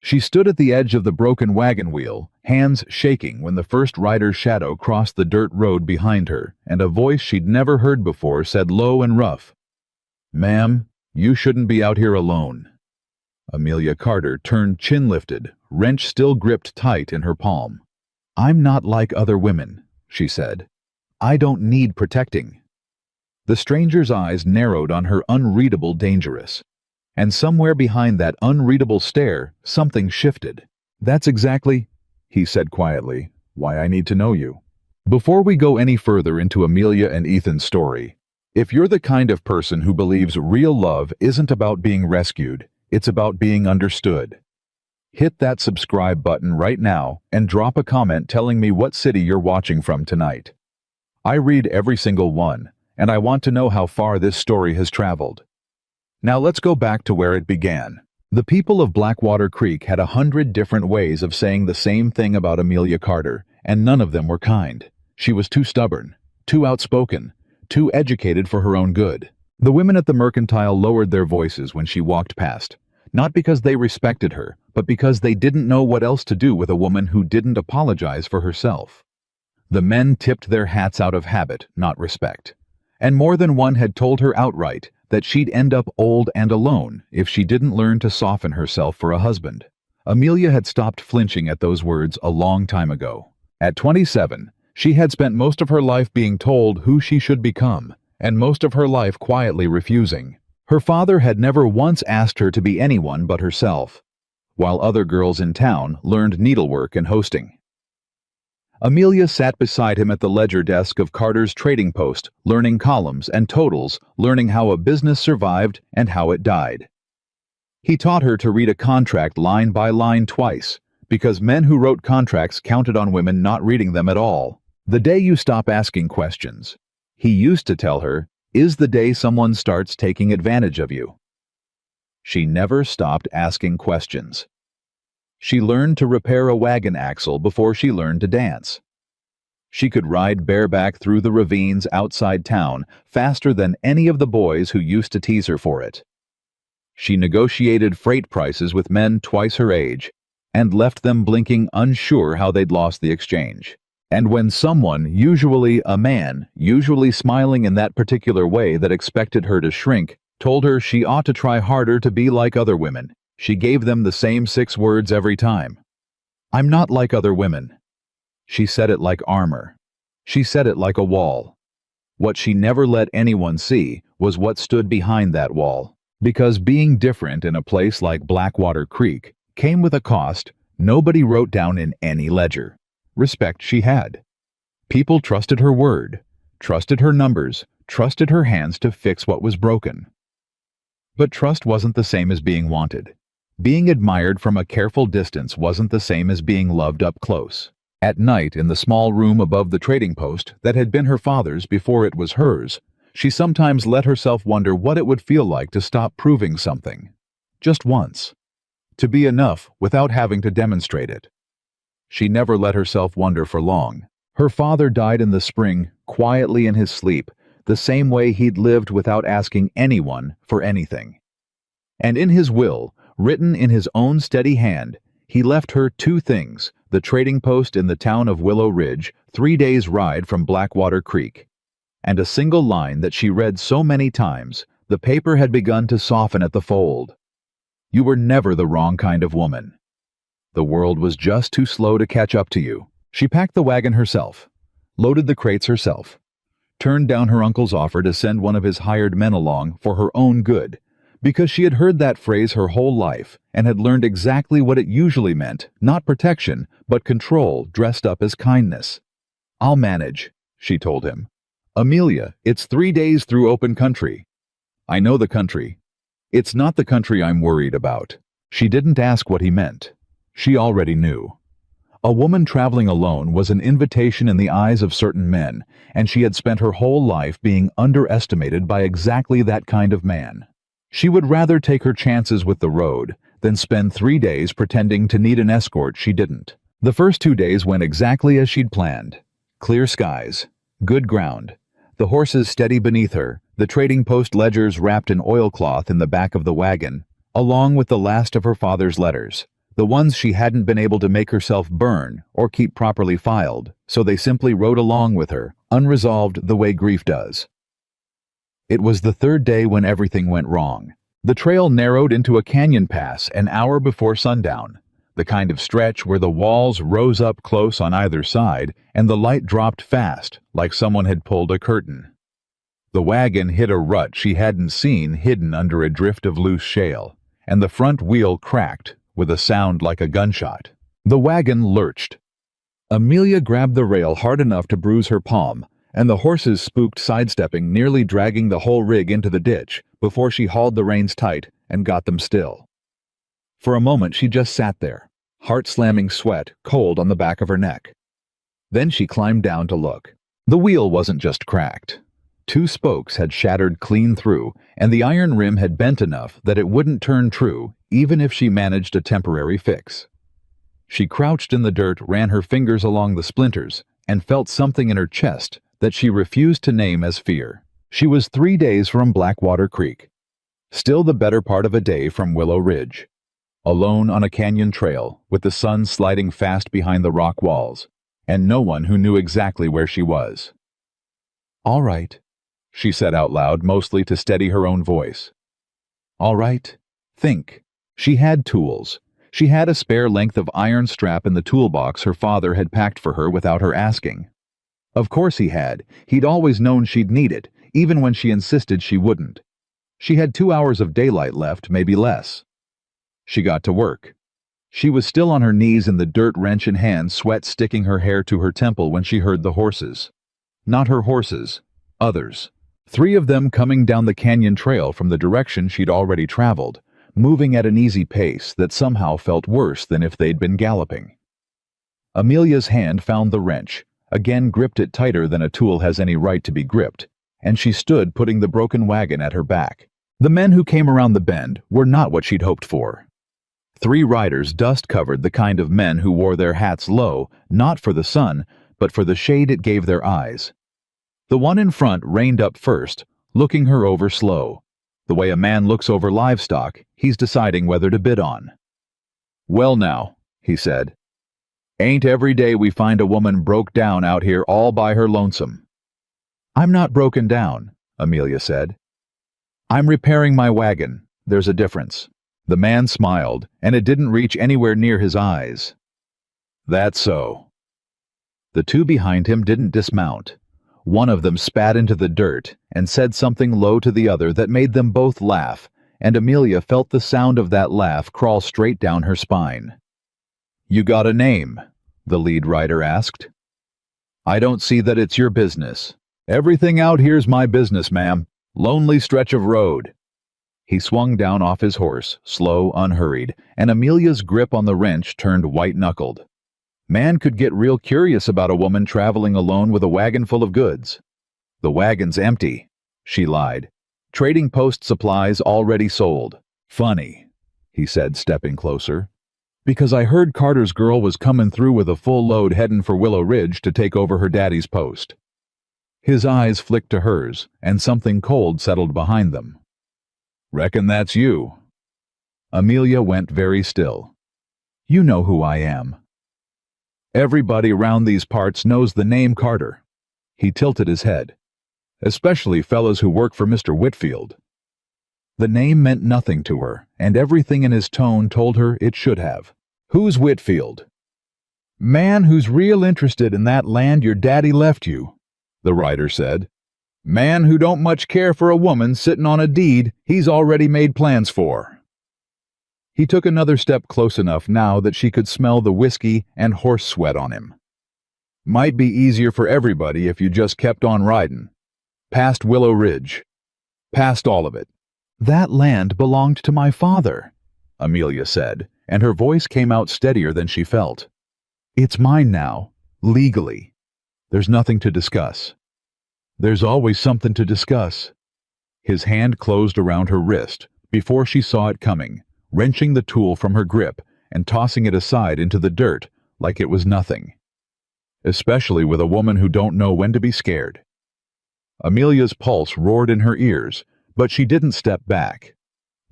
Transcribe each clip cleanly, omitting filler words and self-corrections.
She stood at the edge of the broken wagon wheel, hands shaking when the first rider's shadow crossed the dirt road behind her, and a voice she'd never heard before said low and rough, "Ma'am, you shouldn't be out here alone." Amelia Carter turned chin lifted, wrench still gripped tight in her palm. "I'm not like other women," she said. "I don't need protecting." The stranger's eyes narrowed on her unreadable dangerous. And somewhere behind that unreadable stare, something shifted. "That's exactly," he said quietly, "why I need to know you." Before we go any further into Amelia and Ethan's story, if you're the kind of person who believes real love isn't about being rescued, it's about being understood, hit that subscribe button right now and drop a comment telling me what city you're watching from tonight. I read every single one, and I want to know how far this story has traveled. Now let's go back to where it began. The people of Blackwater Creek had 100 different ways of saying the same thing about Amelia Carter, and none of them were kind. She was too stubborn, too outspoken, too educated for her own good. The women at the mercantile lowered their voices when she walked past, not because they respected her, but because they didn't know what else to do with a woman who didn't apologize for herself. The men tipped their hats out of habit, not respect. And more than one had told her outright that she'd end up old and alone if she didn't learn to soften herself for a husband. Amelia had stopped flinching at those words a long time ago. At 27, she had spent most of her life being told who she should become, and most of her life quietly refusing. Her father had never once asked her to be anyone but herself, while other girls in town learned needlework and hosting. Amelia sat beside him at the ledger desk of Carter's trading post, learning columns and totals, learning how a business survived and how it died. He taught her to read a contract line by line twice, because men who wrote contracts counted on women not reading them at all. The day you stop asking questions, he used to tell her, is the day someone starts taking advantage of you. She never stopped asking questions. She learned to repair a wagon axle before she learned to dance. She could ride bareback through the ravines outside town faster than any of the boys who used to tease her for it. She negotiated freight prices with men twice her age and left them blinking, unsure how they'd lost the exchange. And when someone, usually a man, usually smiling in that particular way that expected her to shrink, told her she ought to try harder to be like other women, she gave them the same 6 words every time. "I'm not like other women." She said it like armor. She said it like a wall. What she never let anyone see was what stood behind that wall. Because being different in a place like Blackwater Creek came with a cost nobody wrote down in any ledger. Respect she had. People trusted her word, trusted her numbers, trusted her hands to fix what was broken. But trust wasn't the same as being wanted. Being admired from a careful distance wasn't the same as being loved up close. At night, in the small room above the trading post that had been her father's before it was hers, she sometimes let herself wonder what it would feel like to stop proving something. Just once. To be enough without having to demonstrate it. She never let herself wonder for long. Her father died in the spring, quietly in his sleep, the same way he'd lived without asking anyone for anything. And in his will, written in his own steady hand, he left her 2 things: the trading post in the town of Willow Ridge, 3 days' ride from Blackwater Creek, and a single line that she read so many times, the paper had begun to soften at the fold. You were never the wrong kind of woman. The world was just too slow to catch up to you. She packed the wagon herself, loaded the crates herself, turned down her uncle's offer to send one of his hired men along for her own good, because she had heard that phrase her whole life and had learned exactly what it usually meant, not protection, but control dressed up as kindness. "I'll manage," she told him. "Amelia, it's 3 days through open country." "I know the country. It's not the country I'm worried about." She didn't ask what he meant. She already knew. A woman traveling alone was an invitation in the eyes of certain men, and she had spent her whole life being underestimated by exactly that kind of man. She would rather take her chances with the road than spend 3 days pretending to need an escort she didn't. The first 2 days went exactly as she'd planned. Clear skies, good ground, the horses steady beneath her, the trading post ledgers wrapped in oilcloth in the back of the wagon, along with the last of her father's letters. the ones she hadn't been able to make herself burn or keep properly filed, so they simply rode along with her, unresolved the way grief does. It was the third day when everything went wrong. The trail narrowed into a canyon pass an hour before sundown, the kind of stretch where the walls rose up close on either side and the light dropped fast, like someone had pulled a curtain. The wagon hit a rut she hadn't seen hidden under a drift of loose shale, and the front wheel cracked with a sound like a gunshot. The wagon lurched. Amelia grabbed the rail hard enough to bruise her palm, and the horses spooked sidestepping, nearly dragging the whole rig into the ditch before she hauled the reins tight and got them still. For a moment she just sat there, heart-slamming sweat cold on the back of her neck. Then she climbed down to look. The wheel wasn't just cracked. 2 spokes had shattered clean through, and the iron rim had bent enough that it wouldn't turn true even if she managed a temporary fix. She crouched in the dirt, ran her fingers along the splinters, and felt something in her chest that she refused to name as fear. She was 3 days from Blackwater Creek, still the better part of a day from Willow Ridge, alone on a canyon trail with the sun sliding fast behind the rock walls, and no one who knew exactly where she was. "All right," she said out loud, mostly to steady her own voice. "All right, think." She had tools. She had a spare length of iron strap in the toolbox her father had packed for her without her asking. Of course he had. He'd always known she'd need it, even when she insisted she wouldn't. She had 2 hours of daylight left, maybe less. She got to work. She was still on her knees in the dirt, wrench in hand, sweat sticking her hair to her temple when she heard the horses. Not her horses, others. 3 of them coming down the canyon trail from the direction she'd already traveled, moving at an easy pace that somehow felt worse than if they'd been galloping. Amelia's hand found the wrench, again gripped it tighter than a tool has any right to be gripped, and she stood putting the broken wagon at her back. The men who came around the bend were not what she'd hoped for. 3 riders, dust-covered, the kind of men who wore their hats low, not for the sun, but for the shade it gave their eyes. The one in front reined up first, looking her over slow. The way a man looks over livestock he's deciding whether to bid on. "Well now," he said, "ain't every day we find a woman broke down out here all by her lonesome." "I'm not broken down," Amelia said. "I'm repairing my wagon. There's a difference." The man smiled, and it didn't reach anywhere near his eyes. "That's so." The 2 behind him didn't dismount. One of them spat into the dirt and said something low to the other that made them both laugh, and Amelia felt the sound of that laugh crawl straight down her spine. "You got a name?" the lead rider asked. "I don't see that it's your business." "Everything out here's my business, ma'am. Lonely stretch of road." He swung down off his horse, slow, unhurried, and Amelia's grip on the wrench turned white-knuckled. Man could get real curious about a woman traveling alone with a wagon full of goods. "The wagon's empty," she lied. "Trading post supplies already sold." "Funny," he said, stepping closer. "Because I heard Carter's girl was coming through with a full load heading for Willow Ridge to take over her daddy's post." His eyes flicked to hers, and something cold settled behind them. "Reckon that's you." Amelia went very still. "You know who I am." "Everybody round these parts knows the name Carter." He tilted his head. "Especially fellas who work for Mr. Whitfield." The name meant nothing to her, and everything in his tone told her it should have. "Who's Whitfield?" "Man who's real interested in that land your daddy left you," the rider said. "Man who don't much care for a woman sitting on a deed he's already made plans for." He took another step close enough now that she could smell the whiskey and horse sweat on him. "Might be easier for everybody if you just kept on riding. Past Willow Ridge. Past all of it." "That land belonged to my father," Amelia said, and her voice came out steadier than she felt. "It's mine now, legally. There's nothing to discuss." "There's always something to discuss." His hand closed around her wrist before she saw it coming, wrenching the tool from her grip and tossing it aside into the dirt like it was nothing. Especially with a woman who don't know when to be scared. Amelia's pulse roared in her ears, but she didn't step back,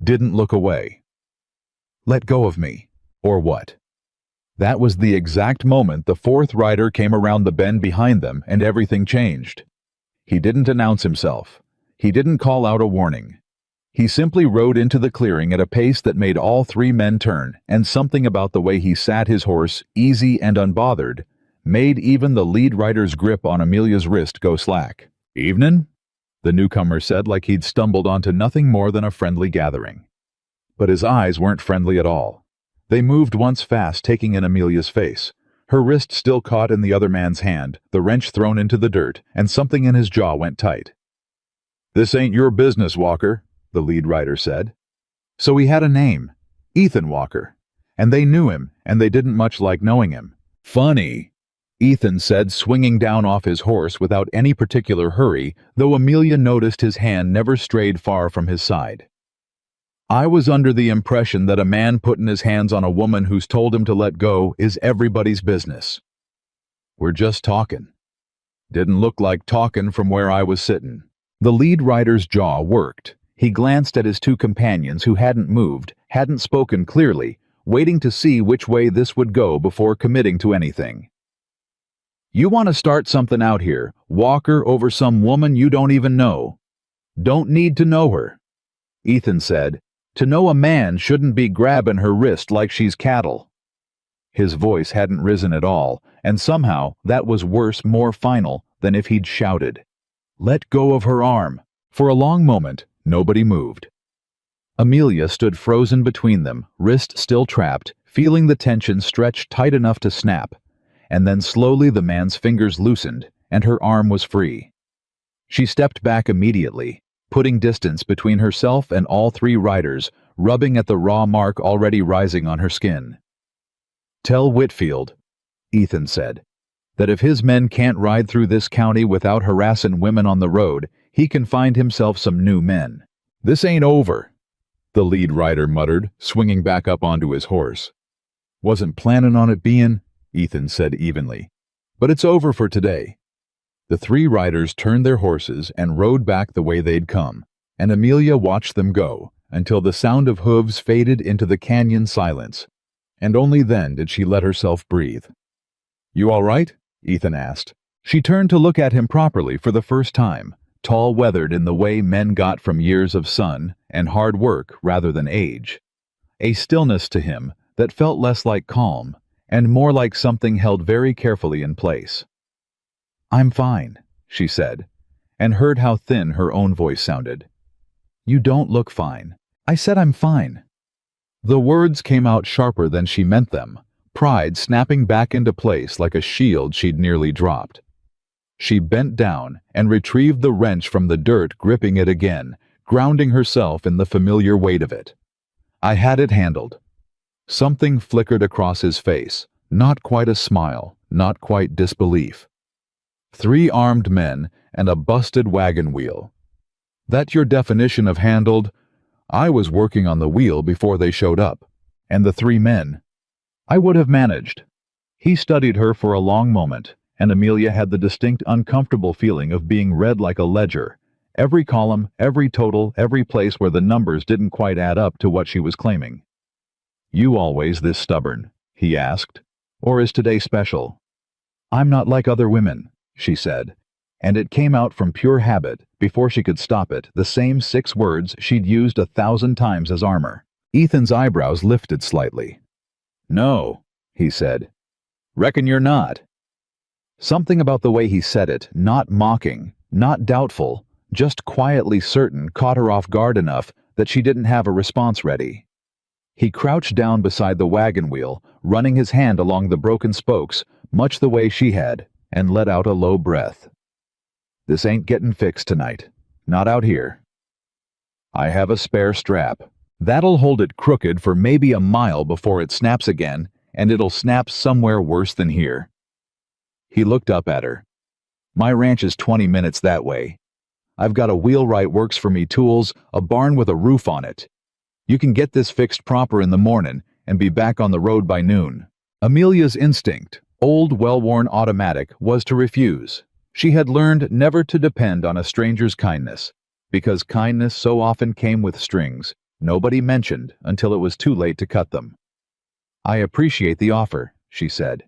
didn't look away. "Let go of me," Or what? That was the exact moment the fourth rider came around the bend behind them and everything changed. He didn't announce himself. He didn't call out a warning. He simply rode into the clearing at a pace that made all three men turn, and something about the way he sat his horse, easy and unbothered, made even the lead rider's grip on Amelia's wrist go slack. "Evenin'?" the newcomer said like he'd stumbled onto nothing more than a friendly gathering. But his eyes weren't friendly at all. They moved once fast, taking in Amelia's face. Her wrist still caught in the other man's hand, the wrench thrown into the dirt, and something in his jaw went tight. "This ain't your business, Walker," the lead rider said. So he had a name, Ethan Walker, and they knew him, and they didn't much like knowing him. "Funny," Ethan said, swinging down off his horse without any particular hurry, though Amelia noticed his hand never strayed far from his side. "I was under the impression that a man putting his hands on a woman who's told him to let go is everybody's business. We're just talking." Didn't look like talking from where I was sitting. The lead rider's jaw worked. He glanced at his two companions who hadn't moved, hadn't spoken clearly, waiting to see which way this would go before committing to anything. "You want to start something out here, Walker, over some woman you don't even know?" "Don't need to know her," Ethan said. "To know a man shouldn't be grabbing her wrist like she's cattle." His voice hadn't risen at all, and somehow that was worse, more final, than if he'd shouted. "Let go of her arm." For a long moment, nobody moved. Amelia stood frozen between them, wrist still trapped, feeling the tension stretch tight enough to snap, and then slowly the man's fingers loosened, and her arm was free. She stepped back immediately, putting distance between herself and all three riders, rubbing at the raw mark already rising on her skin. "Tell Whitfield," Ethan said, "that if his men can't ride through this county without harassing women on the road, he can find himself some new men. This ain't over," the lead rider muttered, swinging back up onto his horse. "Wasn't planning on it being," Ethan said evenly, "but it's over for today." The three riders turned their horses and rode back the way they'd come, and Amelia watched them go until the sound of hooves faded into the canyon silence, and only then did she let herself breathe. "You all right?" Ethan asked. She turned to look at him properly for the first time, tall, weathered in the way men got from years of sun and hard work rather than age. A stillness to him that felt less like calm and more like something held very carefully in place. "I'm fine," she said, and heard how thin her own voice sounded. "You don't look fine. I said I'm fine." The words came out sharper than she meant them, pride snapping back into place like a shield she'd nearly dropped. She bent down and retrieved the wrench from the dirt, gripping it again, grounding herself in the familiar weight of it. "I had it handled." Something flickered across his face, not quite a smile, not quite disbelief. 3 armed men and a busted wagon wheel. "That your definition of handled?" "I was working on the wheel before they showed up. And the 3 men?" "I would have managed." He studied her for a long moment, and Amelia had the distinct uncomfortable feeling of being read like a ledger. Every column, every total, every place where the numbers didn't quite add up to what she was claiming. "You always this stubborn?" he asked. "Or is today special?" "I'm not like other women," she said, and it came out from pure habit, before she could stop it, the same 6 words she'd used 1,000 times as armor. Ethan's eyebrows lifted slightly. "No," he said. "Reckon you're not." Something about the way he said it, not mocking, not doubtful, just quietly certain, caught her off guard enough that she didn't have a response ready. He crouched down beside the wagon wheel, running his hand along the broken spokes, much the way she had, and let out a low breath. "This ain't getting fixed tonight. Not out here. I have a spare strap. That'll hold it crooked for maybe a mile before it snaps again, and it'll snap somewhere worse than here." He looked up at her. "My ranch is 20 minutes that way. I've got a wheelwright works for me tools, a barn with a roof on it. You can get this fixed proper in the morning and be back on the road by noon." Amelia's instinct, old well-worn automatic, was to refuse. She had learned never to depend on a stranger's kindness, because kindness so often came with strings nobody mentioned until it was too late to cut them. I appreciate the offer, she said,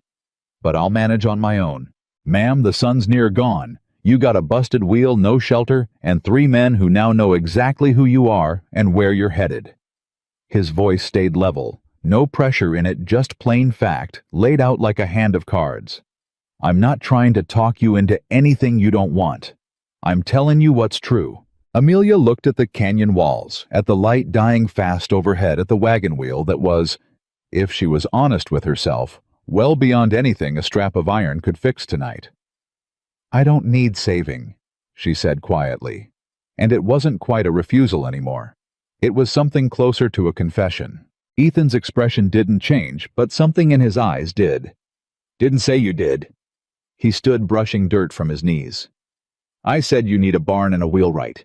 but I'll manage on my own. Ma'am, the sun's near gone. You got a busted wheel, no shelter, and 3 men who now know exactly who you are and where you're headed. His voice stayed level, no pressure in it, just plain fact, laid out like a hand of cards. I'm not trying to talk you into anything you don't want. I'm telling you what's true. Amelia looked at the canyon walls, at the light dying fast overhead, at the wagon wheel that was, if she was honest with herself, well beyond anything a strap of iron could fix tonight. I don't need saving, she said quietly, and it wasn't quite a refusal anymore. It was something closer to a confession. Ethan's expression didn't change, but something in his eyes did. Didn't say you did. He stood brushing dirt from his knees. I said you need a barn and a wheelwright.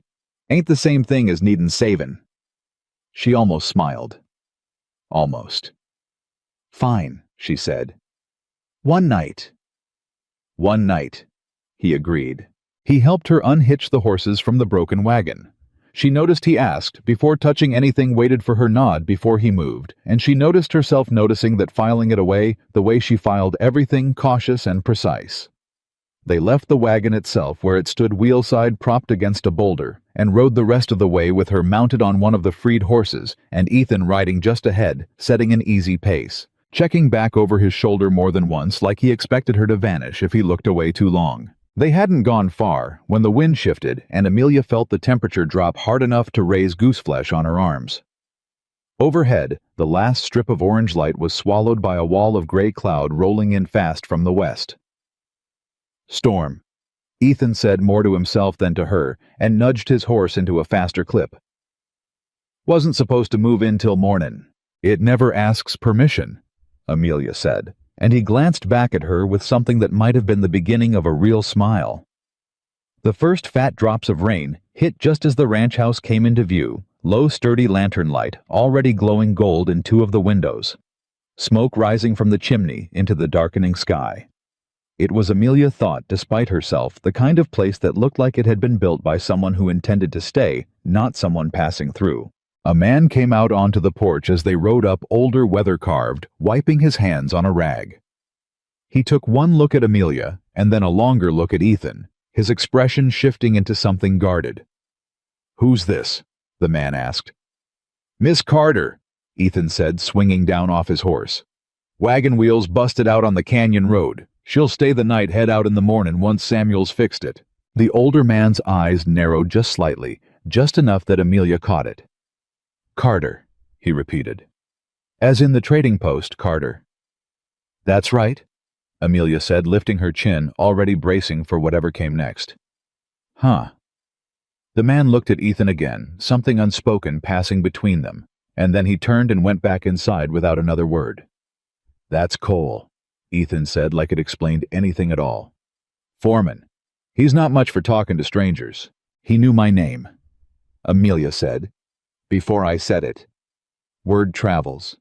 Ain't the same thing as needin' savin'. She almost smiled. Almost. Fine, she said. One night. One night, he agreed. He helped her unhitch the horses from the broken wagon. She noticed he asked, before touching anything, waited for her nod before he moved, and she noticed herself noticing that, filing it away, the way she filed everything, cautious and precise. They left the wagon itself where it stood wheelside propped against a boulder, and rode the rest of the way with her mounted on one of the freed horses, and Ethan riding just ahead, setting an easy pace, checking back over his shoulder more than once like he expected her to vanish if he looked away too long. They hadn't gone far when the wind shifted and Amelia felt the temperature drop hard enough to raise gooseflesh on her arms. Overhead, the last strip of orange light was swallowed by a wall of gray cloud rolling in fast from the west. Storm, Ethan said more to himself than to her, and nudged his horse into a faster clip. Wasn't supposed to move in till mornin'. It never asks permission, Amelia said, and he glanced back at her with something that might have been the beginning of a real smile. The first fat drops of rain hit just as the ranch house came into view, low sturdy lantern light already glowing gold in 2 of the windows, smoke rising from the chimney into the darkening sky. It was, Amelia thought, despite herself, the kind of place that looked like it had been built by someone who intended to stay, not someone passing through. A man came out onto the porch as they rode up, older, weather-carved, wiping his hands on a rag. He took one look at Amelia, and then a longer look at Ethan, his expression shifting into something guarded. "Who's this?" the man asked. "Miss Carter," Ethan said, swinging down off his horse. "Wagon wheels busted out on the canyon road. She'll stay the night, head out in the morning once Samuel's fixed it." The older man's eyes narrowed just slightly, just enough that Amelia caught it. "Carter," he repeated. "As in the trading post, Carter." "That's right," Amelia said, lifting her chin, already bracing for whatever came next. "Huh." The man looked at Ethan again, something unspoken passing between them, and then he turned and went back inside without another word. "That's Cole," Ethan said, like it explained anything at all. "Foreman. He's not much for talking to strangers. He knew my name," Amelia said, "before I said it. Word travels."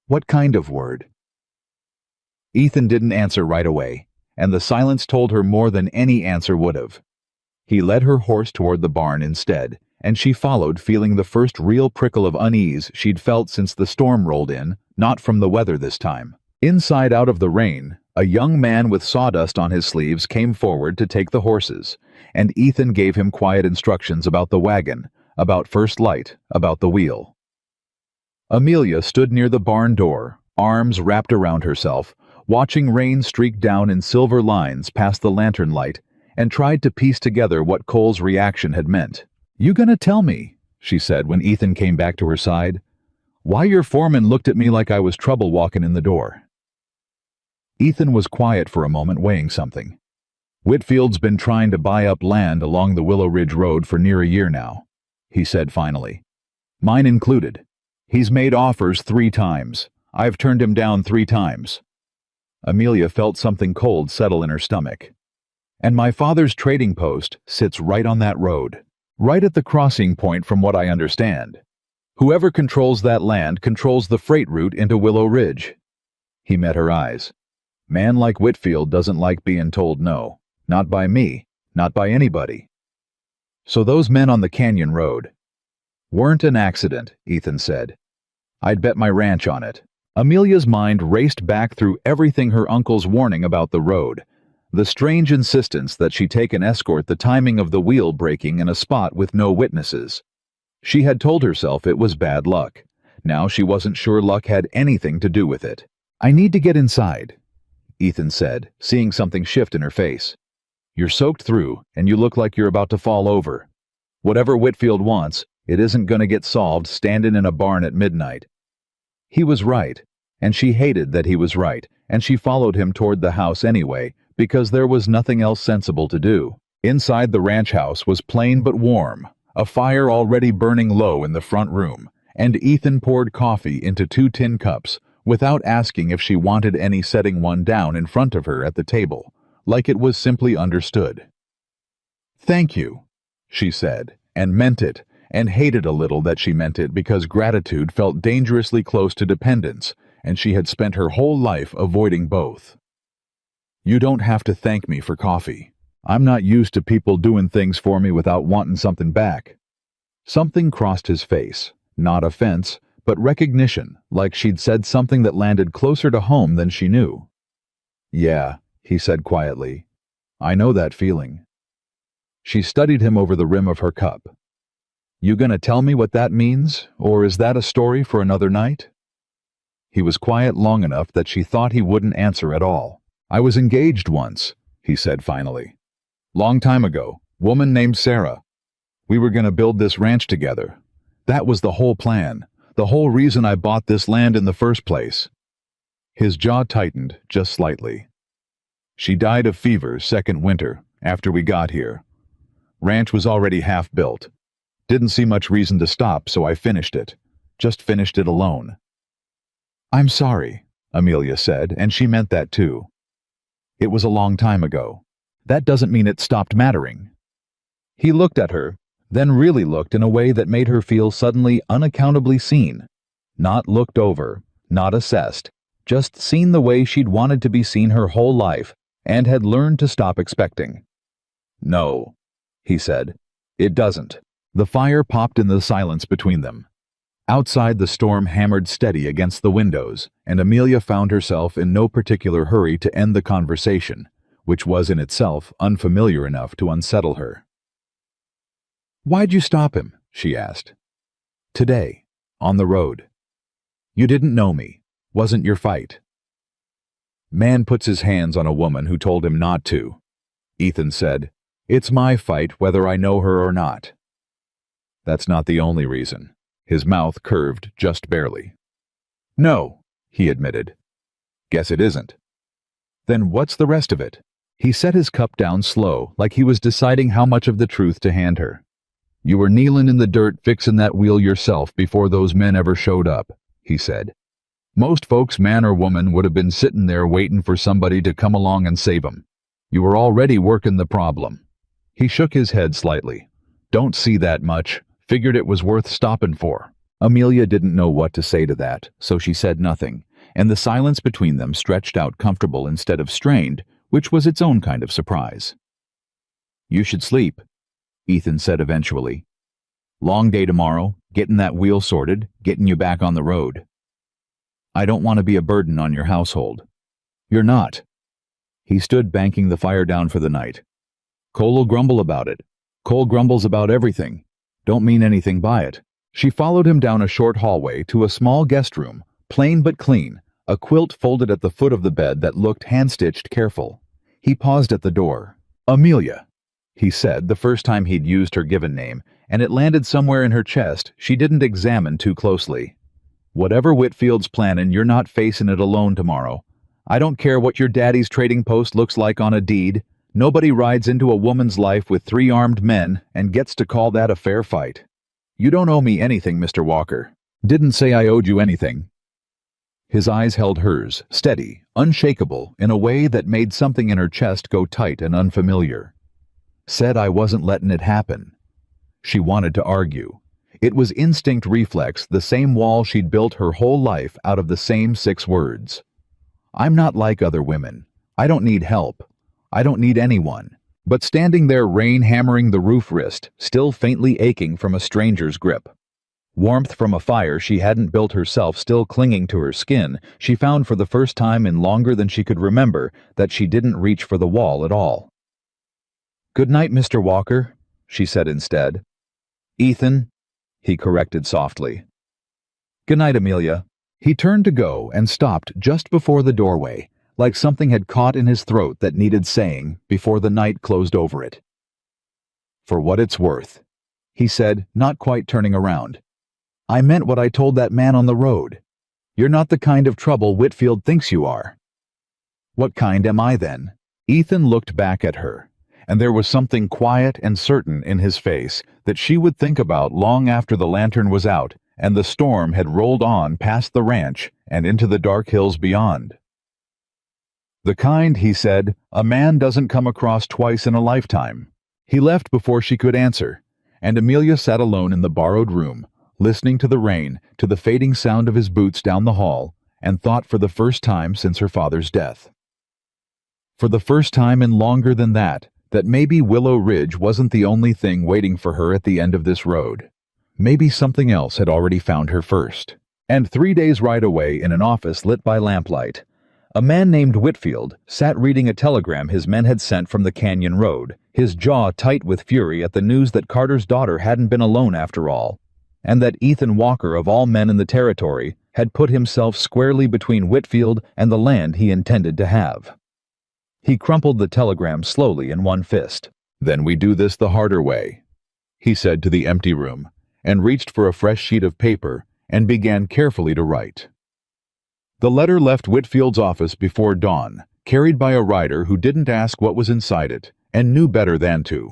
"What kind of word?" Ethan didn't answer right away, and the silence told her more than any answer would have. He led her horse toward the barn instead, and she followed, feeling the first real prickle of unease she'd felt since the storm rolled in, not from the weather this time. Inside, out of the rain, a young man with sawdust on his sleeves came forward to take the horses, and Ethan gave him quiet instructions about the wagon, about first light, about the wheel. Amelia stood near the barn door, arms wrapped around herself, watching rain streak down in silver lines past the lantern light, and tried to piece together what Cole's reaction had meant. "You gonna tell me," she said when Ethan came back to her side, "why your foreman looked at me like I was trouble walking in the door?" Ethan was quiet for a moment, weighing something. "Whitfield's been trying to buy up land along the Willow Ridge Road for near a year now," he said finally. "Mine included. He's made offers 3 times. I've turned him down 3 times. Amelia felt something cold settle in her stomach. "And my father's trading post sits right on that road, right at the crossing point from what I understand. Whoever controls that land controls the freight route into Willow Ridge." He met her eyes. "Man like Whitfield doesn't like being told no. Not by me, not by anybody." "So those men on the canyon road weren't an accident," Ethan said. "I'd bet my ranch on it. Amelia's mind raced back through everything her uncle's warning about the road. The strange insistence that she take an escort, the timing of the wheel breaking in a spot with no witnesses. She had told herself it was bad luck. Now she wasn't sure luck had anything to do with it. "I need to get inside," Ethan said, seeing something shift in her face. "You're soaked through, and you look like you're about to fall over. Whatever Whitfield wants, it isn't going to get solved standing in a barn at midnight." He was right, and she hated that he was right, and she followed him toward the house anyway, because there was nothing else sensible to do. Inside the ranch house was plain but warm, a fire already burning low in the front room, and Ethan poured coffee into 2 tin cups, without asking if she wanted any, setting one down in front of her at the table, like it was simply understood. "Thank you," she said, and meant it, and hated a little that she meant it, because gratitude felt dangerously close to dependence, and she had spent her whole life avoiding both. "You don't have to thank me for coffee. I'm not used to people doing things for me without wanting something back." Something crossed his face, not offense, but recognition, like she'd said something that landed closer to home than she knew. "Yeah," he said quietly. "I know that feeling." She studied him over the rim of her cup. "You gonna tell me what that means, or is that a story for another night?" He was quiet long enough that she thought he wouldn't answer at all. "I was engaged once," he said finally. "Long time ago, woman named Sarah. We were gonna build this ranch together. That was the whole plan, the whole reason I bought this land in the first place." His jaw tightened just slightly. "She died of fever second winter, after we got here. Ranch was already half built. Didn't see much reason to stop, so I finished it. Just finished it alone." "I'm sorry," Amelia said, and she meant that too. "It was a long time ago. That doesn't mean it stopped mattering." He looked at her, then really looked in a way that made her feel suddenly unaccountably seen. Not looked over, not assessed, just seen the way she'd wanted to be seen her whole life, and had learned to stop expecting. "No," he said. "It doesn't." The fire popped in the silence between them. Outside, the storm hammered steady against the windows, and Amelia found herself in no particular hurry to end the conversation, which was in itself unfamiliar enough to unsettle her. "Why'd you stop him?" she asked. "Today, on the road. You didn't know me. Wasn't your fight." "Man puts his hands on a woman who told him not to," Ethan said. "It's my fight whether I know her or not." "That's not the only reason." His mouth curved just barely. "No," he admitted. "Guess it isn't." "Then what's the rest of it?" He set his cup down slow, like he was deciding how much of the truth to hand her. "You were kneeling in the dirt fixing that wheel yourself before those men ever showed up," he said. "Most folks, man or woman, would have been sitting there waiting for somebody to come along and save 'em. You were already working the problem." He shook his head slightly. "Don't see that much. Figured it was worth stopping for." Amelia didn't know what to say to that, so she said nothing, and the silence between them stretched out comfortable instead of strained, which was its own kind of surprise. "You should sleep," Ethan said eventually. "Long day tomorrow, getting that wheel sorted, getting you back on the road. I don't want to be a burden on your household." "You're not." He stood banking the fire down for the night. "Cole'll grumble about it. Cole grumbles about everything. Don't mean anything by it." She followed him down a short hallway to a small guest room, plain but clean, a quilt folded at the foot of the bed that looked hand-stitched careful. He paused at the door. "Amelia," he said the first time he'd used her given name, and it landed somewhere in her chest she didn't examine too closely. "Whatever Whitfield's planning, you're not facing it alone tomorrow. I don't care what your daddy's trading post looks like on a deed. Nobody rides into a woman's life with 3 armed men and gets to call that a fair fight. You don't owe me anything, Mr. Walker. Didn't say I owed you anything." His eyes held hers, steady, unshakable, in a way that made something in her chest go tight and unfamiliar. "Said I wasn't letting it happen." She wanted to argue. It was instinct reflex, the same wall she'd built her whole life out of the same 6 words. "I'm not like other women. I don't need help. I don't need anyone." But standing there, rain hammering the roof wrist, still faintly aching from a stranger's grip. Warmth from a fire she hadn't built herself still clinging to her skin, she found for the first time in longer than she could remember that she didn't reach for the wall at all. "Good night, Mr. Walker," she said instead. "Ethan," he corrected softly. "Good night, Amelia." He turned to go and stopped just before the doorway, like something had caught in his throat that needed saying before the night closed over it. "For what it's worth," he said, not quite turning around. "I meant what I told that man on the road. You're not the kind of trouble Whitfield thinks you are." "What kind am I then?" Ethan looked back at her, and there was something quiet and certain in his face that she would think about long after the lantern was out and the storm had rolled on past the ranch and into the dark hills beyond. "The kind," he said, "a man doesn't come across twice in a lifetime." He left before she could answer, and Amelia sat alone in the borrowed room, listening to the rain, to the fading sound of his boots down the hall, and thought for the first time since her father's death. For the first time in longer than that maybe Willow Ridge wasn't the only thing waiting for her at the end of this road. Maybe something else had already found her first. And 3 days' ride away in an office lit by lamplight, a man named Whitfield sat reading a telegram his men had sent from the canyon road, his jaw tight with fury at the news that Carter's daughter hadn't been alone after all, and that Ethan Walker, of all men in the territory, had put himself squarely between Whitfield and the land he intended to have. He crumpled the telegram slowly in one fist. "Then we do this the harder way," he said to the empty room, and reached for a fresh sheet of paper and began carefully to write. The letter left Whitfield's office before dawn, carried by a rider who didn't ask what was inside it and knew better than to.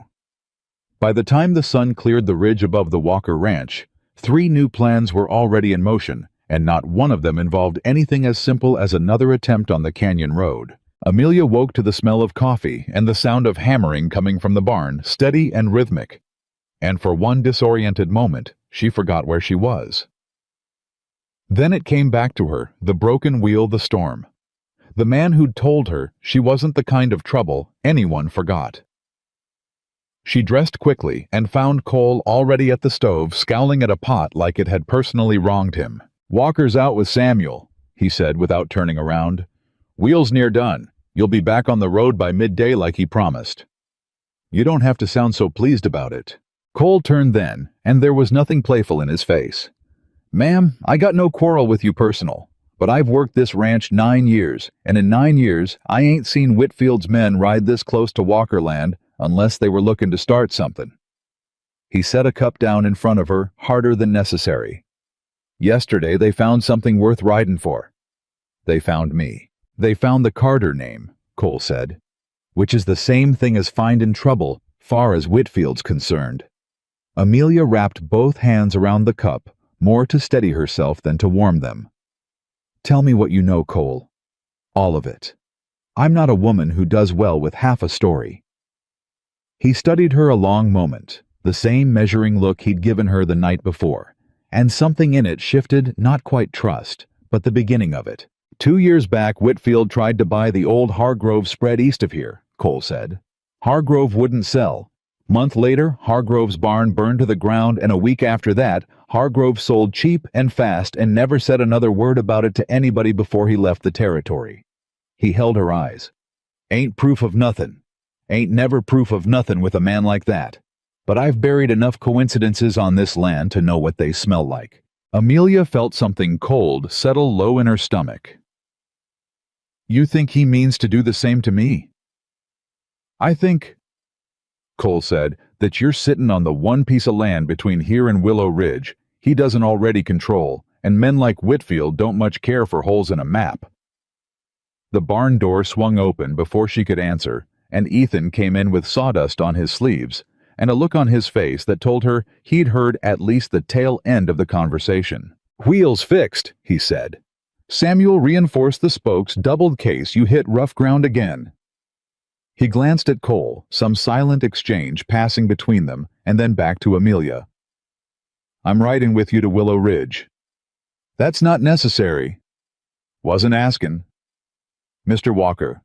By the time the sun cleared the ridge above the Walker Ranch, 3 new plans were already in motion, and not one of them involved anything as simple as another attempt on the canyon road. Amelia woke to the smell of coffee and the sound of hammering coming from the barn, steady and rhythmic. And for one disoriented moment, she forgot where she was. Then it came back to her, the broken wheel, the storm. The man who'd told her she wasn't the kind of trouble anyone forgot. She dressed quickly and found Cole already at the stove, scowling at a pot like it had personally wronged him. "Walker's out with Samuel," he said without turning around. "Wheel's near done. You'll be back on the road by midday like he promised." "You don't have to sound so pleased about it." Cole turned then, and there was nothing playful in his face. "Ma'am, I got no quarrel with you personal, but I've worked this ranch 9 years, and in 9 years I ain't seen Whitfield's men ride this close to Walkerland unless they were looking to start something." He set a cup down in front of her, harder than necessary. "Yesterday they found something worth riding for. They found me. They found the Carter name," Cole said, "which is the same thing as finding trouble, far as Whitfield's concerned." Amelia wrapped both hands around the cup, more to steady herself than to warm them. "Tell me what you know, Cole. All of it. I'm not a woman who does well with half a story." He studied her a long moment, the same measuring look he'd given her the night before, and something in it shifted not quite trust, but the beginning of it. 2 years back, Whitfield tried to buy the old Hargrove spread east of here, Cole said. Hargrove wouldn't sell. Month later, Hargrove's barn burned to the ground, and a week after that, Hargrove sold cheap and fast and never said another word about it to anybody before he left the territory. He held her eyes. "Ain't proof of nothin'. Ain't never proof of nothin' with a man like that. But I've buried enough coincidences on this land to know what they smell like." Amelia felt something cold settle low in her stomach. "You think he means to do the same to me?" "I think," Cole said, "that you're sitting on the one piece of land between here and Willow Ridge he doesn't already control, and men like Whitfield don't much care for holes in a map." The barn door swung open before she could answer, and Ethan came in with sawdust on his sleeves, and a look on his face that told her he'd heard at least the tail end of the conversation. "Wheel's fixed," he said. "Samuel reinforced the spokes doubled case you hit rough ground again." He glanced at Cole, some silent exchange passing between them, and then back to Amelia. "I'm riding with you to Willow Ridge." "That's not necessary." "Wasn't asking." "Mr. Walker."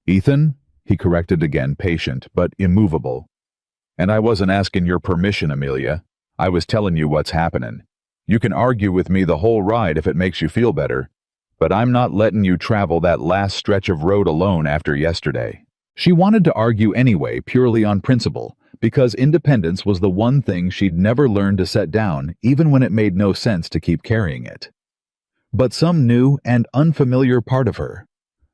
"Ethan," he corrected again, patient but immovable. "And I wasn't asking your permission, Amelia. I was telling you what's happening. You can argue with me the whole ride if it makes you feel better, but I'm not letting you travel that last stretch of road alone after yesterday." She wanted to argue anyway, purely on principle, because independence was the one thing she'd never learned to set down, even when it made no sense to keep carrying it. But some new and unfamiliar part of her,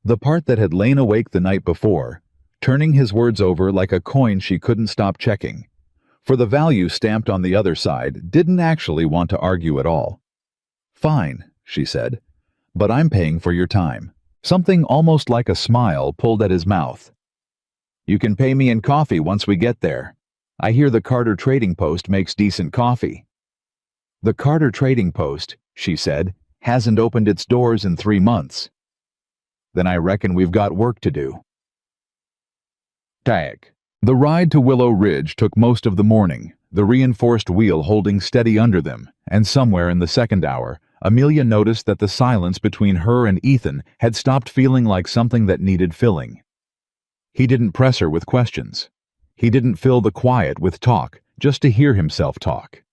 the part that had lain awake the night before, turning his words over like a coin she couldn't stop checking, for the value stamped on the other side, didn't actually want to argue at all. "Fine," she said, "but I'm paying for your time." Something almost like a smile pulled at his mouth. "You can pay me in coffee once we get there. I hear the Carter Trading Post makes decent coffee." "The Carter Trading Post," she said, "hasn't opened its doors in 3 months. Then I reckon we've got work to do." Tag. The ride to Willow Ridge took most of the morning, the reinforced wheel holding steady under them, and somewhere in the second hour, Amelia noticed that the silence between her and Ethan had stopped feeling like something that needed filling. He didn't press her with questions. He didn't fill the quiet with talk, just to hear himself talk.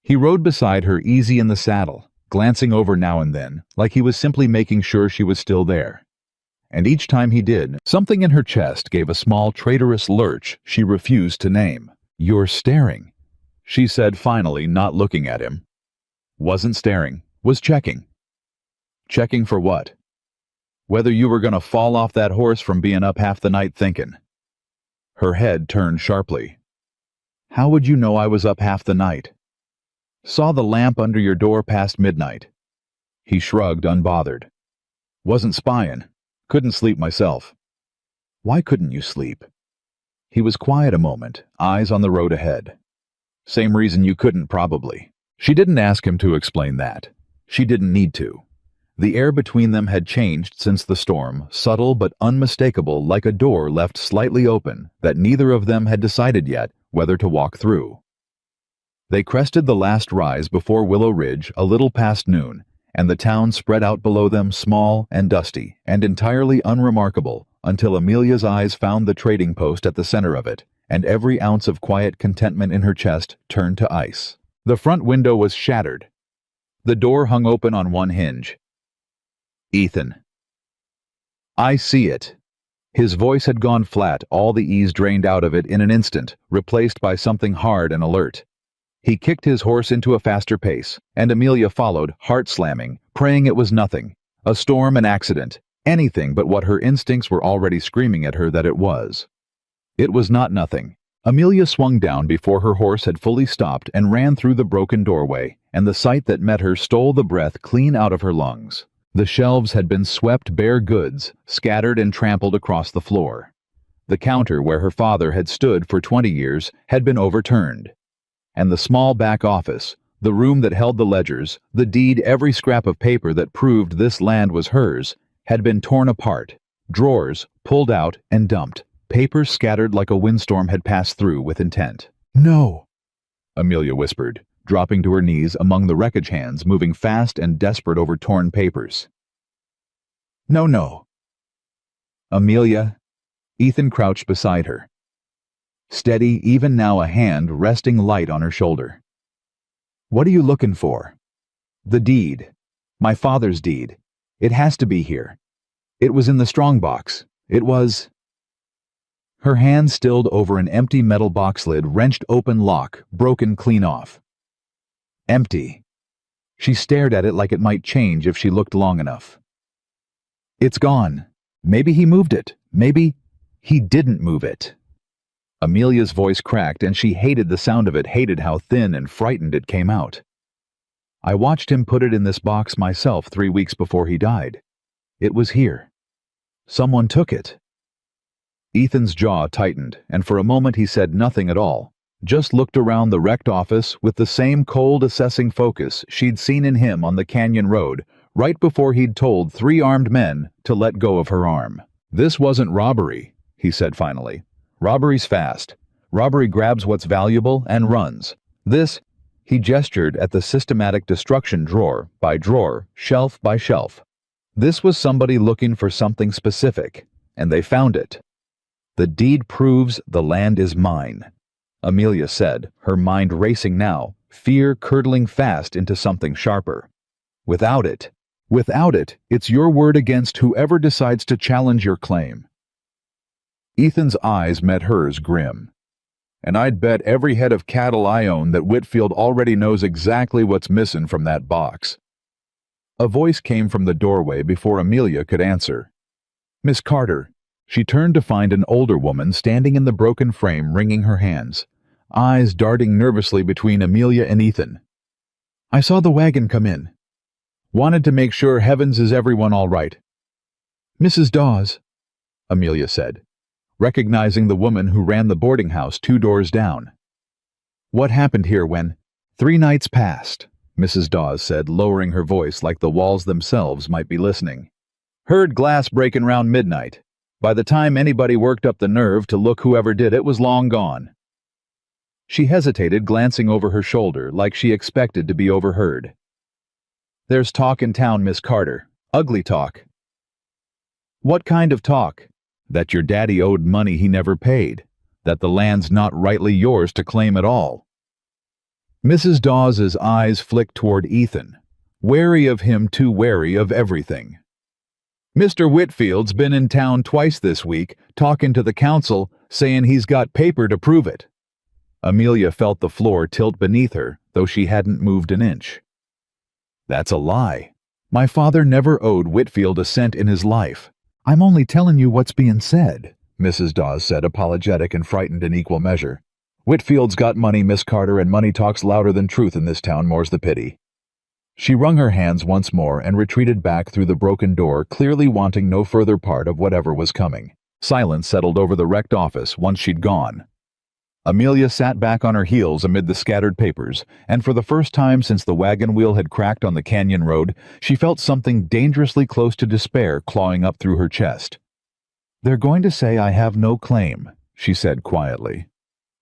He rode beside her easy in the saddle, glancing over now and then, like he was simply making sure she was still there. And each time he did, something in her chest gave a small traitorous lurch she refused to name. "You're staring," she said finally, not looking at him. Wasn't staring, was checking. Checking for what? Whether you were going to fall off that horse from being up half the night thinking. Her head turned sharply. "How would you know I was up half the night?" "Saw the lamp under your door past midnight." He shrugged, unbothered. "Wasn't spying. Couldn't sleep myself." "Why couldn't you sleep?" He was quiet a moment, eyes on the road ahead. "Same reason you couldn't, probably." She didn't ask him to explain that. She didn't need to. The air between them had changed since the storm, subtle but unmistakable, like a door left slightly open that neither of them had decided yet whether to walk through. They crested the last rise before Willow Ridge a little past noon, and the town spread out below them, small and dusty and entirely unremarkable, until Amelia's eyes found the trading post at the center of it, and every ounce of quiet contentment in her chest turned to ice. The front window was shattered. The door hung open on one hinge. "Ethan." "I see it." His voice had gone flat, all the ease drained out of it in an instant, replaced by something hard and alert. He kicked his horse into a faster pace, and Amelia followed, heart-slamming, praying it was nothing. A storm, an accident, anything but what her instincts were already screaming at her that it was. It was not nothing. Amelia swung down before her horse had fully stopped and ran through the broken doorway, and the sight that met her stole the breath clean out of her lungs. The shelves had been swept bare, goods, scattered and trampled across the floor. The counter where her father had stood for 20 years had been overturned. And the small back office, the room that held the ledgers, the deed, every scrap of paper that proved this land was hers, had been torn apart, drawers pulled out and dumped, papers scattered like a windstorm had passed through with intent. "No," Amelia whispered, dropping to her knees among the wreckage hands moving fast and desperate over torn papers. "No, no." "Amelia." Ethan crouched beside her. Steady, even now a hand resting light on her shoulder. "What are you looking for?" "The deed. My father's deed. It has to be here. It was in the strongbox. It was—" Her hand stilled over an empty metal box lid, wrenched open lock, broken clean off. Empty. She stared at it like it might change if she looked long enough. "It's gone. Maybe he moved it. Maybe he didn't move it." Amelia's voice cracked, and she hated the sound of it, hated how thin and frightened it came out. "I watched him put it in this box myself 3 weeks before he died. It was here. Someone took it." Ethan's jaw tightened, and for a moment he said nothing at all, just looked around the wrecked office with the same cold, assessing focus she'd seen in him on the canyon road, right before he'd told 3 armed men to let go of her arm. "This wasn't robbery," he said finally. "Robbery's fast. Robbery grabs what's valuable and runs. This," he gestured at the systematic destruction drawer by drawer, shelf by shelf. "This was somebody looking for something specific, and they found it. The deed proves the land is mine," Amelia said, her mind racing now, fear curdling fast into something sharper. Without it, it's your word against whoever decides to challenge your claim. Ethan's eyes met hers grim. And I'd bet every head of cattle I own that Whitfield already knows exactly what's missing from that box. A voice came from the doorway before Amelia could answer. Miss Carter. She turned to find an older woman standing in the broken frame wringing her hands, eyes darting nervously between Amelia and Ethan. I saw the wagon come in. Wanted to make sure heavens is everyone all right. Mrs. Dawes, Amelia said, recognizing the woman who ran the boarding house 2 doors down. What happened here when 3 nights passed, Mrs. Dawes said, lowering her voice like the walls themselves might be listening. Heard glass breaking round midnight. By the time anybody worked up the nerve to look, whoever did it was long gone. She hesitated, glancing over her shoulder like she expected to be overheard. There's talk in town, Miss Carter. Ugly talk. What kind of talk? That your daddy owed money he never paid. That the land's not rightly yours to claim at all. Mrs. Dawes's eyes flicked toward Ethan, wary of him, too wary of everything. Mr. Whitfield's been in town twice this week, talking to the council, saying he's got paper to prove it. Amelia felt the floor tilt beneath her, though she hadn't moved an inch. That's a lie. My father never owed Whitfield a cent in his life. I'm only telling you what's being said, Mrs. Dawes said, apologetic and frightened in equal measure. Whitfield's got money, Miss Carter, and money talks louder than truth in this town, more's the pity. She wrung her hands once more and retreated back through the broken door, clearly wanting no further part of whatever was coming. Silence settled over the wrecked office once she'd gone. Amelia sat back on her heels amid the scattered papers, and for the first time since the wagon wheel had cracked on the canyon road, she felt something dangerously close to despair clawing up through her chest. They're going to say I have no claim, she said quietly.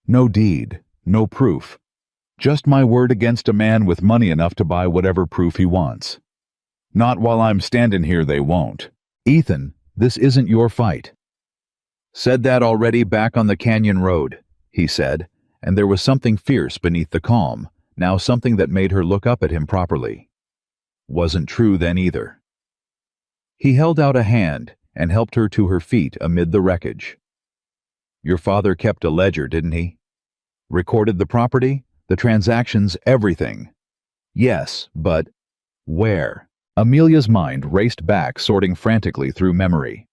No deed, no proof. Just my word against a man with money enough to buy whatever proof he wants. Not while I'm standing here, they won't. Ethan, this isn't your fight. Said that already back on the canyon road, he said, and there was something fierce beneath the calm, now something that made her look up at him properly. Wasn't true then either. He held out a hand and helped her to her feet amid the wreckage. Your father kept a ledger, didn't he? Recorded the property? The transactions, everything. Yes, but where? Amelia's mind raced back, sorting frantically through memory.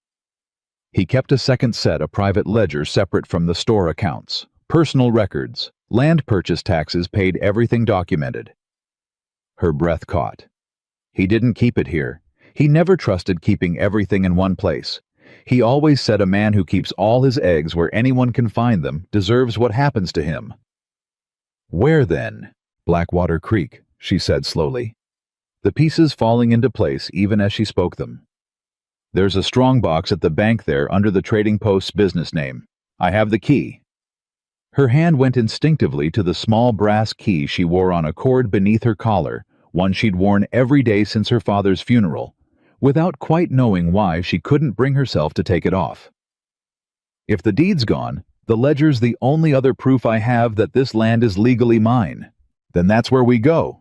He kept a second set, a private ledger separate from the store accounts, personal records, land purchase taxes paid, everything documented. Her breath caught. He didn't keep it here. He never trusted keeping everything in one place. He always said a man who keeps all his eggs where anyone can find them deserves what happens to him. Where then? Blackwater Creek, she said slowly, the pieces falling into place even as she spoke them. There's a strong box at the bank there under the trading post's business name. I have the key. Her hand went instinctively to the small brass key she wore on a cord beneath her collar, one she'd worn every day since her father's funeral, without quite knowing why she couldn't bring herself to take it off. If the deed's gone, the ledger's the only other proof I have that this land is legally mine. Then that's where we go.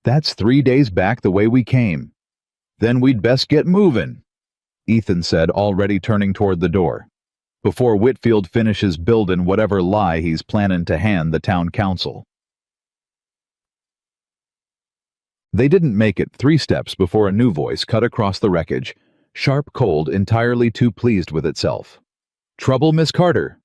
That's 3 days back the way we came. Then we'd best get moving, Ethan said, already turning toward the door, before Whitfield finishes building whatever lie he's planning to hand the town council. They didn't make it 3 steps before a new voice cut across the wreckage, sharp, cold, entirely too pleased with itself. Trouble, Miss Carter?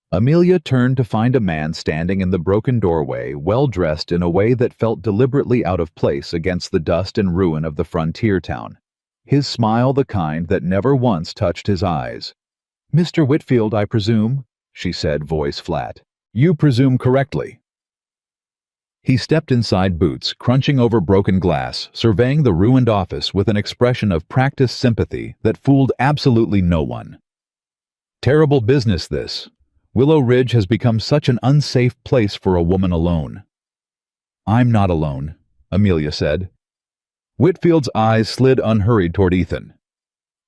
Amelia turned to find a man standing in the broken doorway, well-dressed in a way that felt deliberately out of place against the dust and ruin of the frontier town, his smile the kind that never once touched his eyes. Mr. Whitfield, I presume, she said, voice flat. You presume correctly. He stepped inside Boots, crunching over broken glass, surveying the ruined office with an expression of practiced sympathy that fooled absolutely no one. Terrible business, this. Willow Ridge has become such an unsafe place for a woman alone. I'm not alone, Amelia said. Whitfield's eyes slid unhurried toward Ethan.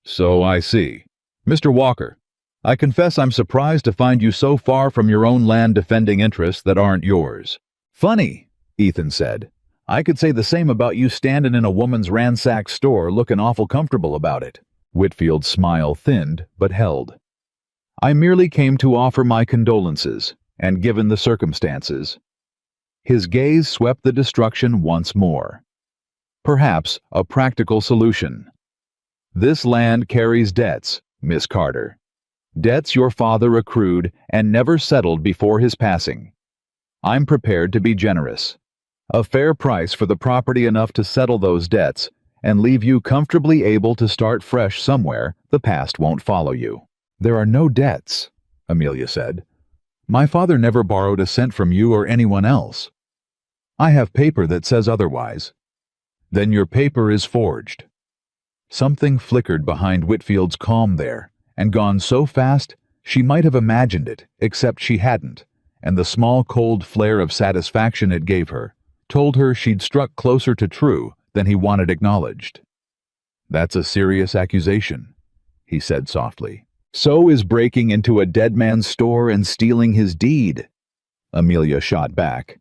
So I see. Mr. Walker, I confess I'm surprised to find you so far from your own land defending interests that aren't yours. Funny, Ethan said. I could say the same about you standing in a woman's ransacked store looking awful comfortable about it. Whitfield's smile thinned but held. I merely came to offer my condolences, and given the circumstances. His gaze swept the destruction once more. Perhaps a practical solution. This land carries debts, Miss Carter. Debts your father accrued and never settled before his passing. I'm prepared to be generous. A fair price for the property enough to settle those debts and leave you comfortably able to start fresh somewhere the past won't follow you. There are no debts, Amelia said. My father never borrowed a cent from you or anyone else. I have paper that says otherwise. Then your paper is forged. Something flickered behind Whitfield's calm there, and gone so fast she might have imagined it, except she hadn't, and the small cold flare of satisfaction it gave her told her she'd struck closer to true than he wanted acknowledged. That's a serious accusation, he said softly. So is breaking into a dead man's store and stealing his deed, Amelia shot back.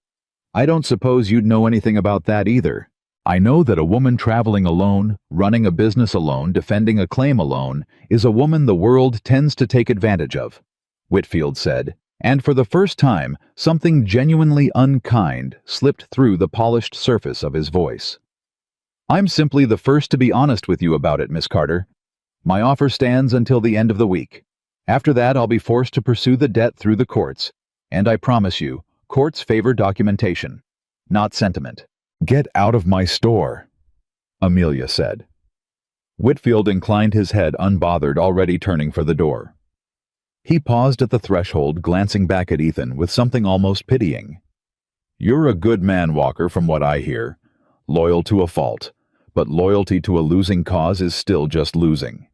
I don't suppose you'd know anything about that either. I know that a woman traveling alone, running a business alone, defending a claim alone, is a woman the world tends to take advantage of, Whitfield said, and for the first time, something genuinely unkind slipped through the polished surface of his voice. I'm simply the first to be honest with you about it, Miss Carter. My offer stands until the end of the week. After that, I'll be forced to pursue the debt through the courts, and I promise you, courts favor documentation, not sentiment. Get out of my store, Amelia said. Whitfield inclined his head unbothered, already turning for the door. He paused at the threshold, glancing back at Ethan with something almost pitying. You're a good man, Walker, from what I hear. Loyal to a fault, but loyalty to a losing cause is still just losing.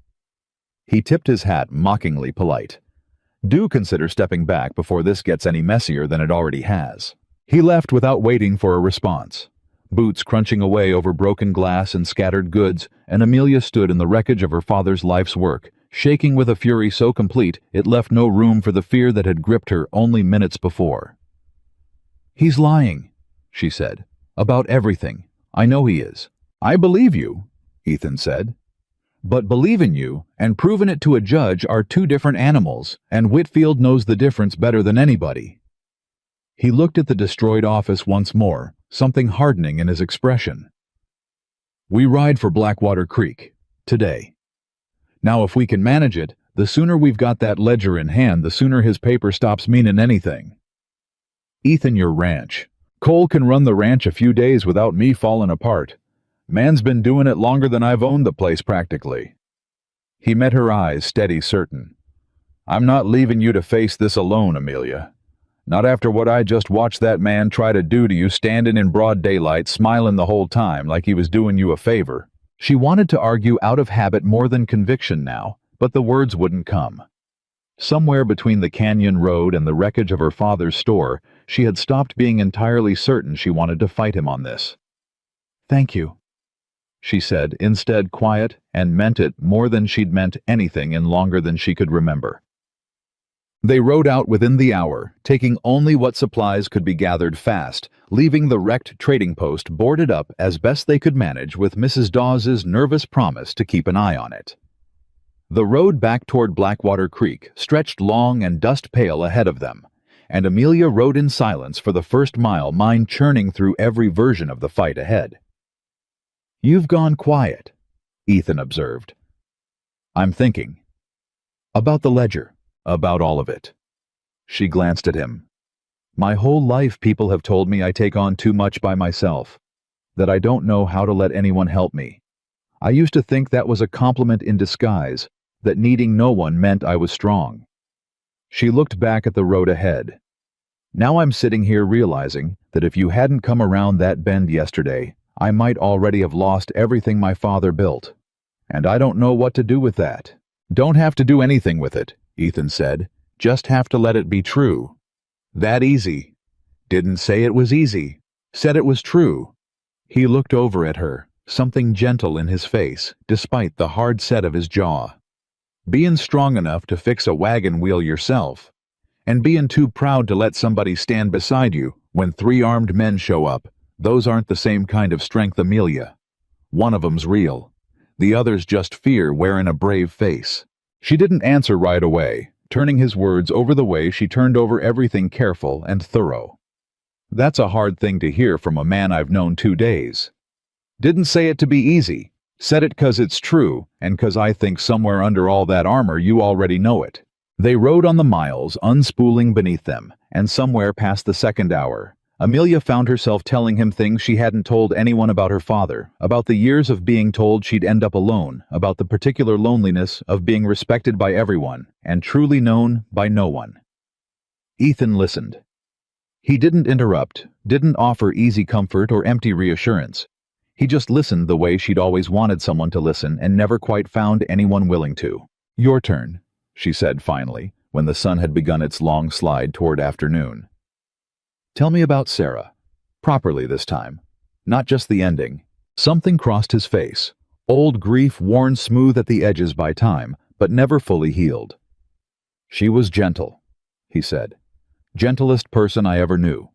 He tipped his hat, mockingly polite. Do consider stepping back before this gets any messier than it already has. He left without waiting for a response. Boots crunching away over broken glass and scattered goods, and Amelia stood in the wreckage of her father's life's work, shaking with a fury so complete it left no room for the fear that had gripped her only minutes before. He's lying, she said. About everything. I know he is. I believe you, Ethan said. But believing you and proving it to a judge are two different animals, and Whitfield knows the difference better than anybody. He looked at the destroyed office once more, something hardening in his expression. We ride for Blackwater Creek, today. Now if we can manage it, the sooner we've got that ledger in hand, the sooner his paper stops meaning anything. Ethan, your ranch. Cole can run the ranch a few days without me falling apart. Man's been doing it longer than I've owned the place practically. He met her eyes, steady, certain. I'm not leaving you to face this alone, Amelia. Not after what I just watched that man try to do to you, standing in broad daylight, smiling the whole time like he was doing you a favor. She wanted to argue out of habit more than conviction now, but the words wouldn't come. Somewhere between the canyon road and the wreckage of her father's store, she had stopped being entirely certain she wanted to fight him on this. Thank you, she said, instead quiet, and meant it more than she'd meant anything in longer than she could remember. They rode out within the hour, taking only what supplies could be gathered fast, leaving the wrecked trading post boarded up as best they could manage with Mrs. Dawes's nervous promise to keep an eye on it. The road back toward Blackwater Creek stretched long and dust-pale ahead of them, and Amelia rode in silence for the first mile, mind churning through every version of the fight ahead. You've gone quiet, Ethan observed. I'm thinking. About the ledger. About all of it. She glanced at him. My whole life people have told me I take on too much by myself, that I don't know how to let anyone help me. I used to think that was a compliment in disguise, that needing no one meant I was strong. She looked back at the road ahead. Now I'm sitting here realizing that if you hadn't come around that bend yesterday, I might already have lost everything my father built. And I don't know what to do with that. Don't have to do anything with it, Ethan said. Just have to let it be true. That easy. Didn't say it was easy. Said it was true. He looked over at her, something gentle in his face, despite the hard set of his jaw. Being strong enough to fix a wagon wheel yourself, and being too proud to let somebody stand beside you when 3 armed men show up, Those aren't the same kind of strength, Amelia. One of 'em's real. The other's just fear wearing a brave face." She didn't answer right away, turning his words over the way she turned over everything careful and thorough. "That's a hard thing to hear from a man I've known 2 days. Didn't say it to be easy. Said it 'cause it's true, and 'cause I think somewhere under all that armor you already know it." They rode on the miles, unspooling beneath them, and somewhere past the second hour, Amelia found herself telling him things she hadn't told anyone about her father, about the years of being told she'd end up alone, about the particular loneliness of being respected by everyone, and truly known by no one. Ethan listened. He didn't interrupt, didn't offer easy comfort or empty reassurance. He just listened the way she'd always wanted someone to listen and never quite found anyone willing to. "Your turn," she said finally, when the sun had begun its long slide toward afternoon. "Tell me about Sarah. Properly this time. Not just the ending." Something crossed his face. Old grief worn smooth at the edges by time, but never fully healed. "She was gentle," he said. "Gentlest person I ever knew.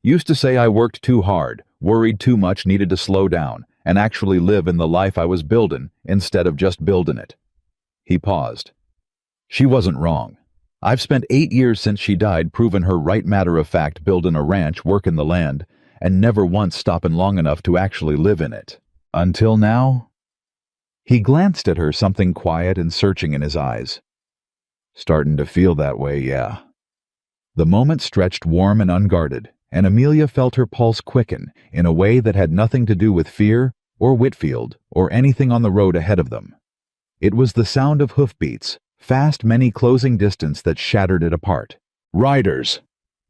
Used to say I worked too hard, worried too much, needed to slow down, and actually live in the life I was buildin' instead of just buildin' it." He paused. "She wasn't wrong. I've spent 8 years since she died proving her right matter-of-fact buildin' a ranch, workin' the land, and never once stoppin' long enough to actually live in it. Until now." He glanced at her, something quiet and searching in his eyes. "Startin' to feel that way, yeah." The moment stretched warm and unguarded, and Amelia felt her pulse quicken in a way that had nothing to do with fear or Whitfield or anything on the road ahead of them. It was the sound of hoofbeats, fast, many closing distance, that shattered it apart. "Riders,"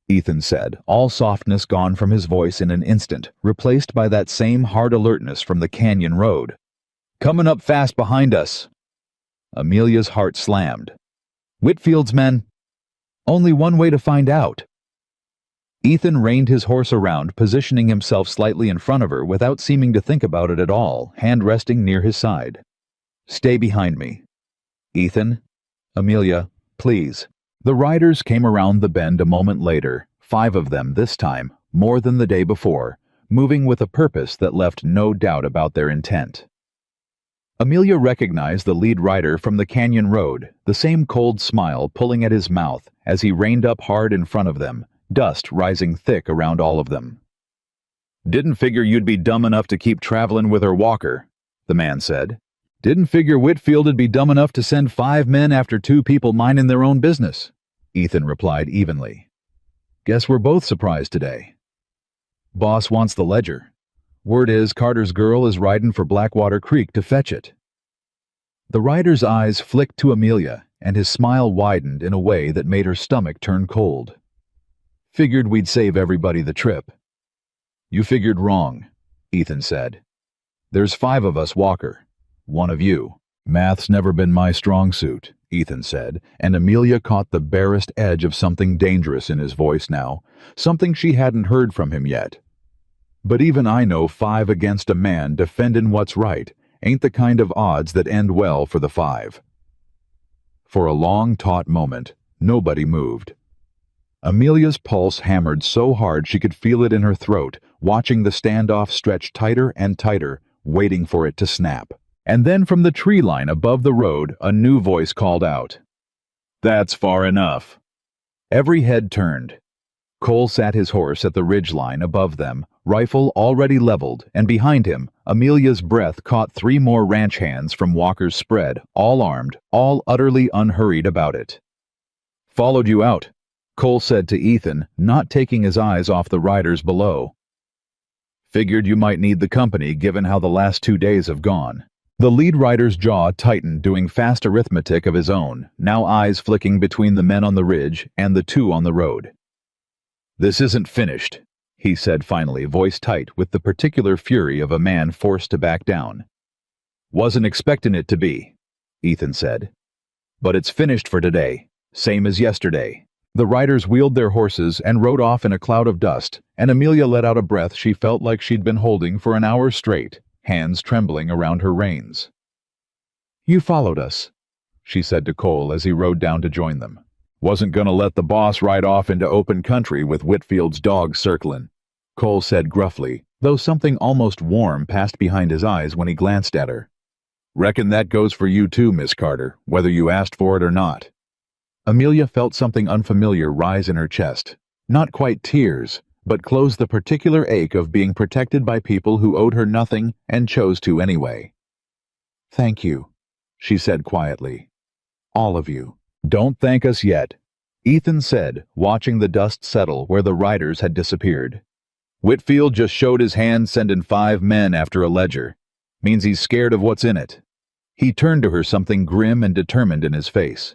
Ethan said, all softness gone from his voice in an instant, replaced by that same hard alertness from the canyon road. "Coming up fast behind us." Amelia's heart slammed. "Whitfield's men?" "Only one way to find out." Ethan reined his horse around, positioning himself slightly in front of her without seeming to think about it at all, hand resting near his side. "Stay behind me." "Ethan? Amelia, please." The riders came around the bend a moment later, 5 of them this time, more than the day before, moving with a purpose that left no doubt about their intent. Amelia recognized the lead rider from the canyon road, the same cold smile pulling at his mouth as he reined up hard in front of them, dust rising thick around all of them. "Didn't figure you'd be dumb enough to keep traveling with her walker," the man said. "Didn't figure Whitfield'd be dumb enough to send 5 men after 2 people minding their own business," Ethan replied evenly. "Guess we're both surprised today." "Boss wants the ledger. Word is Carter's girl is riding for Blackwater Creek to fetch it." The rider's eyes flicked to Amelia, and his smile widened in a way that made her stomach turn cold. "Figured we'd save everybody the trip." "You figured wrong," Ethan said. "There's 5 of us, Walker. 1 of you." "Math's never been my strong suit," Ethan said, and Amelia caught the barest edge of something dangerous in his voice now, something she hadn't heard from him yet. "But even I know 5 against a man defendin' what's right ain't the kind of odds that end well for the 5. For a long, taut moment, nobody moved. Amelia's pulse hammered so hard she could feel it in her throat, watching the standoff stretch tighter and tighter, waiting for it to snap. And then from the tree line above the road, a new voice called out, "That's far enough." Every head turned. Cole sat his horse at the ridge line above them, rifle already leveled, and behind him, Amelia's breath caught 3 more ranch hands from Walker's spread, all armed, all utterly unhurried about it. "Followed you out," Cole said to Ethan, not taking his eyes off the riders below. "Figured you might need the company given how the last 2 days have gone." The lead rider's jaw tightened, doing fast arithmetic of his own, now eyes flicking between the men on the ridge and the 2 on the road. "This isn't finished," he said finally, voice tight with the particular fury of a man forced to back down. "Wasn't expecting it to be," Ethan said. "But it's finished for today, same as yesterday." The riders wheeled their horses and rode off in a cloud of dust, and Amelia let out a breath she felt like she'd been holding for an hour straight, hands trembling around her reins. "You followed us," she said to Cole as he rode down to join them. "Wasn't gonna let the boss ride off into open country with Whitfield's dogs circling." Cole said gruffly, though something almost warm passed behind his eyes when he glanced at her. Reckon that goes for you too, Miss Carter, whether you asked for it or not. Amelia felt something unfamiliar rise in her chest. Not quite tears, but closed the particular ache of being protected by people who owed her nothing and chose to anyway. Thank you, she said quietly. All of you. Don't thank us yet, Ethan said, watching the dust settle where the riders had disappeared. Whitfield just showed his hand sending 5 men after a ledger. Means he's scared of what's in it. He turned to her, something grim and determined in his face.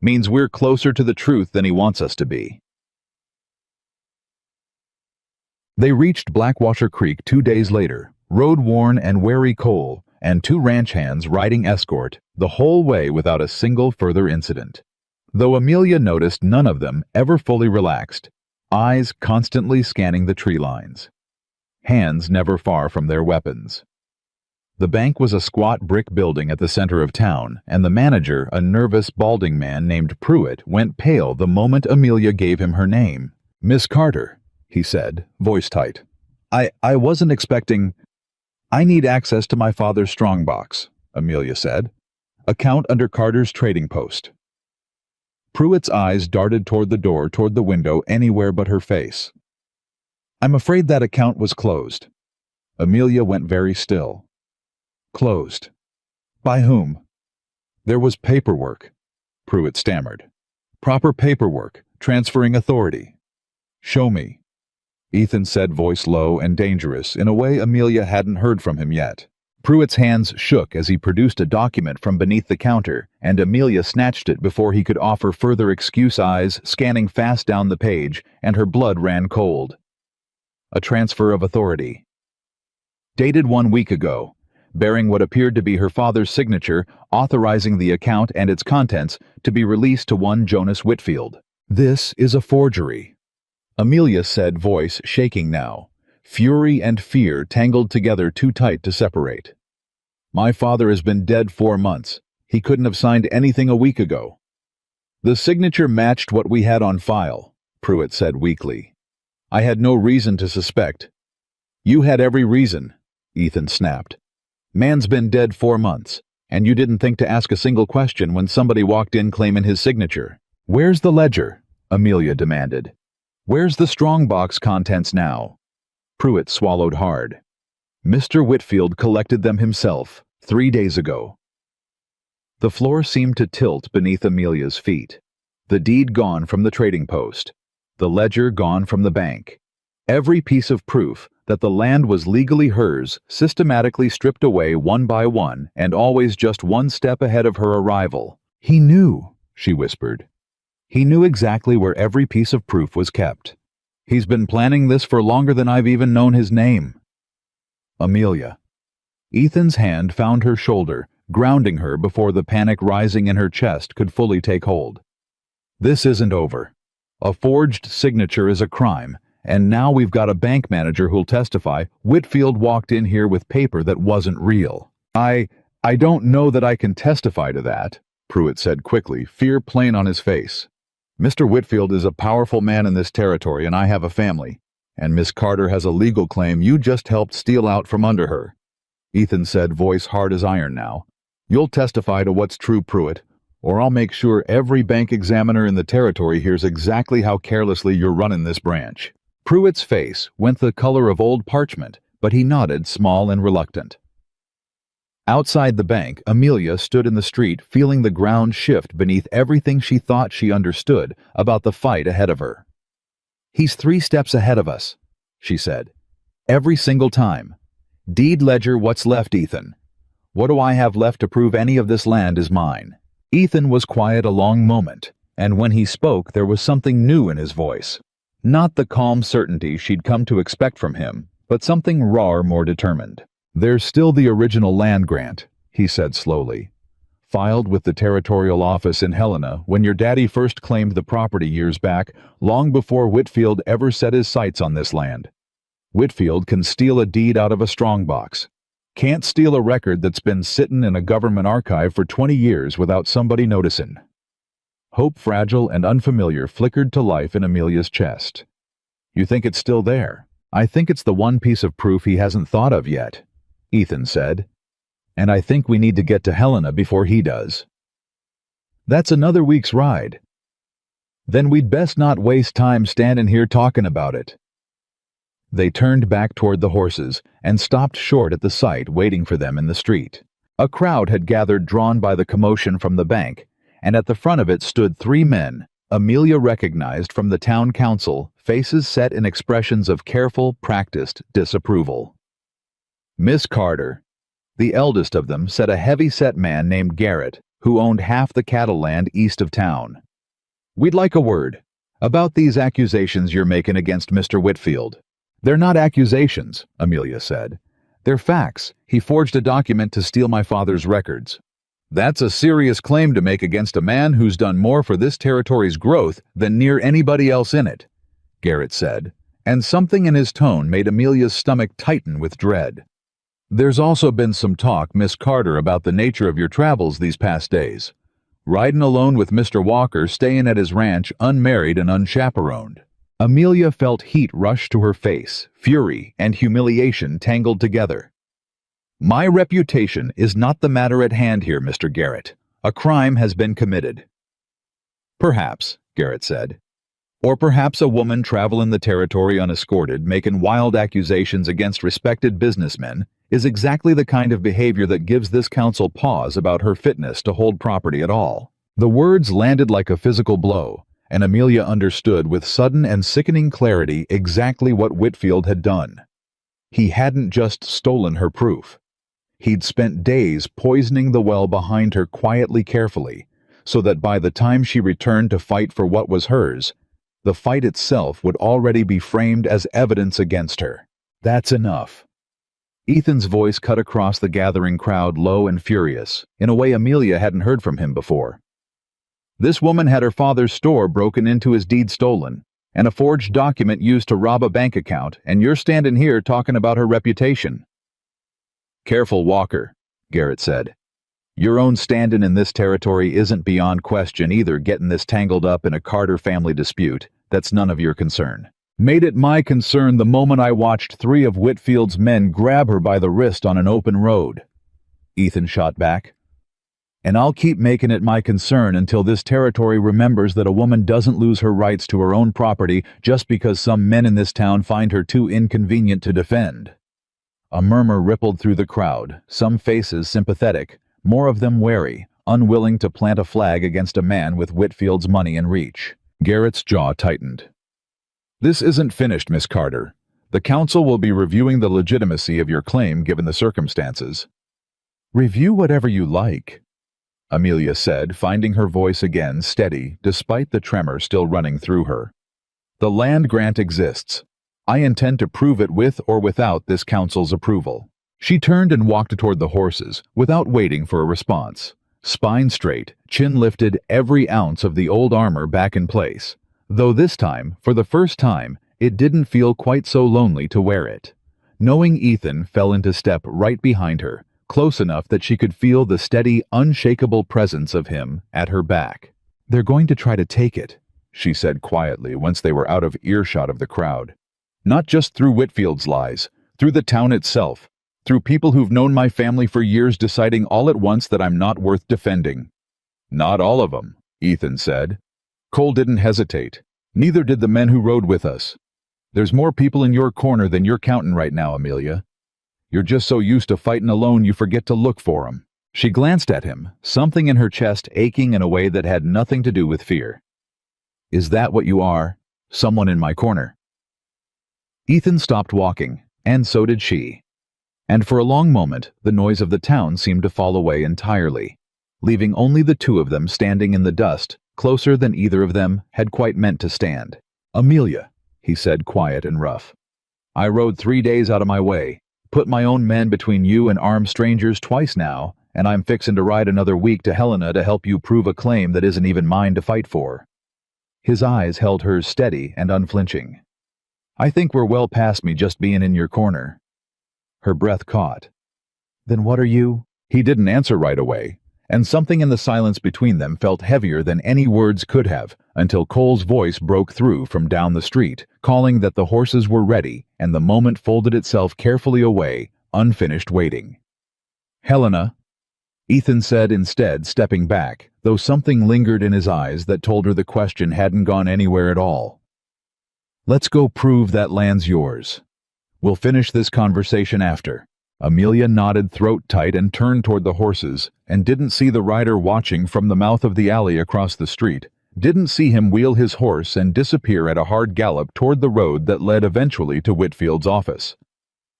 Means we're closer to the truth than he wants us to be. They reached Blackwasher Creek 2 days later, road-worn and wary Cole, and 2 ranch hands riding escort, the whole way without a single further incident. Though Amelia noticed none of them ever fully relaxed, eyes constantly scanning the tree lines. Hands never far from their weapons. The bank was a squat brick building at the center of town, and the manager, a nervous, balding man named Pruitt, went pale the moment Amelia gave him her name. Miss Carter, he said, voice tight. I wasn't expecting... I need access to my father's strongbox, Amelia said. Account under Carter's trading post. Pruitt's eyes darted toward the door, toward the window, anywhere but her face. I'm afraid that account was closed. Amelia went very still. Closed. By whom? There was paperwork, Pruitt stammered. Proper paperwork, transferring authority. Show me. Ethan said, voice low and dangerous, in a way Amelia hadn't heard from him yet. Pruitt's hands shook as he produced a document from beneath the counter, and Amelia snatched it before he could offer further excuse, eyes scanning fast down the page, and her blood ran cold. A transfer of authority. Dated 1 week ago, bearing what appeared to be her father's signature, authorizing the account and its contents to be released to one Jonas Whitfield. This is a forgery. Amelia said, voice shaking now. Fury and fear tangled together too tight to separate. My father has been dead 4 months. He couldn't have signed anything a week ago. The signature matched what we had on file, Pruitt said weakly. I had no reason to suspect. You had every reason, Ethan snapped. Man's been dead 4 months, and you didn't think to ask a single question when somebody walked in claiming his signature. Where's the ledger? Amelia demanded. Where's the strongbox contents now? Pruitt swallowed hard. Mr. Whitfield collected them himself 3 days ago. The floor seemed to tilt beneath Amelia's feet. The deed gone from the trading post. The ledger gone from the bank. Every piece of proof that the land was legally hers systematically stripped away one by one, and always just one step ahead of her arrival. He knew, she whispered. He knew exactly where every piece of proof was kept. He's been planning this for longer than I've even known his name. Amelia. Ethan's hand found her shoulder, grounding her before the panic rising in her chest could fully take hold. This isn't over. A forged signature is a crime, and now we've got a bank manager who'll testify Whitfield walked in here with paper that wasn't real. I don't know that I can testify to that, Pruitt said quickly, fear plain on his face. Mr. Whitfield is a powerful man in this territory, and I have a family, and Miss Carter has a legal claim you just helped steal out from under her. Ethan said, voice hard as iron now. You'll testify to what's true, Pruitt, or I'll make sure every bank examiner in the territory hears exactly how carelessly you're running this branch. Pruitt's face went the color of old parchment, but he nodded, small and reluctant. Outside the bank, Amelia stood in the street, feeling the ground shift beneath everything she thought she understood about the fight ahead of her. He's 3 steps ahead of us, she said. Every single time. Deed ledger, what's left, Ethan? What do I have left to prove any of this land is mine? Ethan was quiet a long moment, and when he spoke there was something new in his voice. Not the calm certainty she'd come to expect from him, but something rawer, more determined. There's still the original land grant, he said slowly. Filed with the territorial office in Helena when your daddy first claimed the property years back, long before Whitfield ever set his sights on this land. Whitfield can steal a deed out of a strongbox. Can't steal a record that's been sittin' in a government archive for 20 years without somebody noticin'. Hope, fragile and unfamiliar, flickered to life in Amelia's chest. You think it's still there? I think it's the one piece of proof he hasn't thought of yet, Ethan said. And I think we need to get to Helena before he does. That's another week's ride. Then we'd best not waste time standing here talking about it. They turned back toward the horses and stopped short at the sight waiting for them in the street. A crowd had gathered drawn by the commotion from the bank, and at the front of it stood three men, Amelia recognized from the town council, faces set in expressions of careful, practiced disapproval. Miss Carter. The eldest of them said a heavy-set man named Garrett, who owned half the cattle land east of town. We'd like a word about these accusations you're making against Mr. Whitfield. They're not accusations, Amelia said. They're facts. He forged a document to steal my father's records. That's a serious claim to make against a man who's done more for this territory's growth than near anybody else in it, Garrett said, and something in his tone made Amelia's stomach tighten with dread. There's also been some talk, Miss Carter, about the nature of your travels these past days. Riding alone with Mr. Walker, staying at his ranch, unmarried and unchaperoned. Amelia felt heat rush to her face, fury and humiliation tangled together. My reputation is not the matter at hand here, Mr. Garrett. A crime has been committed. Perhaps, Garrett said. Or perhaps a woman traveling the territory unescorted, making wild accusations against respected businessmen, is exactly the kind of behavior that gives this council pause about her fitness to hold property at all. The words landed like a physical blow, and Amelia understood with sudden and sickening clarity exactly what Whitfield had done. He hadn't just stolen her proof. He'd spent days poisoning the well behind her quietly, carefully, so that by the time she returned to fight for what was hers, the fight itself would already be framed as evidence against her. That's enough. Ethan's voice cut across the gathering crowd, low and furious, in a way Amelia hadn't heard from him before. This woman had her father's store broken into, his deed stolen, and a forged document used to rob a bank account, and you're standing here talking about her reputation. Careful, Walker, Garrett said. Your own standing in this territory isn't beyond question either, getting this tangled up in a Carter family dispute. That's none of your concern. Made it my concern the moment I watched three of Whitfield's men grab her by the wrist on an open road. Ethan shot back. And I'll keep making it my concern until this territory remembers that a woman doesn't lose her rights to her own property just because some men in this town find her too inconvenient to defend. A murmur rippled through the crowd, some faces sympathetic, more of them wary, unwilling to plant a flag against a man with Whitfield's money in reach. Garrett's jaw tightened. This isn't finished, Miss Carter. The council will be reviewing the legitimacy of your claim given the circumstances. Review whatever you like, Amelia said, finding her voice again steady despite the tremor still running through her. The land grant exists. I intend to prove it with or without this council's approval. She turned and walked toward the horses without waiting for a response. Spine straight, chin lifted, every ounce of the old armor back in place, though this time, for the first time, it didn't feel quite so lonely to wear it. Knowing Ethan fell into step right behind her, close enough that she could feel the steady, unshakable presence of him at her back. They're going to try to take it, she said quietly once they were out of earshot of the crowd. Not just through Whitfield's lies, through the town itself, through people who've known my family for years deciding all at once that I'm not worth defending. Not all of them, Ethan said. Cole didn't hesitate. Neither did the men who rode with us. There's more people in your corner than you're counting right now, Amelia. You're just so used to fighting alone you forget to look for 'em. She glanced at him, something in her chest aching in a way that had nothing to do with fear. Is that what you are? Someone in my corner? Ethan stopped walking, and so did she. And for a long moment, the noise of the town seemed to fall away entirely, leaving only the two of them standing in the dust, closer than either of them had quite meant to stand. Amelia, he said, quiet and rough. I rode 3 days out of my way, put my own men between you and armed strangers twice now, and I'm fixin' to ride another week to Helena to help you prove a claim that isn't even mine to fight for. His eyes held hers steady and unflinching. I think we're well past me just being in your corner. Her breath caught. Then what are you? He didn't answer right away, And something in the silence between them felt heavier than any words could have, until Cole's voice broke through from down the street, calling that the horses were ready, and the moment folded itself carefully away, unfinished waiting. "Helena," Ethan said instead, stepping back, though something lingered in his eyes that told her the question hadn't gone anywhere at all. "Let's go prove that land's yours. We'll finish this conversation after." Amelia nodded throat tight and turned toward the horses, and didn't see the rider watching from the mouth of the alley across the street, didn't see him wheel his horse and disappear at a hard gallop toward the road that led eventually to Whitfield's office.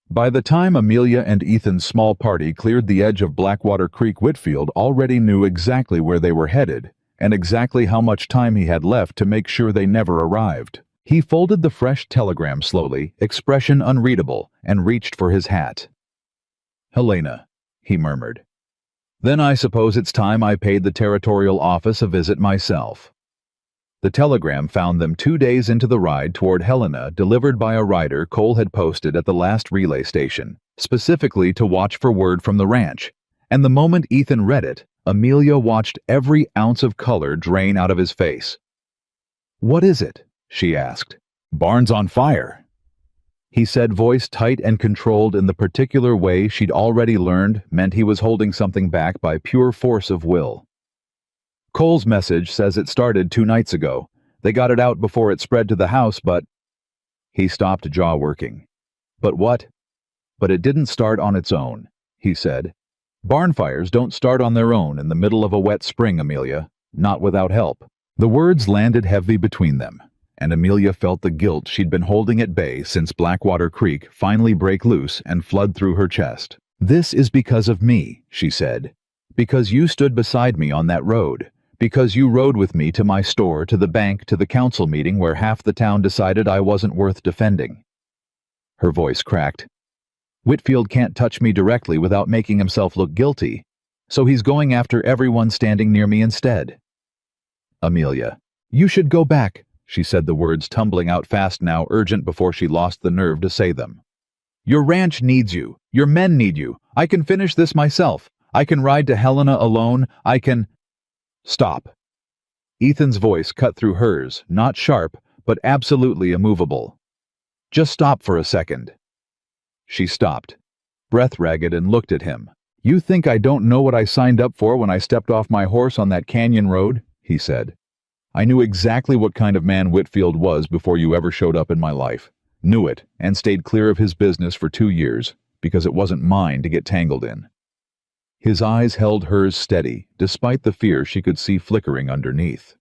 By the time Amelia and Ethan's small party cleared the edge of Blackwater Creek, Whitfield already knew exactly where they were headed, and exactly how much time he had left to make sure they never arrived. He folded the fresh telegram slowly, expression unreadable, and reached for his hat. "Helena," he murmured. "Then I suppose it's time I paid the territorial office a visit myself." The telegram found them 2 days into the ride toward Helena, delivered by a rider Cole had posted at the last relay station, specifically to watch for word from the ranch. And the moment Ethan read it, Amelia watched every ounce of color drain out of his face. "What is it?" she asked. "Barn's on fire," he said, voice tight and controlled in the particular way she'd already learned meant he was holding something back by pure force of will. "Cole's message says it started 2 nights ago. They got it out before it spread to the house, but—" He stopped, jaw working. "But what?" "But it didn't start on its own," he said. "Barn fires don't start on their own in the middle of a wet spring, Amelia. Not without help." The words landed heavy between them, and Amelia felt the guilt she'd been holding at bay since Blackwater Creek finally break loose and flood through her chest. "This is because of me," she said. "Because you stood beside me on that road. Because you rode with me to my store, to the bank, to the council meeting where half the town decided I wasn't worth defending." Her voice cracked. "Whitfield can't touch me directly without making himself look guilty, so he's going after everyone standing near me instead." "Amelia, you should go back," she said, the words tumbling out fast now, urgent before she lost the nerve to say them. "Your ranch needs you. Your men need you. I can finish this myself. I can ride to Helena alone. I can—" "Stop." Ethan's voice cut through hers, not sharp, but absolutely immovable. "Just stop for a second." She stopped, breath ragged, and looked at him. "You think I don't know what I signed up for when I stepped off my horse on that canyon road?" he said. "I knew exactly what kind of man Whitfield was before you ever showed up in my life. Knew it, and stayed clear of his business for 2 years, because it wasn't mine to get tangled in." His eyes held hers steady, despite the fear she could see flickering underneath.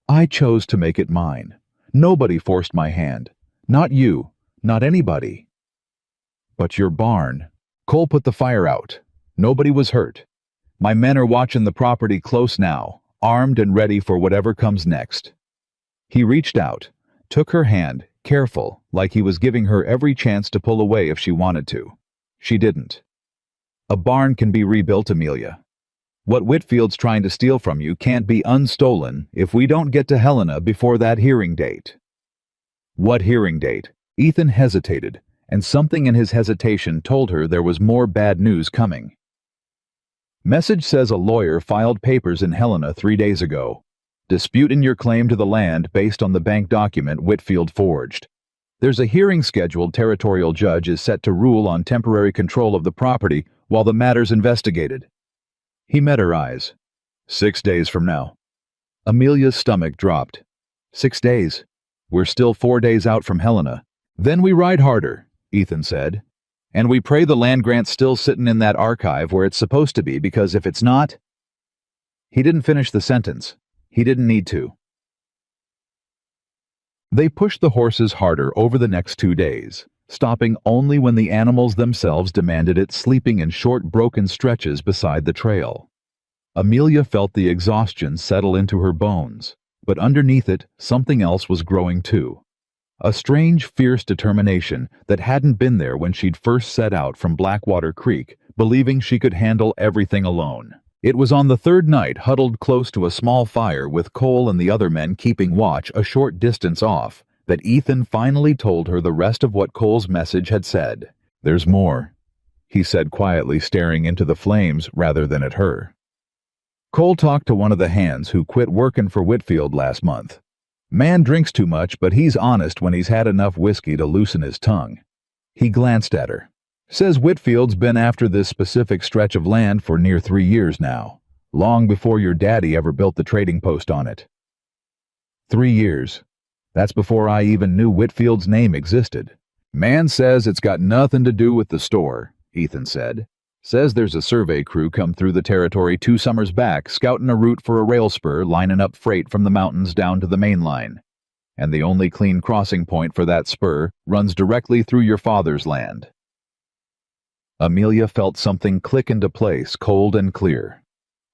"I chose to make it mine. Nobody forced my hand. Not you. Not anybody." "But your barn. Cole put the fire out. Nobody was hurt. My men are watching the property close now, armed and ready for whatever comes next." He reached out, took her hand, careful, like he was giving her every chance to pull away if she wanted to. She didn't. "A barn can be rebuilt, Amelia. What Whitfield's trying to steal from you can't be unstolen if we don't get to Helena before that hearing date." "What hearing date?" Ethan hesitated, and something in his hesitation told her there was more bad news coming. "Message says a lawyer filed papers in Helena 3 days ago, disputing your claim to the land based on the bank document Whitfield forged. There's a hearing scheduled. Territorial judge is set to rule on temporary control of the property while the matter's investigated." He met her eyes. 6 days from now." Amelia's stomach dropped. 6 days? We're still 4 days out from Helena. "Then we ride harder," Ethan said. "And we pray the land grant's still sitting in that archive where it's supposed to be, because if it's not—" He didn't finish the sentence. He didn't need to. They pushed the horses harder over the next 2 days, stopping only when the animals themselves demanded it, sleeping in short, broken stretches beside the trail. Amelia felt the exhaustion settle into her bones, but underneath it, something else was growing too. A strange, fierce determination that hadn't been there when she'd first set out from Blackwater Creek, believing she could handle everything alone. It was on the 3rd night, huddled close to a small fire with Cole and the other men keeping watch a short distance off, that Ethan finally told her the rest of what Cole's message had said. "There's more," he said quietly, staring into the flames rather than at her. Cole talked to one of the hands who quit working for Whitfield last month. Man drinks too much, but he's honest when he's had enough whiskey to loosen his tongue. He glanced at her. Says Whitfield's been after this specific stretch of land for near 3 years now, long before your daddy ever built the trading post on it. 3 years. That's before I even knew Whitfield's name existed. Man says it's got nothing to do with the store, Ethan said. Says there's a survey crew come through the territory 2 summers back, scouting a route for a rail spur lining up freight from the mountains down to the main line. And the only clean crossing point for that spur runs directly through your father's land. Amelia felt something click into place, cold and clear.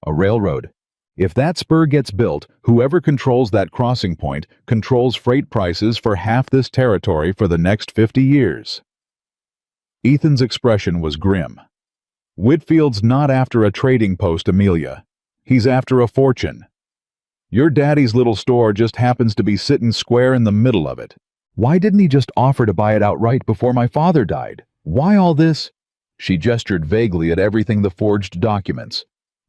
A railroad. If that spur gets built, whoever controls that crossing point controls freight prices for half this territory for the next 50 years. Ethan's expression was grim. Whitfield's not after a trading post, Amelia. He's after a fortune. Your daddy's little store just happens to be sitting square in the middle of it. Why didn't he just offer to buy it outright before my father died? Why all this? She gestured vaguely at everything: the forged documents,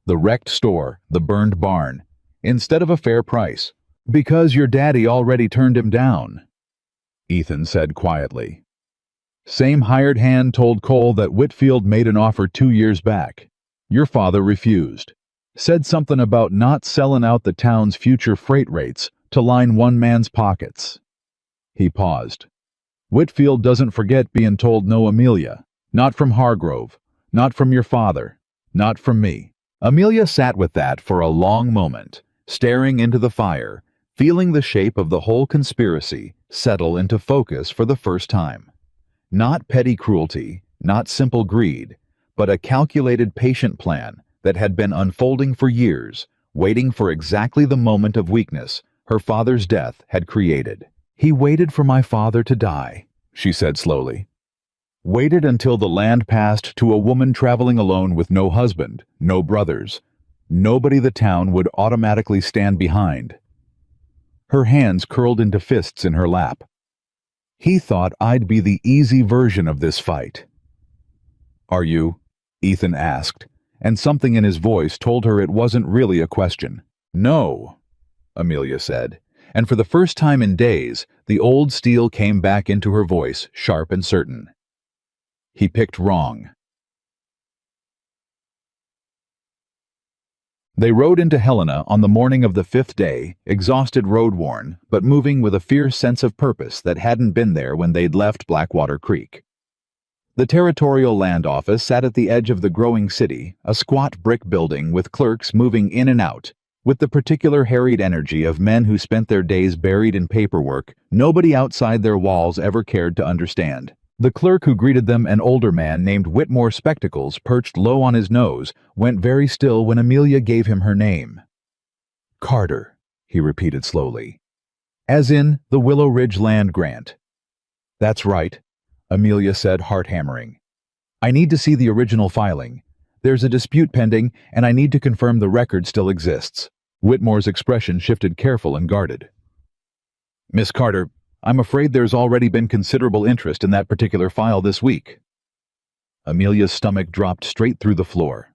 the wrecked store, the burned barn, instead of a fair price. Because your daddy already turned him down, Ethan said quietly. Same hired hand told Cole that Whitfield made an offer 2 years back. Your father refused. Said something about not selling out the town's future freight rates to line one man's pockets. He paused. Whitfield doesn't forget being told no, Amelia. Not from Hargrove. Not from your father. Not from me. Amelia sat with that for a long moment, staring into the fire, feeling the shape of the whole conspiracy settle into focus for the first time. Not petty cruelty, not simple greed, but a calculated, patient plan that had been unfolding for years, waiting for exactly the moment of weakness her father's death had created. He waited for my father to die, she said slowly. Waited until the land passed to a woman traveling alone with no husband, no brothers, nobody the town would automatically stand behind. Her hands curled into fists in her lap. He thought I'd be the easy version of this fight. Are you? Ethan asked, and something in his voice told her it wasn't really a question. No, Amelia said, and for the first time in days, the old steel came back into her voice, sharp and certain. He picked wrong. They rode into Helena on the morning of the 5th day, exhausted, road-worn, but moving with a fierce sense of purpose that hadn't been there when they'd left Blackwater Creek. The Territorial Land Office sat at the edge of the growing city, a squat brick building with clerks moving in and out, with the particular harried energy of men who spent their days buried in paperwork nobody outside their walls ever cared to understand. The clerk who greeted them, an older man named Whitmore, spectacles perched low on his nose, went very still when Amelia gave him her name. Carter, he repeated slowly. As in the Willow Ridge land grant. That's right, Amelia said, heart-hammering. I need to see the original filing. There's a dispute pending, and I need to confirm the record still exists. Whitmore's expression shifted, careful and guarded. Miss Carter, I'm afraid there's already been considerable interest in that particular file this week. Amelia's stomach dropped straight through the floor.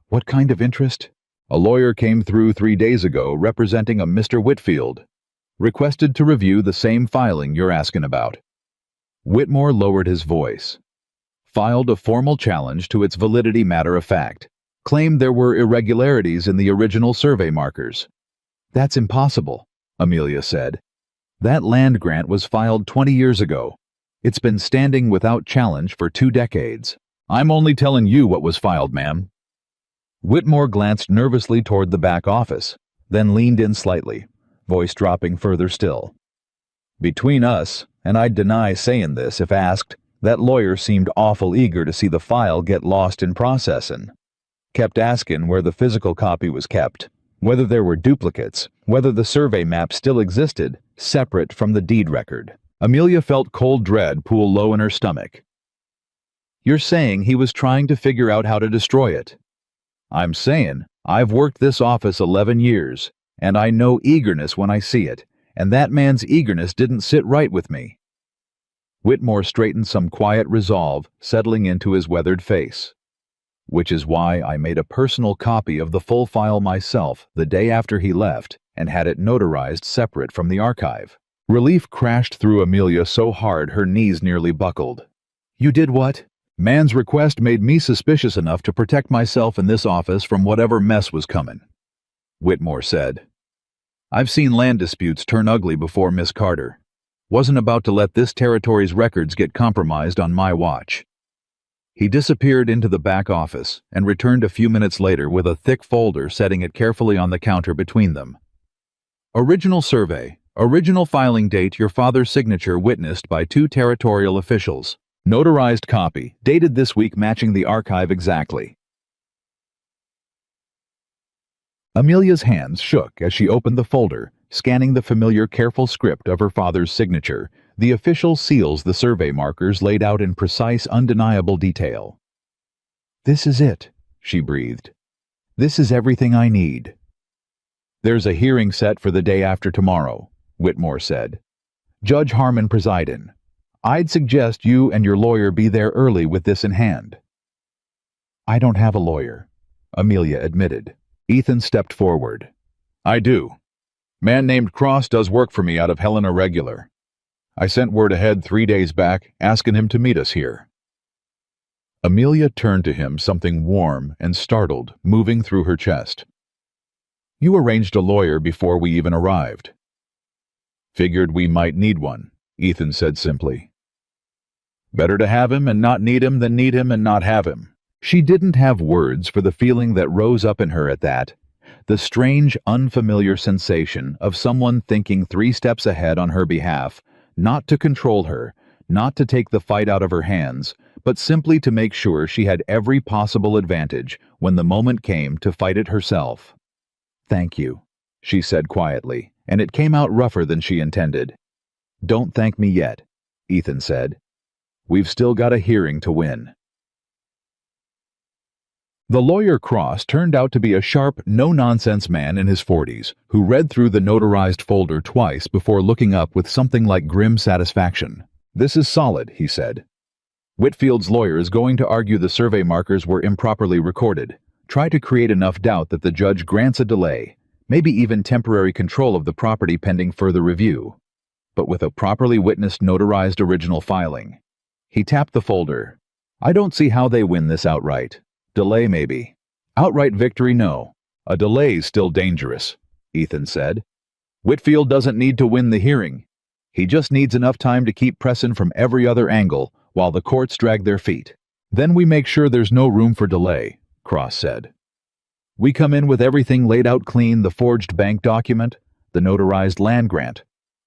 What kind of interest? A lawyer came through 3 days ago representing a Mr. Whitfield. Requested to review the same filing you're asking about. Whitmore lowered his voice. Filed a formal challenge to its validity, matter of fact. Claimed there were irregularities in the original survey markers. That's impossible, Amelia said. That land grant was filed 20 years ago. It's been standing without challenge for 2 decades. I'm only telling you what was filed, ma'am. Whitmore glanced nervously toward the back office, then leaned in slightly, voice dropping further still. Between us, and I'd deny saying this if asked, that lawyer seemed awful eager to see the file get lost in processing. Kept asking where the physical copy was kept, whether there were duplicates, whether the survey map still existed, separate from the deed record. Amelia felt cold dread pool low in her stomach. You're saying he was trying to figure out how to destroy it? I'm saying I've worked this office 11 years, and I know eagerness when I see it, and that man's eagerness didn't sit right with me. Whitmore straightened some quiet resolve settling into his weathered face. which is why I made a personal copy of the full file myself the day after he left and had it notarized separate from the archive. Relief crashed through Amelia so hard her knees nearly buckled. You did what? Man's request made me suspicious enough to protect myself in this office from whatever mess was coming, Whitmore said. I've seen land disputes turn ugly before, Miss Carter. Wasn't about to let this territory's records get compromised on my watch. He disappeared into the back office and returned a few minutes later with a thick folder, setting it carefully on the counter between them. Original survey. Original filing date, your father's signature witnessed by 2 territorial officials. Notarized copy, dated this week matching the archive exactly. Amelia's hands shook as she opened the folder, scanning the familiar careful script of her father's signature, the official seals, the survey markers laid out in precise, undeniable detail. This is it, she breathed. This is everything I need. There's a hearing set for the day after tomorrow, Whitmore said. Judge Harmon presiding. I'd suggest you and your lawyer be there early with this in hand. I don't have a lawyer, Amelia admitted. Ethan stepped forward. I do. Man named Cross does work for me out of Helena Regular. I sent word ahead 3 days back, asking him to meet us here. Amelia turned to him, something warm and startled moving through her chest. You arranged a lawyer before we even arrived. Figured we might need one, Ethan said simply. Better to have him and not need him than need him and not have him. She didn't have words for the feeling that rose up in her at that, the strange, unfamiliar sensation of someone thinking 3 steps ahead on her behalf, not to control her, not to take the fight out of her hands, but simply to make sure she had every possible advantage when the moment came to fight it herself. Thank you, she said quietly, and it came out rougher than she intended. Don't thank me yet, Ethan said. We've still got a hearing to win. The lawyer Cross turned out to be a sharp, no-nonsense man in his 40s who read through the notarized folder twice before looking up with something like grim satisfaction. This is solid, he said. Whitfield's lawyer is going to argue the survey markers were improperly recorded, try to create enough doubt that the judge grants a delay, maybe even temporary control of the property pending further review. But with a properly witnessed notarized original filing. He tapped the folder. I don't see how they win this outright. Delay maybe. Outright victory, no. A delay's still dangerous, Ethan said. Whitfield doesn't need to win the hearing. He just needs enough time to keep pressing from every other angle while the courts drag their feet. Then we make sure there's no room for delay, Cross said. We come in with everything laid out clean, the forged bank document, the notarized land grant.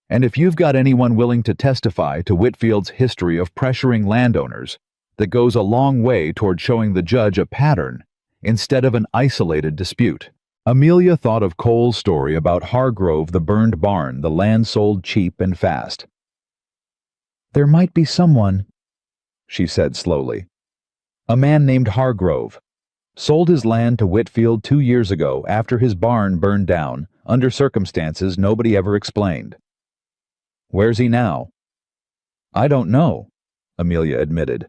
And if you've got anyone willing to testify to Whitfield's history of pressuring landowners, that goes a long way toward showing the judge a pattern instead of an isolated dispute. Amelia thought of Cole's story about Hargrove, the burned barn, the land sold cheap and fast. There might be someone, she said slowly. A man named Hargrove. Sold his land to Whitfield 2 years ago after his barn burned down, under circumstances nobody ever explained. Where's he now? I don't know, Amelia admitted.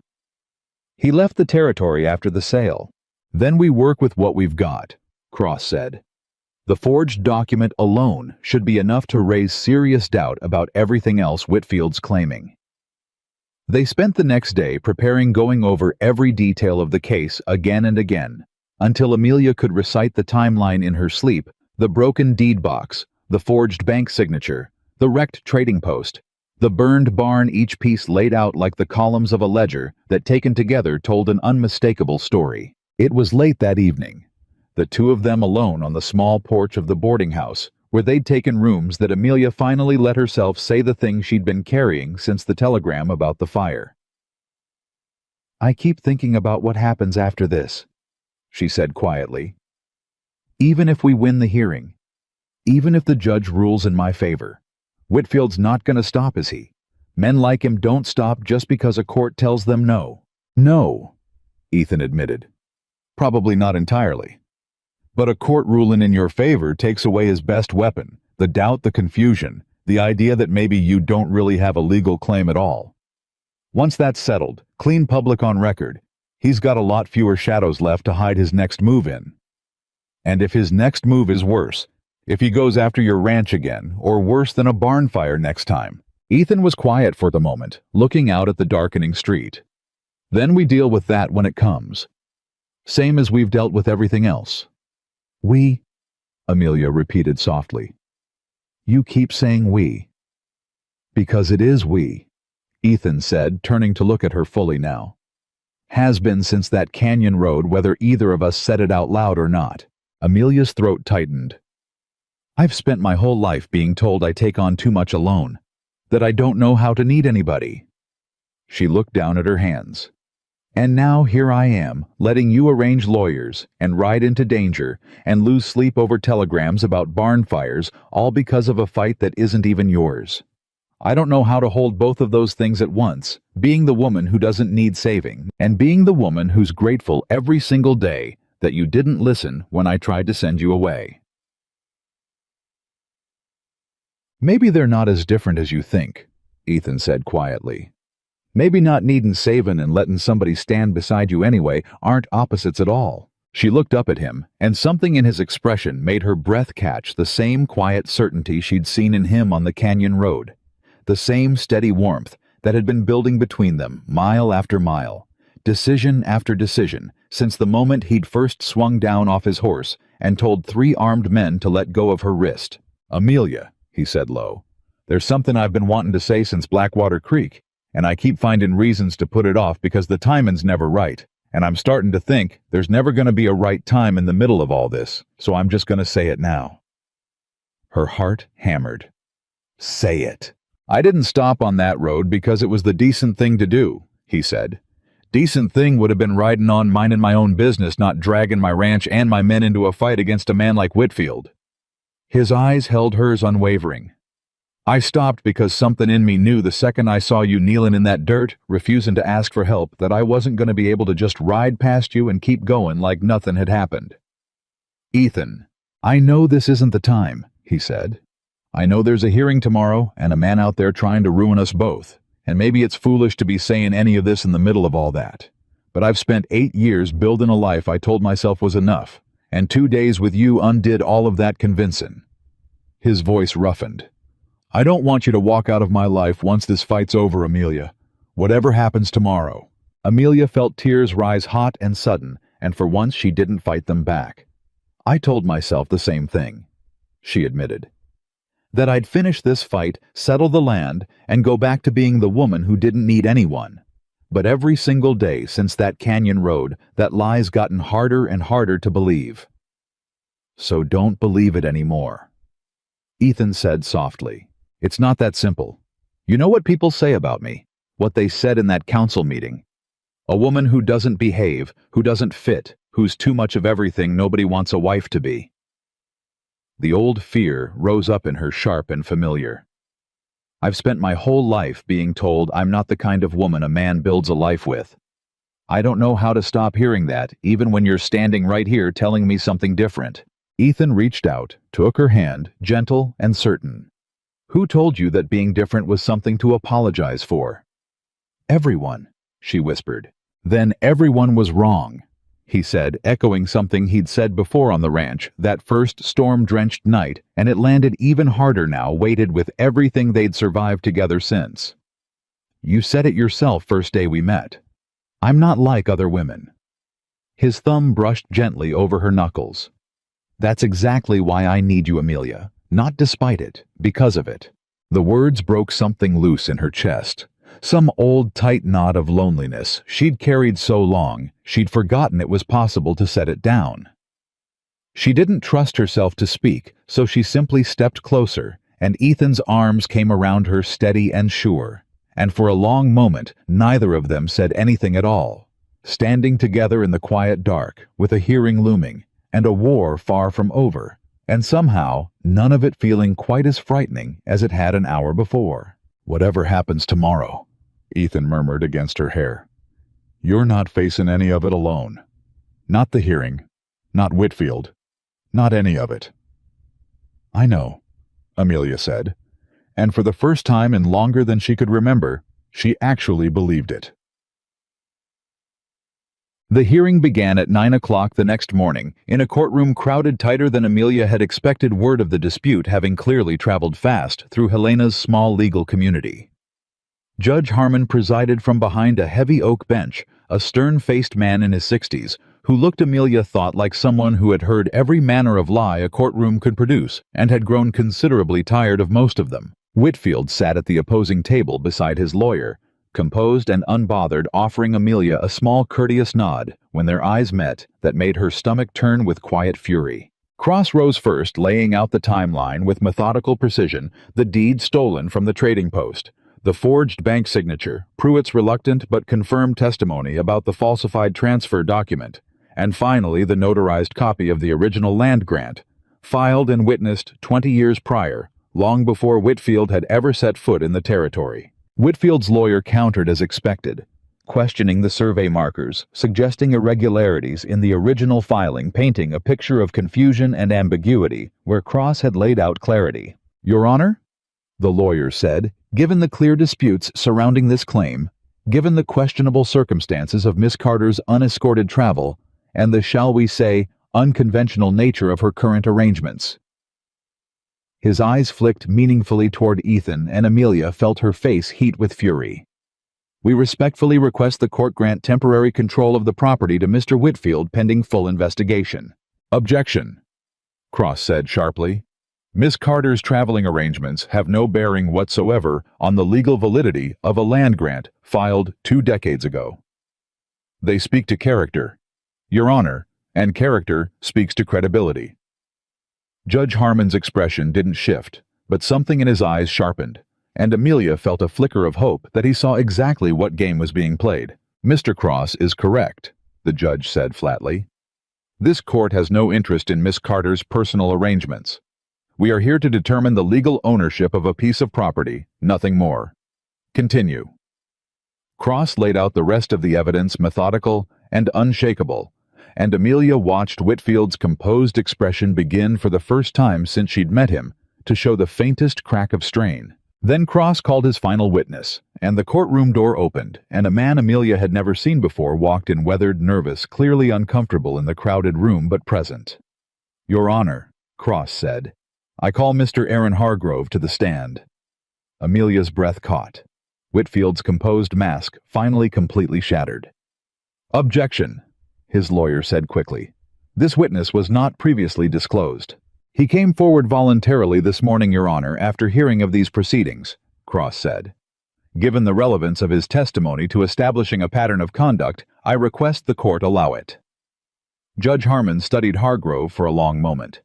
He left the territory after the sale. Then we work with what we've got, Cross said. The forged document alone should be enough to raise serious doubt about everything else Whitfield's claiming. They spent the next day preparing, going over every detail of the case again and again, until Amelia could recite the timeline in her sleep, the broken deed box, the forged bank signature, the wrecked trading post, the burned barn, each piece laid out like the columns of a ledger that taken together told an unmistakable story. It was late that evening, the 2 of them alone on the small porch of the boarding house, where they'd taken rooms, that Amelia finally let herself say the thing she'd been carrying since the telegram about the fire. I keep thinking about what happens after this, she said quietly. Even if we win the hearing, even if the judge rules in my favor, Whitfield's not going to stop, is he? Men like him don't stop just because a court tells them no. No, Ethan admitted. Probably not entirely. But a court ruling in your favor takes away his best weapon, the doubt, the confusion, the idea that maybe you don't really have a legal claim at all. Once that's settled, clean public on record, He's got a lot fewer shadows left to hide his next move in. And if his next move is worse, if he goes after your ranch again, or worse than a barn fire next time. Ethan was quiet for the moment, looking out at the darkening street. Then we deal with that when it comes. Same as we've dealt with everything else. We, Amelia repeated softly. You keep saying we. Because it is we, Ethan said, turning to look at her fully now. Has been since that canyon road, whether either of us said it out loud or not. Amelia's throat tightened. I've spent my whole life being told I take on too much alone, that I don't know how to need anybody. She looked down at her hands. And now here I am, letting you arrange lawyers, and ride into danger, and lose sleep over telegrams about barn fires, all because of a fight that isn't even yours. I don't know how to hold both of those things at once, being the woman who doesn't need saving, and being the woman who's grateful every single day that you didn't listen when I tried to send you away. Maybe they're not as different as you think, Ethan said quietly. Maybe not needin' savin' and letting somebody stand beside you anyway aren't opposites at all. She looked up at him, and something in his expression made her breath catch the same quiet certainty she'd seen in him on the canyon road, the same steady warmth that had been building between them mile after mile, decision after decision, since the moment he'd first swung down off his horse and told 3 armed men to let go of her wrist. Amelia, he said low, there's something I've been wanting to say since Blackwater Creek, and I keep finding reasons to put it off because the timing's never right, and I'm starting to think there's never going to be a right time in the middle of all this, so I'm just going to say it now. Her heart hammered. Say it. I didn't stop on that road because it was the decent thing to do, he said. Decent thing would have been riding on minding my own business, not dragging my ranch and my men into a fight against a man like Whitfield. His eyes held hers unwavering. I stopped because something in me knew the second I saw you kneeling in that dirt, refusing to ask for help, that I wasn't going to be able to just ride past you and keep going like nothing had happened. Ethan, I know this isn't the time, he said. I know there's a hearing tomorrow and a man out there trying to ruin us both, and maybe it's foolish to be saying any of this in the middle of all that. But I've spent 8 years building a life I told myself was enough, and 2 days with you undid all of that convincing. His voice roughened. I don't want you to walk out of my life once this fight's over, Amelia. Whatever happens tomorrow. Amelia felt tears rise hot and sudden, and for once she didn't fight them back. I told myself the same thing, she admitted. That I'd finish this fight, settle the land, and go back to being the woman who didn't need anyone. But every single day since that canyon road, that lie's gotten harder and harder to believe. So don't believe it anymore. Ethan said softly. It's not that simple. You know what people say about me? What they said in that council meeting? A woman who doesn't behave, who doesn't fit, who's too much of everything nobody wants a wife to be. The old fear rose up in her, sharp and familiar. I've spent my whole life being told I'm not the kind of woman a man builds a life with. I don't know how to stop hearing that, even when you're standing right here telling me something different. Ethan reached out, took her hand, gentle and certain. Who told you that being different was something to apologize for? Everyone, she whispered. Then everyone was wrong, he said, echoing something he'd said before on the ranch, that first storm-drenched night, and it landed even harder now, weighted with everything they'd survived together since. You said it yourself first day we met. I'm not like other women. His thumb brushed gently over her knuckles. That's exactly why I need you, Amelia. Not despite it, because of it. The words broke something loose in her chest. Some old tight knot of loneliness she'd carried so long, she'd forgotten it was possible to set it down. She didn't trust herself to speak, so she simply stepped closer, and Ethan's arms came around her steady and sure. And for a long moment, neither of them said anything at all, standing together in the quiet dark, with a hearing looming, and a war far from over. And somehow, none of it feeling quite as frightening as it had an hour before. Whatever happens tomorrow, Ethan murmured against her hair. You're not facing any of it alone. Not the hearing, not Whitfield, not any of it. I know, Amelia said, and for the first time in longer than she could remember, she actually believed it. The hearing began at 9 o'clock the next morning, in a courtroom crowded tighter than Amelia had expected, word of the dispute having clearly traveled fast through Helena's small legal community. Judge Harmon presided from behind a heavy oak bench, a stern-faced man in his 60s, who looked, Amelia thought, like someone who had heard every manner of lie a courtroom could produce and had grown considerably tired of most of them. Whitfield sat at the opposing table beside his lawyer, composed and unbothered, offering Amelia a small courteous nod when their eyes met that made her stomach turn with quiet fury. Cross rose first, laying out the timeline with methodical precision: the deed stolen from the trading post, the forged bank signature, Pruitt's reluctant but confirmed testimony about the falsified transfer document, and finally the notarized copy of the original land grant, filed and witnessed 20 years prior, long before Whitfield had ever set foot in the territory. Whitfield's lawyer countered as expected, questioning the survey markers, suggesting irregularities in the original filing, painting a picture of confusion and ambiguity where Cross had laid out clarity. "Your Honor," the lawyer said, "given the clear disputes surrounding this claim, given the questionable circumstances of Miss Carter's unescorted travel, and the, shall we say, unconventional nature of her current arrangements." His eyes flicked meaningfully toward Ethan, and Amelia felt her face heat with fury. "We respectfully request the court grant temporary control of the property to Mr. Whitfield pending full investigation." "Objection," Cross said sharply. "Miss Carter's traveling arrangements have no bearing whatsoever on the legal validity of a land grant filed 2 decades ago. They speak to character, Your Honor, and character speaks to credibility." Judge Harmon's expression didn't shift, but something in his eyes sharpened, and Amelia felt a flicker of hope that he saw exactly what game was being played. "Mr. Cross is correct," the judge said flatly. "This court has no interest in Miss Carter's personal arrangements. We are here to determine the legal ownership of a piece of property, nothing more. Continue." Cross laid out the rest of the evidence, methodical and unshakable, and Amelia watched Whitfield's composed expression begin for the first time since she'd met him to show the faintest crack of strain. Then Cross called his final witness, and the courtroom door opened, and a man Amelia had never seen before walked in, weathered, nervous, clearly uncomfortable in the crowded room, but present. "Your Honor," Cross said, "I call Mr. Aaron Hargrove to the stand." Amelia's breath caught. Whitfield's composed mask finally completely shattered. "Objection," his lawyer said quickly. "This witness was not previously disclosed. He came forward voluntarily this morning, Your Honor, after hearing of these proceedings," Cross said. "Given the relevance of his testimony to establishing a pattern of conduct, I request the court allow it." Judge Harmon studied Hargrove for a long moment.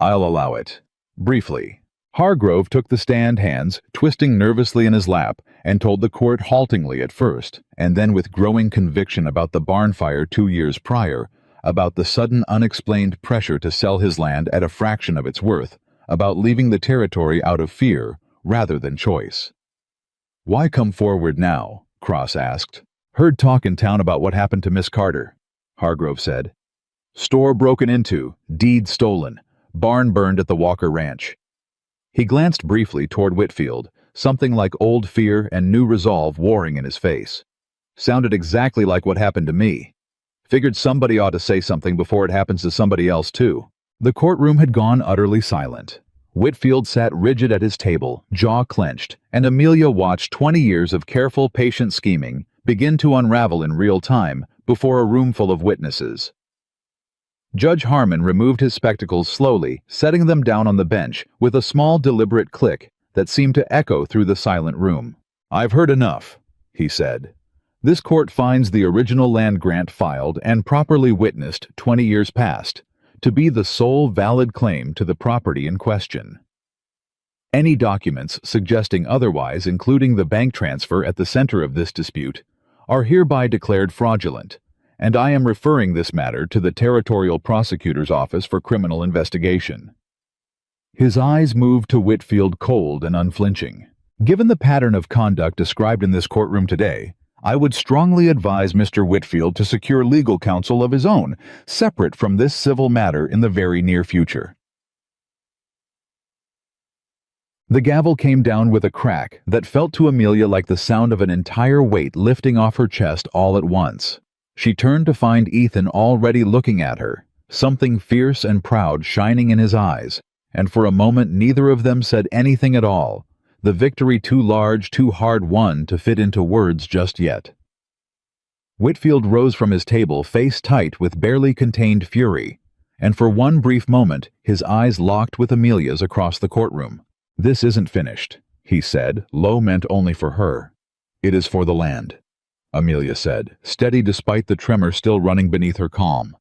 "I'll allow it. Briefly." Hargrove took the stand, hands twisting nervously in his lap, and told the court haltingly at first, and then with growing conviction, about the barn fire 2 years prior, about the sudden unexplained pressure to sell his land at a fraction of its worth, about leaving the territory out of fear rather than choice. "Why come forward now?" Cross asked. "Heard talk in town about what happened to Miss Carter," Hargrove said. "Store broken into, deed stolen, barn burned at the Walker Ranch." He glanced briefly toward Whitfield, something like old fear and new resolve warring in his face. "Sounded exactly like what happened to me. Figured somebody ought to say something before it happens to somebody else, too." The courtroom had gone utterly silent. Whitfield sat rigid at his table, jaw clenched, and Amelia watched 20 years of careful, patient scheming begin to unravel in real time before a room full of witnesses. Judge Harmon removed his spectacles slowly, setting them down on the bench with a small, deliberate click that seemed to echo through the silent room. "I've heard enough," he said. "This court finds the original land grant filed and properly witnessed 20 years past to be the sole valid claim to the property in question. Any documents suggesting otherwise, including the bank transfer at the center of this dispute, are hereby declared fraudulent, and I am referring this matter to the Territorial Prosecutor's Office for criminal investigation." His eyes moved to Whitfield, cold and unflinching. "Given the pattern of conduct described in this courtroom today, I would strongly advise Mr. Whitfield to secure legal counsel of his own, separate from this civil matter, in the very near future." The gavel came down with a crack that felt to Amelia like the sound of an entire weight lifting off her chest all at once. She turned to find Ethan already looking at her, something fierce and proud shining in his eyes, and for a moment neither of them said anything at all, the victory too large, too hard won to fit into words just yet. Whitfield rose from his table face tight with barely contained fury, and for one brief moment his eyes locked with Amelia's across the courtroom. "This isn't finished," he said, low meant only for her. "It is for the land," Amelia said, steady despite the tremor still running beneath her calm.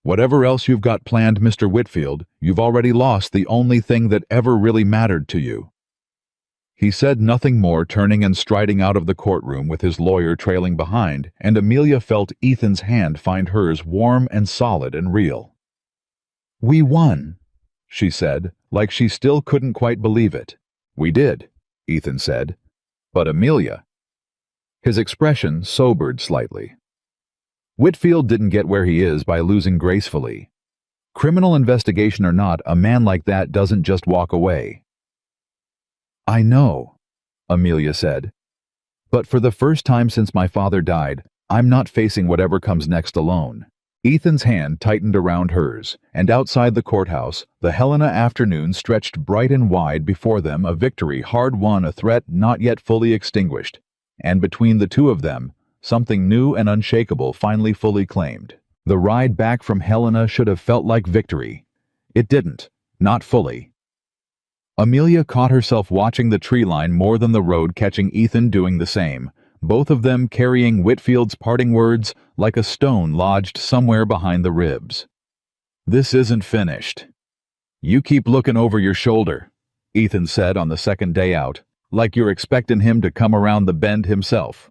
"Whatever else you've got planned, Mr. Whitfield, you've already lost the only thing that ever really mattered to you." He said nothing more, turning and striding out of the courtroom with his lawyer trailing behind, and Amelia felt Ethan's hand find hers warm and solid and real. "We won," she said, like she still couldn't quite believe it. "We did," Ethan said. "But Amelia—" His expression sobered slightly. "Whitfield didn't get where he is by losing gracefully. Criminal investigation or not, a man like that doesn't just walk away." "I know," Amelia said. "But for the first time since my father died, I'm not facing whatever comes next alone." Ethan's hand tightened around hers, and outside the courthouse, the Helena afternoon stretched bright and wide before them, a victory hard won, a threat not yet fully extinguished. And between the two of them, something new and unshakable finally fully claimed. The ride back from Helena should have felt like victory. It didn't, not fully. Amelia caught herself watching the tree line more than the road, catching Ethan doing the same, both of them carrying Whitfield's parting words like a stone lodged somewhere behind the ribs. "This isn't finished. You keep looking over your shoulder," Ethan said on the second day out, "like you're expecting him to come around the bend himself."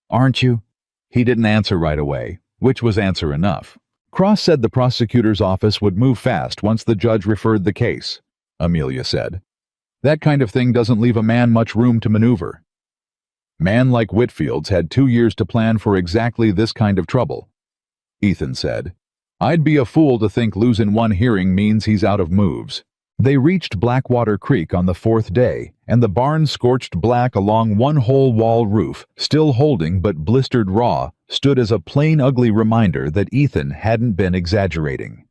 "Aren't you?" He didn't answer right away, which was answer enough. "Cross said the prosecutor's office would move fast once the judge referred the case," Amelia said. "That kind of thing doesn't leave a man much room to maneuver." "Man like Whitfield's had 2 years to plan for exactly this kind of trouble," Ethan said. "I'd be a fool to think losing one hearing means he's out of moves." They reached Blackwater Creek on the 4th day, and the barn scorched black along one whole wall roof, still holding but blistered raw, stood as a plain ugly reminder that Ethan hadn't been exaggerating.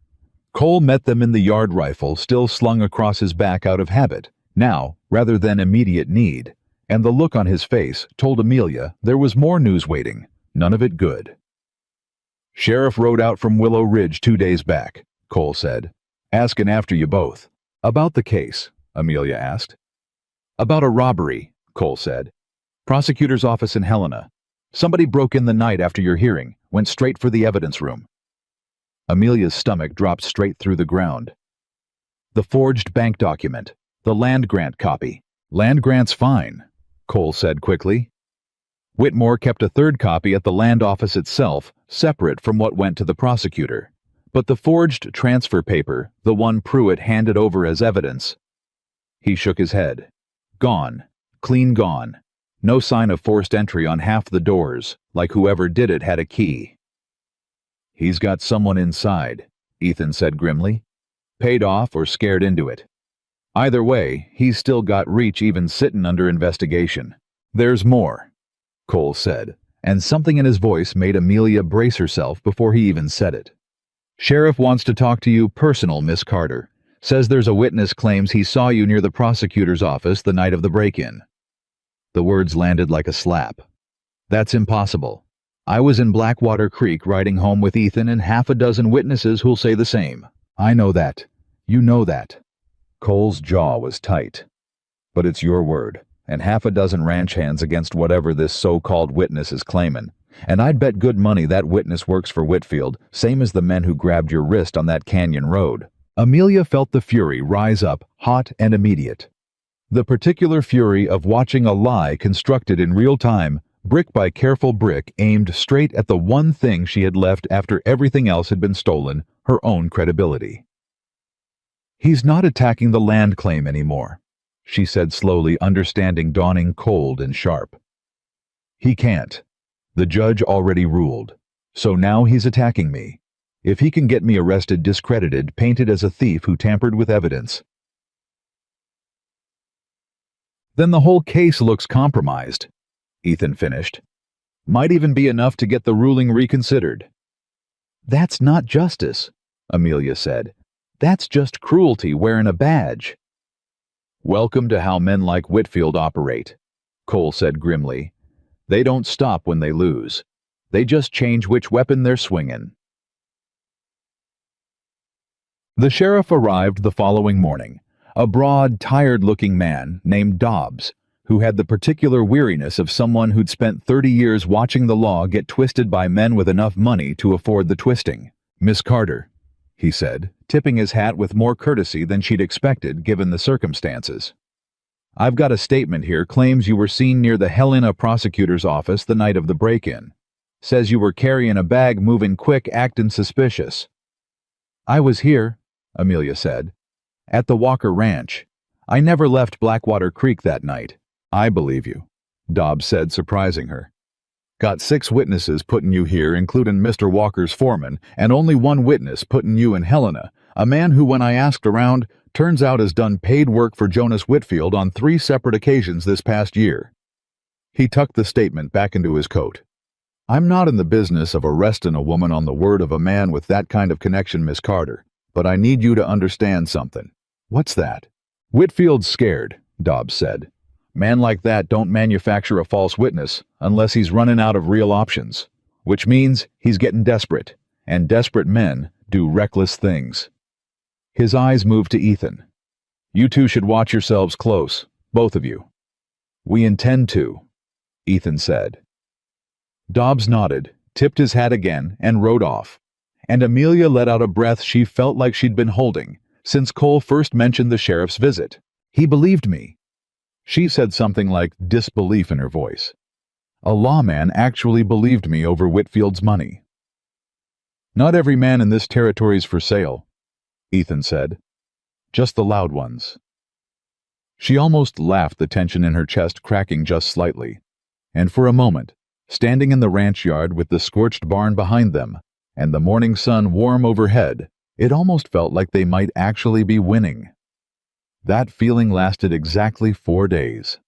Cole met them in the yard rifle still slung across his back out of habit, now rather than immediate need, and the look on his face told Amelia there was more news waiting, none of it good. "Sheriff rode out from Willow Ridge 2 days back," Cole said, "asking after you both." "About the case?" Amelia asked. "About a robbery," Cole said. "Prosecutor's office in Helena. Somebody broke in the night after your hearing, went straight for the evidence room." Amelia's stomach dropped straight through the ground. "The forged bank document, the land grant copy." "Land grant's fine," Cole said quickly. Whitmore kept a third copy at the land office itself, separate from what went to the prosecutor. But the forged transfer paper, the one Pruitt handed over as evidence— He shook his head. "Gone. Clean gone. No sign of forced entry on half the doors, like whoever did it had a key." "He's got someone inside," Ethan said grimly. "Paid off or scared into it. Either way, he's still got reach even sittin' under investigation." "There's more," Cole said, and something in his voice made Amelia brace herself before he even said it. "Sheriff wants to talk to you personal, Miss Carter. Says there's a witness claims he saw you near the prosecutor's office the night of the break-in." The words landed like a slap. "That's impossible. I was in Blackwater Creek riding home with Ethan and half a dozen witnesses who'll say the same." "I know that. You know that." Cole's jaw was tight. "But it's your word, and half a dozen ranch hands against whatever this so-called witness is claiming. And I'd bet good money that witness works for Whitfield, same as the men who grabbed your wrist on that canyon road." Amelia felt the fury rise up, hot and immediate. The particular fury of watching a lie constructed in real time, brick by careful brick, aimed straight at the one thing she had left after everything else had been stolen, her own credibility. "He's not attacking the land claim anymore," she said slowly, understanding dawning cold and sharp. "He can't. The judge already ruled. So now he's attacking me. If he can get me arrested, discredited, painted as a thief who tampered with evidence, then the whole case looks compromised," Ethan finished. Might even be enough to get the ruling reconsidered. That's not justice, Amelia said. That's just cruelty wearing a badge. Welcome to how men like Whitfield operate, Cole said grimly. They don't stop when they lose. They just change which weapon they're swinging. The sheriff arrived the following morning, a broad, tired-looking man named Dobbs, who had the particular weariness of someone who'd spent 30 years watching the law get twisted by men with enough money to afford the twisting. Miss Carter, he said, tipping his hat with more courtesy than she'd expected given the circumstances. I've got a statement here claims you were seen near the Helena prosecutor's office the night of the break-in. Says you were carrying a bag moving quick, acting suspicious. I was here, Amelia said, at the Walker Ranch. I never left Blackwater Creek that night. I believe you, Dobbs said, surprising her. Got 6 witnesses putting you here, including Mr. Walker's foreman, and only 1 witness putting you in Helena, a man who, when I asked around, turns out has done paid work for Jonas Whitfield on 3 separate occasions this past year. He tucked the statement back into his coat. I'm not in the business of arresting a woman on the word of a man with that kind of connection, Miss Carter, but I need you to understand something. What's that? Whitfield's scared, Dobbs said. Man like that don't manufacture a false witness unless he's running out of real options, which means he's getting desperate, and desperate men do reckless things. His eyes moved to Ethan. You two should watch yourselves close, both of you. We intend to, Ethan said. Dobbs nodded, tipped his hat again, and rode off, and Amelia let out a breath she felt like she'd been holding since Cole first mentioned the sheriff's visit. He believed me. She said something like disbelief in her voice. A lawman actually believed me over Whitfield's money. Not every man in this territory's for sale, Ethan said. Just the loud ones. She almost laughed, the tension in her chest cracking just slightly, and for a moment, standing in the ranch yard with the scorched barn behind them and the morning sun warm overhead, it almost felt like they might actually be winning. That feeling lasted exactly 4 days.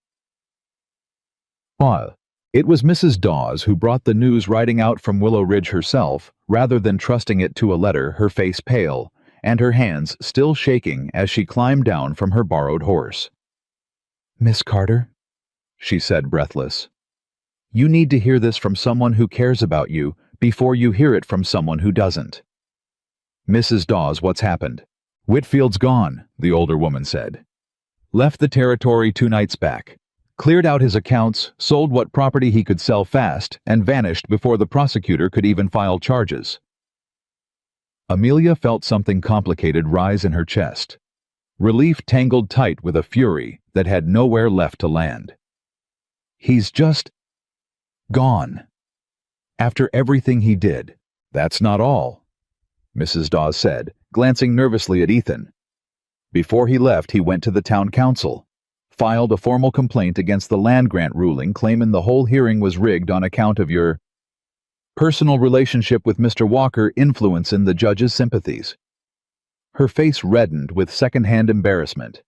While it was Mrs. Dawes who brought the news riding out from Willow Ridge herself, rather than trusting it to a letter, her face pale, and her hands still shaking as she climbed down from her borrowed horse. Miss Carter, she said, breathless. You need to hear this from someone who cares about you before you hear it from someone who doesn't. Mrs. Dawes, what's happened? Whitfield's gone, the older woman said. Left the territory 2 nights back. Cleared out his accounts, sold what property he could sell fast, and vanished before the prosecutor could even file charges. Amelia felt something complicated rise in her chest. Relief tangled tight with a fury that had nowhere left to land. He's just gone. After everything he did. That's not all, Mrs. Dawes said, glancing nervously at Ethan. Before he left, he went to the town council, filed a formal complaint against the land grant ruling, claiming the whole hearing was rigged on account of your personal relationship with Mr. Walker influencing the judge's sympathies. Her face reddened with second-hand embarrassment.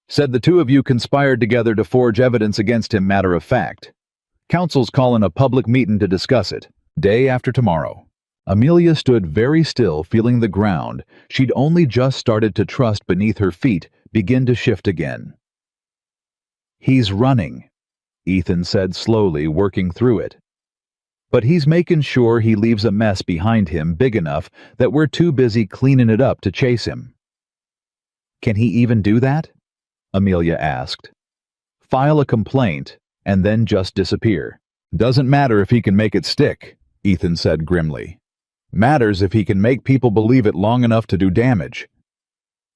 Said the 2 of you conspired together to forge evidence against him, matter of fact. Council's calling a public meeting to discuss it, day after tomorrow. Amelia stood very still, feeling the ground she'd only just started to trust beneath her feet begin to shift again. He's running, Ethan said slowly, working through it. But he's making sure he leaves a mess behind him big enough that we're too busy cleaning it up to chase him. Can he even do that? Amelia asked. File a complaint and then just disappear. Doesn't matter if he can make it stick, Ethan said grimly. Matters if he can make people believe it long enough to do damage.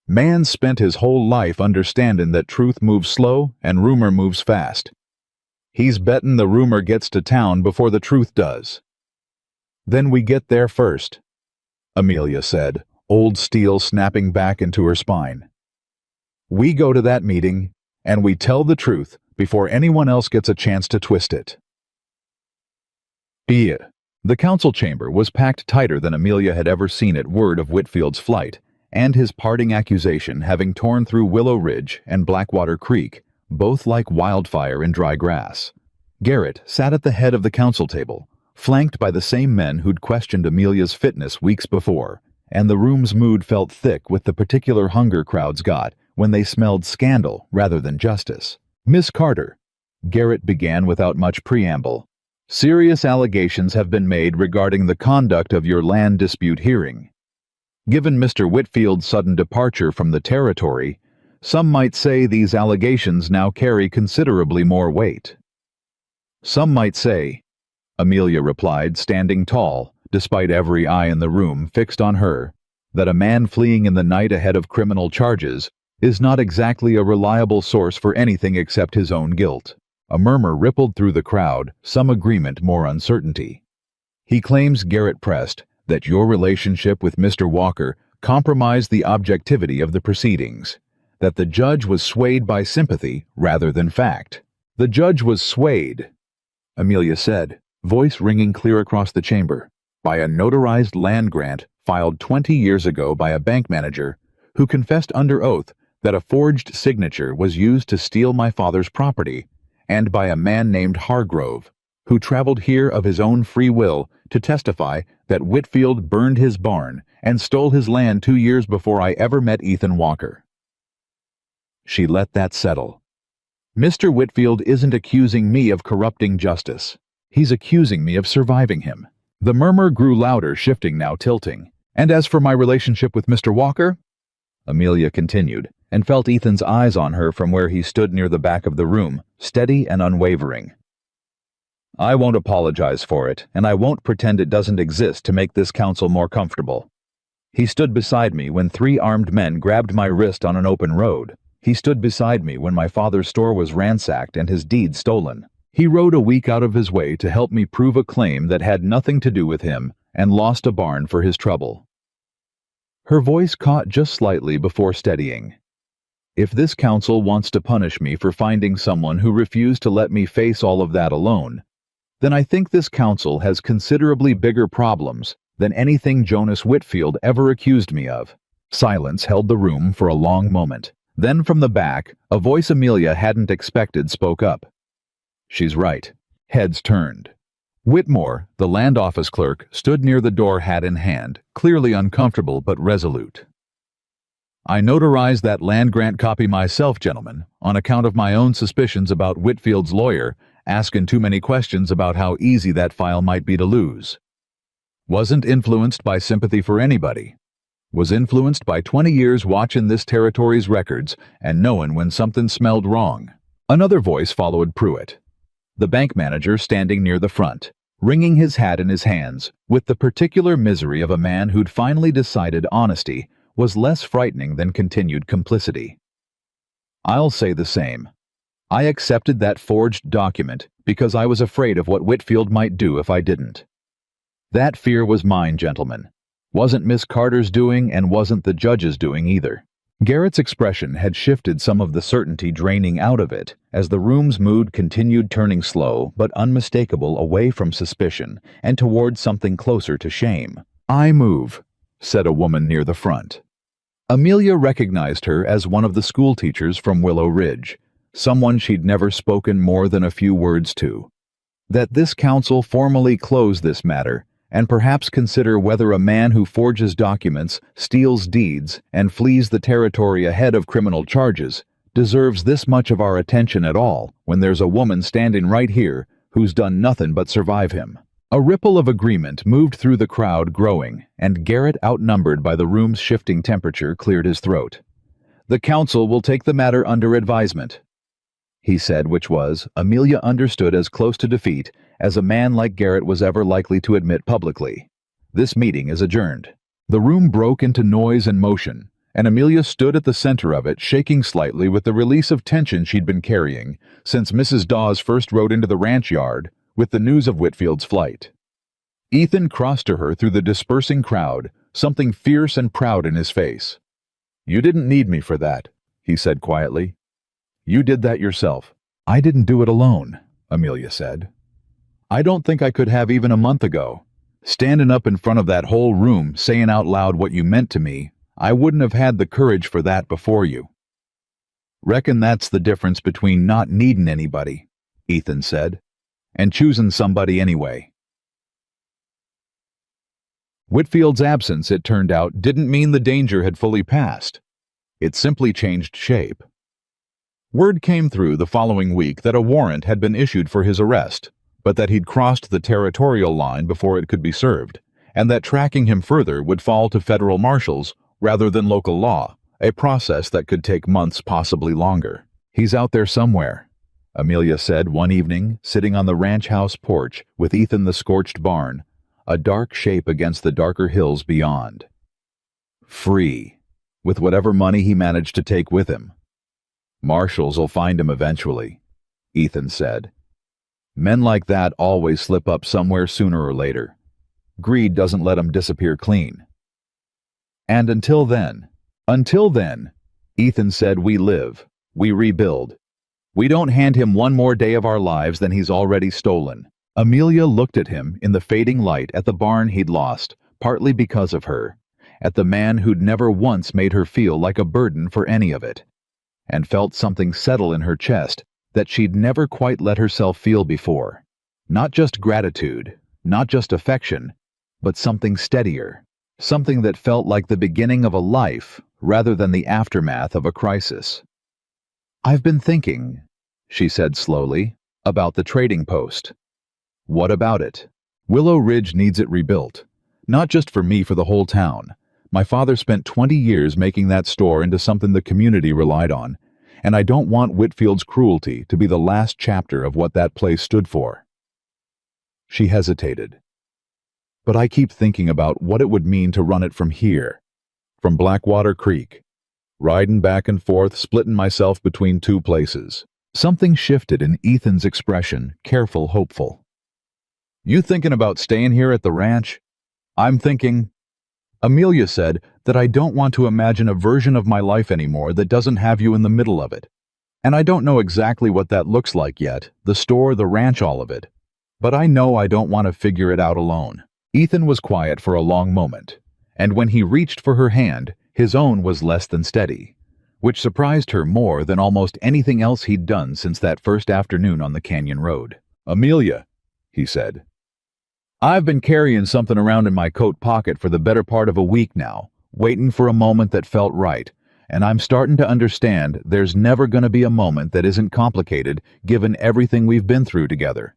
Man spent his whole life understanding that truth moves slow and rumor moves fast. He's betting the rumor gets to town before the truth does. Then we get there first, Amelia said, old steel snapping back into her spine. We go to that meeting, and we tell the truth before anyone else gets a chance to twist it. The council chamber was packed tighter than Amelia had ever seen it word of Whitfield's flight, and his parting accusation having torn through Willow Ridge and Blackwater Creek, both like wildfire in dry grass. Garrett sat at the head of the council table, flanked by the same men who'd questioned Amelia's fitness weeks before, and the room's mood felt thick with the particular hunger crowds got when they smelled scandal rather than justice. "Miss Carter," Garrett began without much preamble, "serious allegations have been made regarding the conduct of your land dispute hearing. Given Mr. Whitfield's sudden departure from the territory, some might say these allegations now carry considerably more weight." "Some might say," Amelia replied, standing tall, despite every eye in the room fixed on her, "that a man fleeing in the night ahead of criminal charges is not exactly a reliable source for anything except his own guilt." A murmur rippled through the crowd, some agreement, more uncertainty. "He claims," Garrett pressed, "that your relationship with Mr. Walker compromised the objectivity of the proceedings, that the judge was swayed by sympathy rather than fact." "The judge was swayed," Amelia said, voice ringing clear across the chamber, "by a notarized land grant filed 20 years ago by a bank manager who confessed under oath that a forged signature was used to steal my father's property, and by a man named Hargrove, who traveled here of his own free will to testify that Whitfield burned his barn and stole his land 2 years before I ever met Ethan Walker." She let that settle. "Mr. Whitfield isn't accusing me of corrupting justice. He's accusing me of surviving him." The murmur grew louder, shifting now, tilting. "And as for my relationship with Mr. Walker," Amelia continued, and felt Ethan's eyes on her from where he stood near the back of the room, steady and unwavering. "I won't apologize for it, and I won't pretend it doesn't exist to make this council more comfortable. He stood beside me when 3 armed men grabbed my wrist on an open road. He stood beside me when my father's store was ransacked and his deed stolen. He rode a week out of his way to help me prove a claim that had nothing to do with him and lost a barn for his trouble." Her voice caught just slightly before steadying. "If this council wants to punish me for finding someone who refused to let me face all of that alone, then I think this council has considerably bigger problems than anything Jonas Whitfield ever accused me of." Silence held the room for a long moment. Then from the back, a voice Amelia hadn't expected spoke up. "She's right." Heads turned. Whitmore, the land office clerk, stood near the door, hat in hand, clearly uncomfortable but resolute. "I notarized that land grant copy myself, gentlemen, on account of my own suspicions about Whitfield's lawyer asking too many questions about how easy that file might be to lose. Wasn't influenced by sympathy for anybody. Was influenced by 20 years watching this territory's records and knowing when something smelled wrong." Another voice followed Pruitt, the bank manager standing near the front, wringing his hat in his hands with the particular misery of a man who'd finally decided honesty was less frightening than continued complicity. "I'll say the same. I accepted that forged document because I was afraid of what Whitfield might do if I didn't. That fear was mine, gentlemen. Wasn't Miss Carter's doing and wasn't the judge's doing either." Garrett's expression had shifted, some of the certainty draining out of it as the room's mood continued turning slow but unmistakable away from suspicion and toward something closer to shame. "I move," said a woman near the front. Amelia recognized her as one of the school teachers from Willow Ridge, someone she'd never spoken more than a few words to. That this council formally close this matter and perhaps consider whether a man who forges documents, steals deeds, and flees the territory ahead of criminal charges deserves this much of our attention at all when there's a woman standing right here who's done nothing but survive him. A ripple of agreement moved through the crowd, growing, and Garrett, outnumbered by the room's shifting temperature, cleared his throat. "The council will take the matter under advisement," he said, which was, Amelia understood, as close to defeat as a man like Garrett was ever likely to admit publicly. "This meeting is adjourned." The room broke into noise and motion, and Amelia stood at the center of it, shaking slightly with the release of tension she'd been carrying since Mrs. Dawes first rode into the ranch yard with the news of Whitfield's flight. Ethan crossed to her through the dispersing crowd, something fierce and proud in his face. "You didn't need me for that," he said quietly. "You did that yourself." "I didn't do it alone," Amelia said. "I don't think I could have even a month ago. Standing up in front of that whole room, saying out loud what you meant to me, I wouldn't have had the courage for that before you." "Reckon that's the difference between not needing anybody," Ethan said. and choosing somebody anyway. Whitfield's absence, it turned out, didn't mean the danger had fully passed. It simply changed shape. Word came through the following week that a warrant had been issued for his arrest, but that he'd crossed the territorial line before it could be served, and that tracking him further would fall to federal marshals rather than local law, a process that could take months, possibly longer. "He's out there somewhere," Amelia said one evening, sitting on the ranch house porch with Ethan the scorched barn, a dark shape against the darker hills beyond. "Free, with whatever money he managed to take with him. Marshalls'll find him eventually," Ethan said. "Men like that always slip up somewhere sooner or later. Greed doesn't let 'em disappear clean." "And until then, Ethan said, we live, we rebuild. We don't hand him one more day of our lives than he's already stolen." Amelia looked at him in the fading light at the barn he'd lost, partly because of her, at the man who'd never once made her feel like a burden for any of it, and felt something settle in her chest that she'd never quite let herself feel before. Not just gratitude, not just affection, but something steadier, something that felt like the beginning of a life rather than the aftermath of a crisis. "I've been thinking," she said slowly, "about the trading post." "What about it?" "Willow Ridge needs it rebuilt. Not just for me, for the whole town. My father spent 20 years making that store into something the community relied on, and I don't want Whitfield's cruelty to be the last chapter of what that place stood for." She hesitated. "But I keep thinking about what it would mean to run it from here, from Blackwater Creek, riding back and forth, splitting myself between two places." Something shifted in Ethan's expression, careful, hopeful. "You thinking about staying here at the ranch?" "I'm thinking," Amelia said, "that I don't want to imagine a version of my life anymore that doesn't have you in the middle of it. And I don't know exactly what that looks like yet, the store, the ranch, all of it. But I know I don't want to figure it out alone." Ethan was quiet for a long moment, and when he reached for her hand, his own was less than steady, which surprised her more than almost anything else he'd done since that first afternoon on the canyon road. "Amelia," he said, "I've been carrying something around in my coat pocket for the better part of a week now, waiting for a moment that felt right, and I'm starting to understand there's never going to be a moment that isn't complicated given everything we've been through together.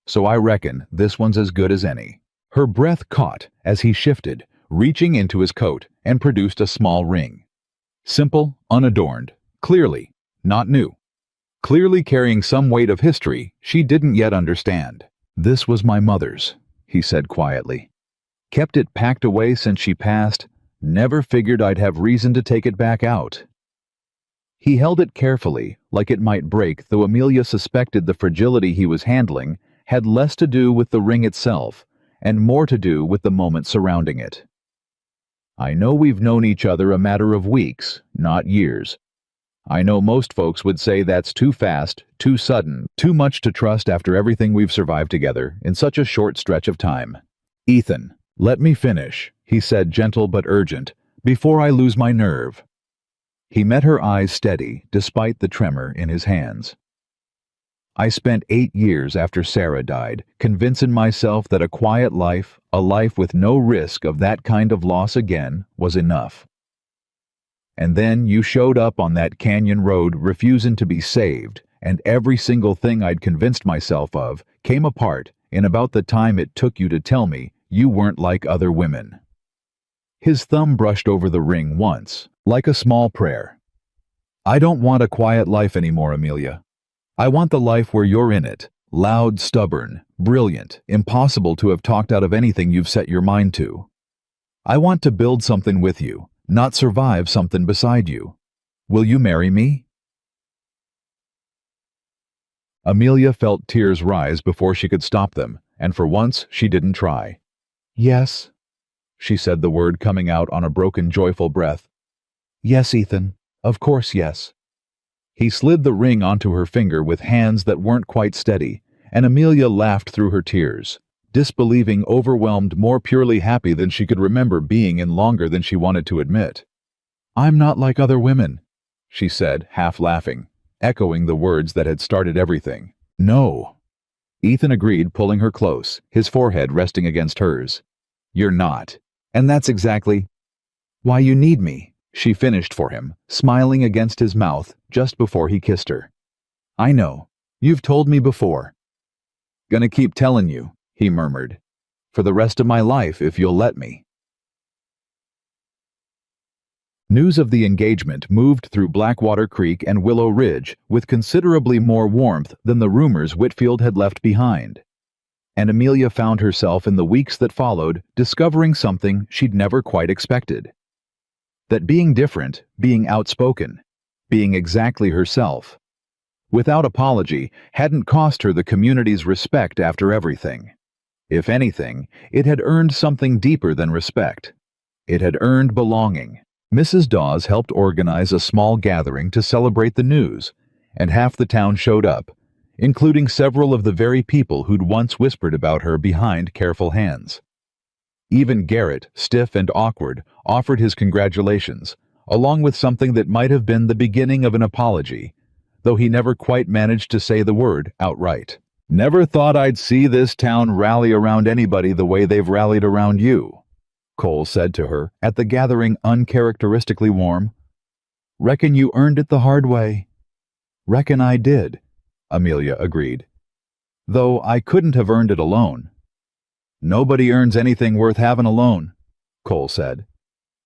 So I reckon this one's as good as any." Her breath caught as he shifted, reaching into his coat, and produced a small ring. Simple, unadorned, clearly not new. Clearly carrying some weight of history she didn't yet understand. "This was my mother's," he said quietly. "Kept it packed away since she passed. Never figured I'd have reason to take it back out." He held it carefully, like it might break, though Amelia suspected the fragility he was handling had less to do with the ring itself and more to do with the moment surrounding it. "I know we've known each other a matter of weeks, not years. I know most folks would say that's too fast, too sudden, too much to trust after everything we've survived together in such a short stretch of time." "Ethan, let me finish," he said, gentle but urgent, "before I lose my nerve." He met her eyes steady, despite the tremor in his hands. "I spent 8 years after Sarah died, convincing myself that a quiet life, a life with no risk of that kind of loss again, was enough. And then you showed up on that canyon road refusing to be saved, and every single thing I'd convinced myself of came apart in about the time it took you to tell me you weren't like other women." His thumb brushed over the ring once, like a small prayer. "I don't want a quiet life anymore, Amelia. I want the life where you're in it, loud, stubborn, brilliant, impossible to have talked out of anything you've set your mind to. I want to build something with you, not survive something beside you. Will you marry me?" Amelia felt tears rise before she could stop them, and for once she didn't try. "Yes," she said, the word coming out on a broken, joyful breath. "Yes, Ethan, of course yes." He slid the ring onto her finger with hands that weren't quite steady, and Amelia laughed through her tears, disbelieving, overwhelmed, more purely happy than she could remember being in longer than she wanted to admit. "I'm not like other women," she said, half laughing, echoing the words that had started everything. "No, Ethan agreed, pulling her close, his forehead resting against hers. You're not. And that's exactly why you need me, she finished for him, smiling against his mouth just before he kissed her. I know. You've told me before. Gonna keep telling you, he murmured. For the rest of my life, if you'll let me. News of the engagement moved through Blackwater Creek and Willow Ridge with considerably more warmth than the rumors Whitfield had left behind. And Amelia found herself in the weeks that followed discovering something she'd never quite expected. That being different, being outspoken, being exactly herself, without apology, hadn't cost her the community's respect after everything. If anything, it had earned something deeper than respect. It had earned belonging. Mrs. Dawes helped organize a small gathering to celebrate the news, and half the town showed up, including several of the very people who'd once whispered about her behind careful hands. Even Garrett, stiff and awkward, offered his congratulations, along with something that might have been the beginning of an apology, though he never quite managed to say the word outright. Never thought I'd see this town rally around anybody the way they've rallied around you, Cole said to her, at the gathering uncharacteristically warm. Reckon you earned it the hard way. Reckon I did, Amelia agreed. Though I couldn't have earned it alone. Nobody earns anything worth having alone, Cole said.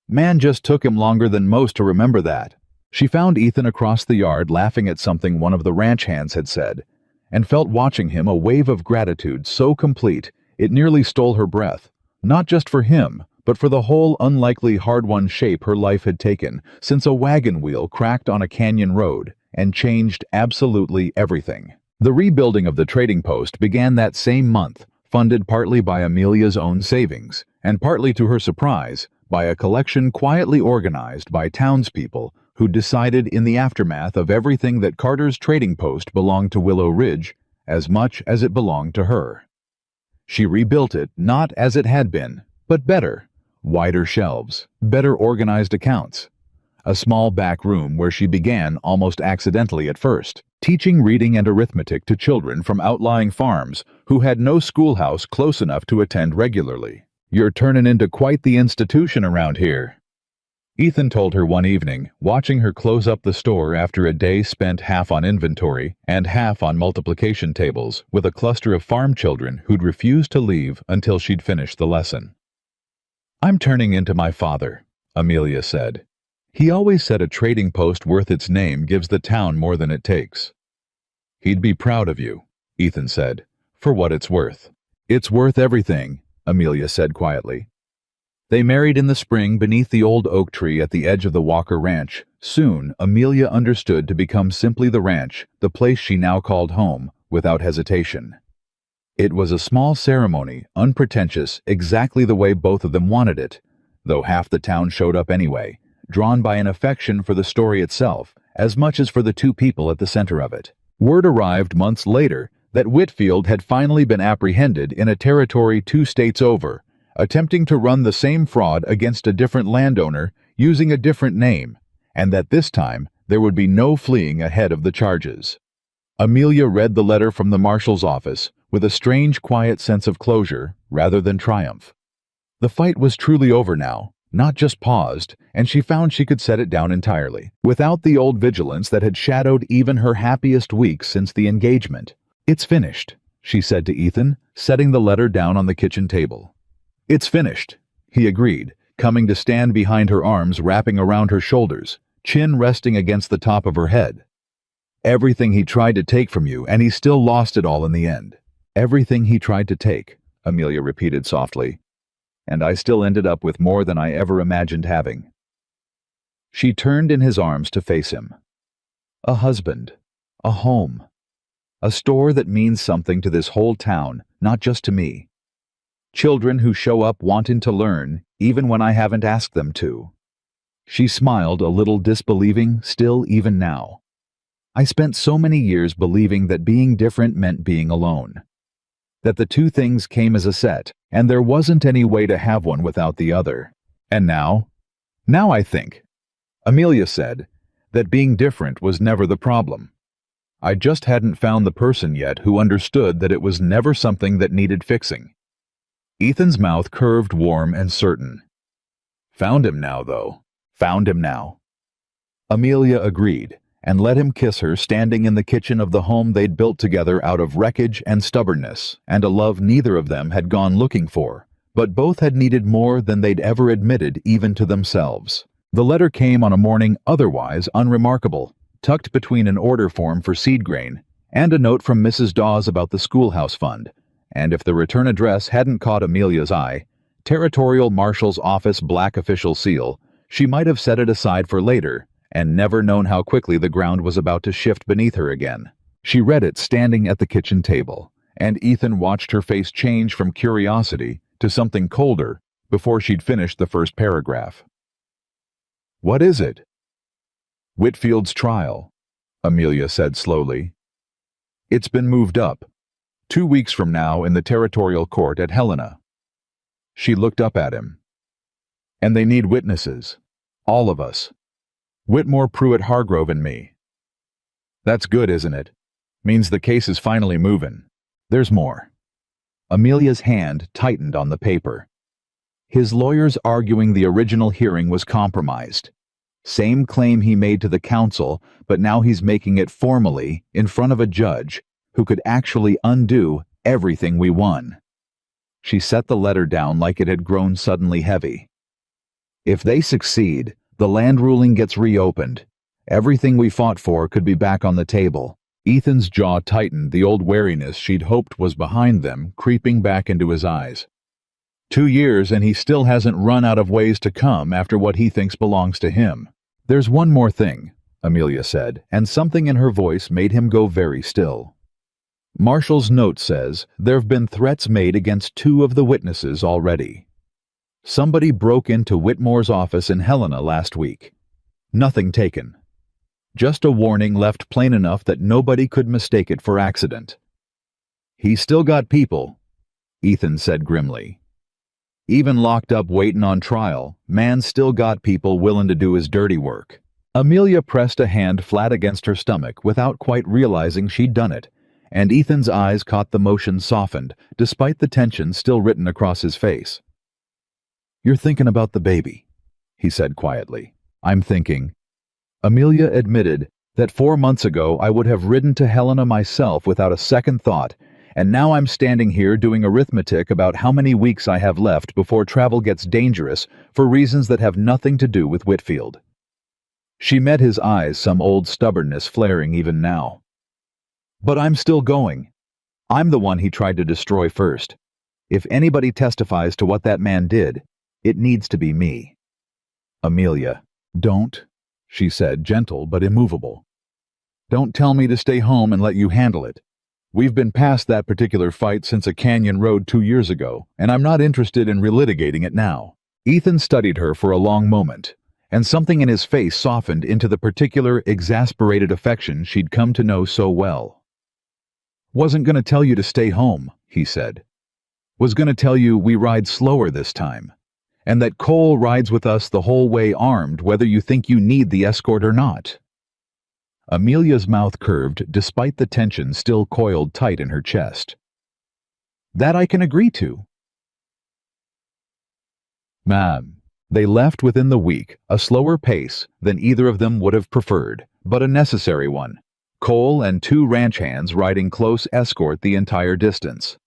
Man just took him longer than most to remember that. She found Ethan across the yard laughing at something one of the ranch hands had said, and felt watching him a wave of gratitude so complete it nearly stole her breath, not just for him, but for the whole unlikely hard-won shape her life had taken since a wagon wheel cracked on a canyon road and changed absolutely everything. The rebuilding of the trading post began that same month, funded partly by Amelia's own savings, and partly to her surprise, by a collection quietly organized by townspeople who decided in the aftermath of everything that Carter's trading post belonged to Willow Ridge as much as it belonged to her. She rebuilt it not as it had been, but better. Wider shelves, better organized accounts. A small back room where she began almost accidentally at first, teaching reading and arithmetic to children from outlying farms who had no schoolhouse close enough to attend regularly. You're turning into quite the institution around here, Ethan told her one evening, watching her close up the store after a day spent half on inventory and half on multiplication tables with a cluster of farm children who'd refused to leave until she'd finished the lesson. I'm turning into my father, Amelia said. He always said a trading post worth its name gives the town more than it takes. He'd be proud of you, Ethan said, for what it's worth. It's worth everything, Amelia said quietly. They married in the spring beneath the old oak tree at the edge of the Walker Ranch. Soon, Amelia understood to become simply the ranch, the place she now called home, without hesitation. It was a small ceremony, unpretentious, exactly the way both of them wanted it, though half the town showed up anyway, drawn by an affection for the story itself, as much as for the two people at the center of it. Word arrived months later that Whitfield had finally been apprehended in a territory 2 states over, attempting to run the same fraud against a different landowner using a different name, and that this time there would be no fleeing ahead of the charges. Amelia read the letter from the marshal's office with a strange, quiet sense of closure rather than triumph. The fight was truly over now, not just paused, and she found she could set it down entirely, without the old vigilance that had shadowed even her happiest weeks since the engagement. It's finished, she said to Ethan, setting the letter down on the kitchen table. It's finished, he agreed, coming to stand behind her arms wrapping around her shoulders, chin resting against the top of her head. Everything he tried to take from you, and he still lost it all in the end. Everything he tried to take, Amelia repeated softly. And I still ended up with more than I ever imagined having. She turned in his arms to face him. A husband, a home, a store that means something to this whole town, not just to me. Children who show up wanting to learn, even when I haven't asked them to. She smiled, a little disbelieving, still even now. I spent so many years believing that being different meant being alone. That the two things came as a set, and there wasn't any way to have one without the other. And now? Now I think, Amelia said, that being different was never the problem. I just hadn't found the person yet who understood that it was never something that needed fixing. Ethan's mouth curved warm and certain. Found him now, though. Found him now. Amelia agreed, and let him kiss her standing in the kitchen of the home they'd built together out of wreckage and stubbornness, and a love neither of them had gone looking for, but both had needed more than they'd ever admitted even to themselves. The letter came on a morning otherwise unremarkable, tucked between an order form for seed grain and a note from Mrs. Dawes about the schoolhouse fund, and if the return address hadn't caught Amelia's eye, Territorial Marshal's Office black official seal, she might have set it aside for later and never known how quickly the ground was about to shift beneath her again. She read it standing at the kitchen table, and Ethan watched her face change from curiosity to something colder before she'd finished the first paragraph. "What is it?" "Whitfield's trial," Amelia said slowly. "It's been moved up. 2 weeks from now in the Territorial Court at Helena." She looked up at him. "And they need witnesses. All of us. Whitmore, Pruitt, Hargrove, and me." "That's good, isn't it? Means the case is finally moving. There's more." Amelia's hand tightened on the paper. His lawyers arguing the original hearing was compromised. Same claim he made to the council, but now he's making it formally in front of a judge who could actually undo everything we won. She set the letter down like it had grown suddenly heavy. "If they succeed, the land ruling gets reopened. Everything we fought for could be back on the table." Ethan's jaw tightened, the old wariness she'd hoped was behind them creeping back into his eyes. 2 years and he still hasn't run out of ways to come after what he thinks belongs to him. "There's one more thing," Amelia said, and something in her voice made him go very still. "Marshall's note says there've been threats made against 2 of the witnesses already. Somebody broke into Whitmore's office in Helena last week. Nothing taken. Just a warning left plain enough that nobody could mistake it for accident." "He's still got people," Ethan said grimly. "Even locked up waiting on trial, man's still got people willing to do his dirty work." Amelia pressed a hand flat against her stomach without quite realizing she'd done it, and Ethan's eyes caught the motion softened, despite the tension still written across his face. "You're thinking about the baby," he said quietly. "I'm thinking." Amelia admitted that 4 months ago I would have ridden to Helena myself without a second thought, and now I'm standing here doing arithmetic about how many weeks I have left before travel gets dangerous for reasons that have nothing to do with Whitfield. She met his eyes, some old stubbornness flaring even now. "But I'm still going. I'm the one he tried to destroy first. If anybody testifies to what that man did, it needs to be me." "Amelia, don't," she said, gentle but immovable. "Don't tell me to stay home and let you handle it. We've been past that particular fight since a canyon road 2 years ago, and I'm not interested in relitigating it now." Ethan studied her for a long moment, and something in his face softened into the particular exasperated affection she'd come to know so well. "Wasn't going to tell you to stay home," he said. "Was going to tell you we ride slower this time, and that Cole rides with us the whole way armed whether you think you need the escort or not." Amelia's mouth curved despite the tension still coiled tight in her chest. "That I can agree to." "Ma'am." They left within the week, a slower pace than either of them would have preferred, but a necessary one. Cole and 2 ranch hands riding close escort the entire distance.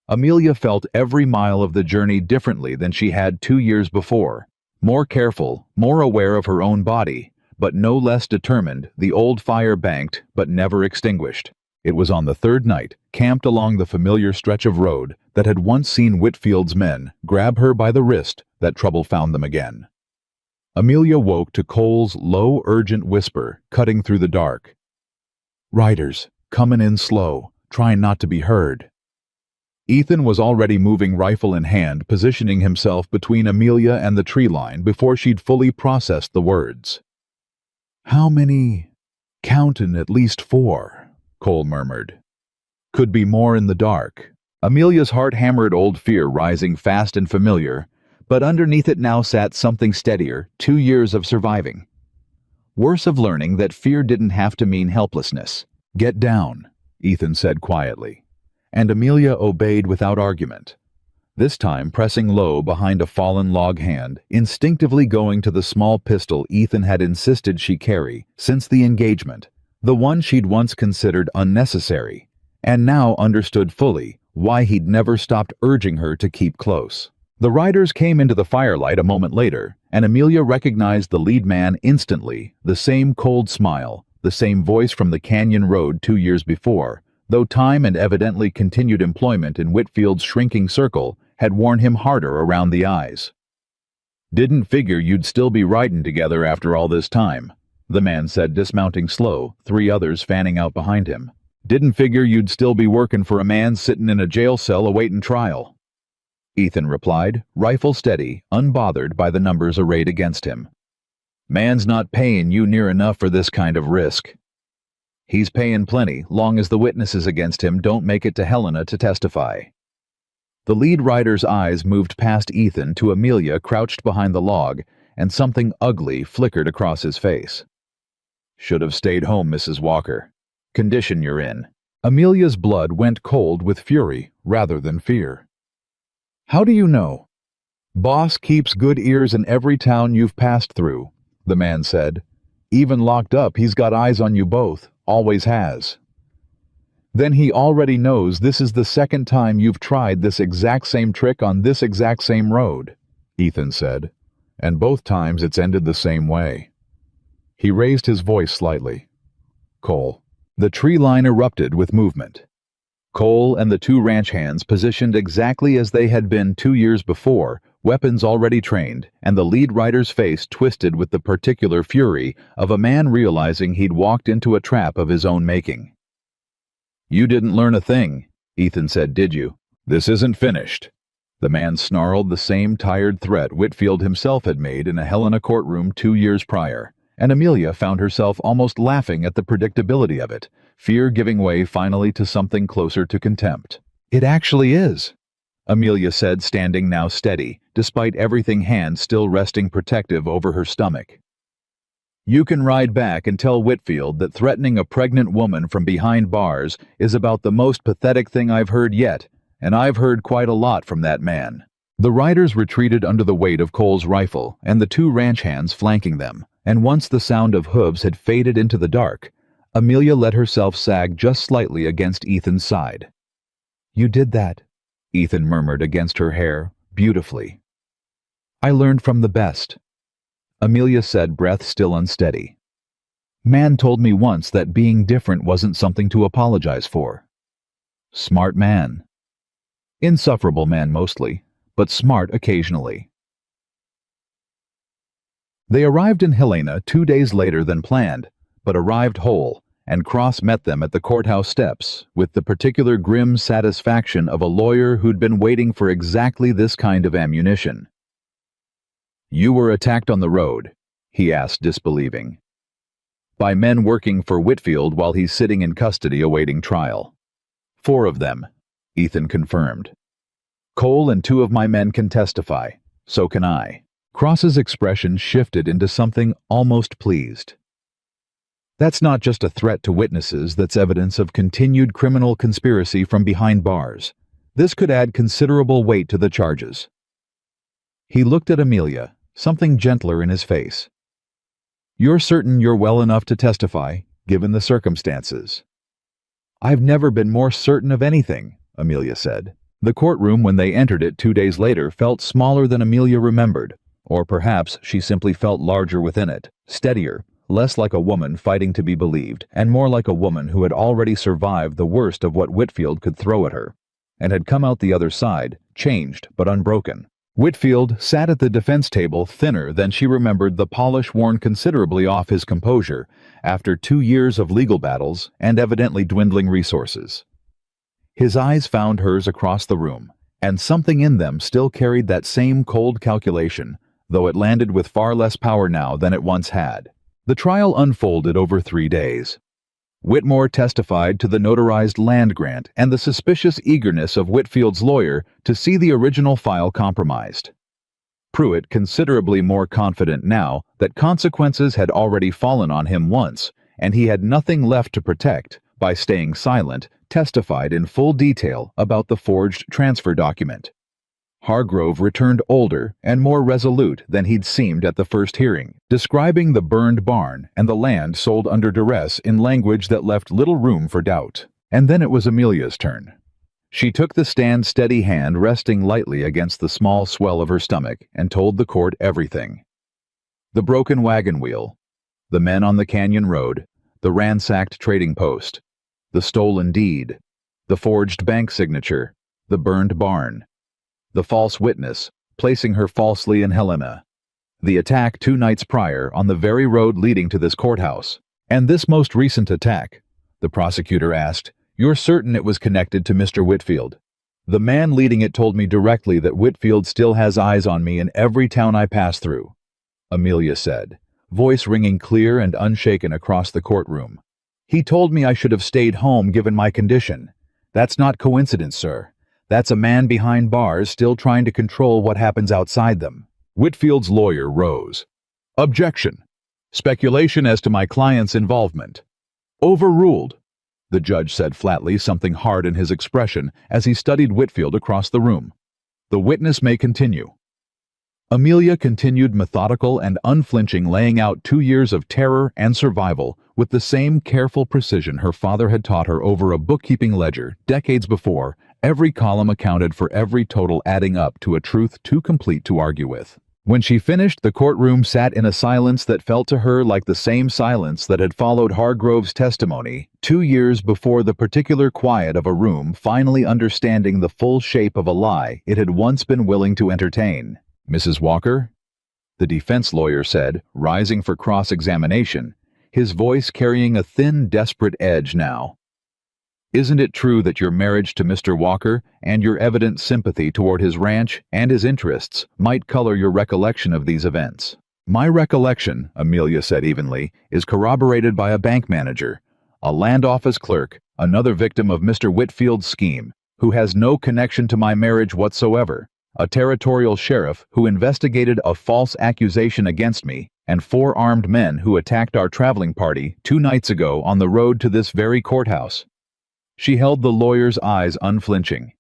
Amelia felt every mile of the journey differently than she had 2 years before. More careful, more aware of her own body, but no less determined, the old fire banked but never extinguished. It was on the 3rd night, camped along the familiar stretch of road that had once seen Whitfield's men grab her by the wrist, that trouble found them again. Amelia woke to Cole's low, urgent whisper cutting through the dark. "Riders, coming in slow, trying not to be heard." Ethan was already moving rifle in hand, positioning himself between Amelia and the tree line before she'd fully processed the words. "How many?" "Countin' at least 4, Cole murmured. "Could be more in the dark." Amelia's heart hammered old fear rising fast and familiar, but underneath it now sat something steadier, 2 years of surviving. Worse of learning that fear didn't have to mean helplessness. "Get down," Ethan said quietly, and Amelia obeyed without argument, this time pressing low behind a fallen log hand, instinctively going to the small pistol Ethan had insisted she carry since the engagement, the one she'd once considered unnecessary, and now understood fully why he'd never stopped urging her to keep close. The riders came into the firelight a moment later, and Amelia recognized the lead man instantly, the same cold smile, the same voice from the canyon road 2 years before, though time and evidently continued employment in Whitfield's shrinking circle had worn him harder around the eyes. "Didn't figure you'd still be riding together after all this time," the man said, dismounting slow, 3 others fanning out behind him. "Didn't figure you'd still be working for a man sitting in a jail cell awaiting trial." Ethan replied, rifle steady, unbothered by the numbers arrayed against him. "Man's not paying you near enough for this kind of risk." "He's paying plenty, long as the witnesses against him don't make it to Helena to testify." The lead rider's eyes moved past Ethan to Amelia crouched behind the log, and something ugly flickered across his face. "Should have stayed home, Mrs. Walker. Condition you're in." Amelia's blood went cold with fury rather than fear. "How do you know?" "Boss keeps good ears in every town you've passed through," the man said. "Even locked up, he's got eyes on you both, always has." "Then he already knows this is the second time you've tried this exact same trick on this exact same road," Ethan said, "and both times it's ended the same way." He raised his voice slightly. "Cole." The tree line erupted with movement. Cole and the 2 ranch hands positioned exactly as they had been 2 years before, weapons already trained, and the lead rider's face twisted with the particular fury of a man realizing he'd walked into a trap of his own making. "You didn't learn a thing," Ethan said, "did you? This isn't finished." The man snarled the same tired threat Whitfield himself had made in a Helena courtroom 2 years prior, and Amelia found herself almost laughing at the predictability of it, fear giving way finally to something closer to contempt. "It actually is," Amelia said, standing now steady, despite everything hand still resting protective over her stomach. "You can ride back and tell Whitfield that threatening a pregnant woman from behind bars is about the most pathetic thing I've heard yet, and I've heard quite a lot from that man." The riders retreated under the weight of Cole's rifle and the 2 ranch hands flanking them, and once the sound of hooves had faded into the dark, Amelia let herself sag just slightly against Ethan's side. "You did that," Ethan murmured against her hair, beautifully. "I learned from the best," Amelia said, breath still unsteady. "Man told me once that being different wasn't something to apologize for." Smart man. Insufferable man mostly, but smart occasionally. They arrived in Helena 2 days later than planned, but arrived whole, and Cross met them at the courthouse steps with the particular grim satisfaction of a lawyer who'd been waiting for exactly this kind of ammunition. "You were attacked on the road?" he asked, disbelieving. "By men working for Whitfield while he's sitting in custody awaiting trial." 4 of them, Ethan confirmed. "Cole and 2 of my men can testify. So can I." Cross's expression shifted into something almost pleased. "That's not just a threat to witnesses, that's evidence of continued criminal conspiracy from behind bars. This could add considerable weight to the charges." He looked at Amelia, something gentler in his face. "You're certain you're well enough to testify, given the circumstances?" "I've never been more certain of anything," Amelia said. The courtroom, when they entered it 2 days later, felt smaller than Amelia remembered, or perhaps she simply felt larger within it, steadier, less like a woman fighting to be believed, and more like a woman who had already survived the worst of what Whitfield could throw at her, and had come out the other side, changed but unbroken. Whitfield sat at the defense table thinner than she remembered, the polish worn considerably off his composure after 2 years of legal battles and evidently dwindling resources. His eyes found hers across the room, and something in them still carried that same cold calculation, though it landed with far less power now than it once had. The trial unfolded over 3 days. Whitmore testified to the notarized land grant and the suspicious eagerness of Whitfield's lawyer to see the original file compromised. Pruitt, considerably more confident now that consequences had already fallen on him once, and he had nothing left to protect, by staying silent, testified in full detail about the forged transfer document. Hargrove returned older and more resolute than he'd seemed at the first hearing, describing the burned barn and the land sold under duress in language that left little room for doubt. And then it was Amelia's turn. She took the stand, steady hand resting lightly against the small swell of her stomach, and told the court everything. The broken wagon wheel, the men on the canyon road, the ransacked trading post, the stolen deed, the forged bank signature, the burned barn, the false witness, placing her falsely in Helena, the attack 2 nights prior on the very road leading to this courthouse, and this most recent attack. The prosecutor asked, "You're certain it was connected to Mr. Whitfield?" "The man leading it told me directly that Whitfield still has eyes on me in every town I pass through," Amelia said, voice ringing clear and unshaken across the courtroom. "He told me I should have stayed home given my condition. That's not coincidence, sir. That's a man behind bars still trying to control what happens outside them." Whitfield's lawyer rose. "Objection. Speculation as to my client's involvement." "Overruled," the judge said flatly, something hard in his expression as he studied Whitfield across the room. "The witness may continue." Amelia continued methodical and unflinching, laying out 2 years of terror and survival with the same careful precision her father had taught her over a bookkeeping ledger decades before. Every column accounted for every total, adding up to a truth too complete to argue with. When she finished, the courtroom sat in a silence that felt to her like the same silence that had followed Hargrove's testimony 2 years before, the particular quiet of a room finally understanding the full shape of a lie it had once been willing to entertain. "Mrs. Walker?" the defense lawyer said, rising for cross-examination, his voice carrying a thin, desperate edge now. "Isn't it true that your marriage to Mr. Walker and your evident sympathy toward his ranch and his interests might color your recollection of these events?" "My recollection," Amelia said evenly, "is corroborated by a bank manager, a land office clerk, another victim of Mr. Whitfield's scheme, who has no connection to my marriage whatsoever, a territorial sheriff who investigated a false accusation against me, and 4 armed men who attacked our traveling party 2 nights ago on the road to this very courthouse." She held the lawyer's eyes unflinching.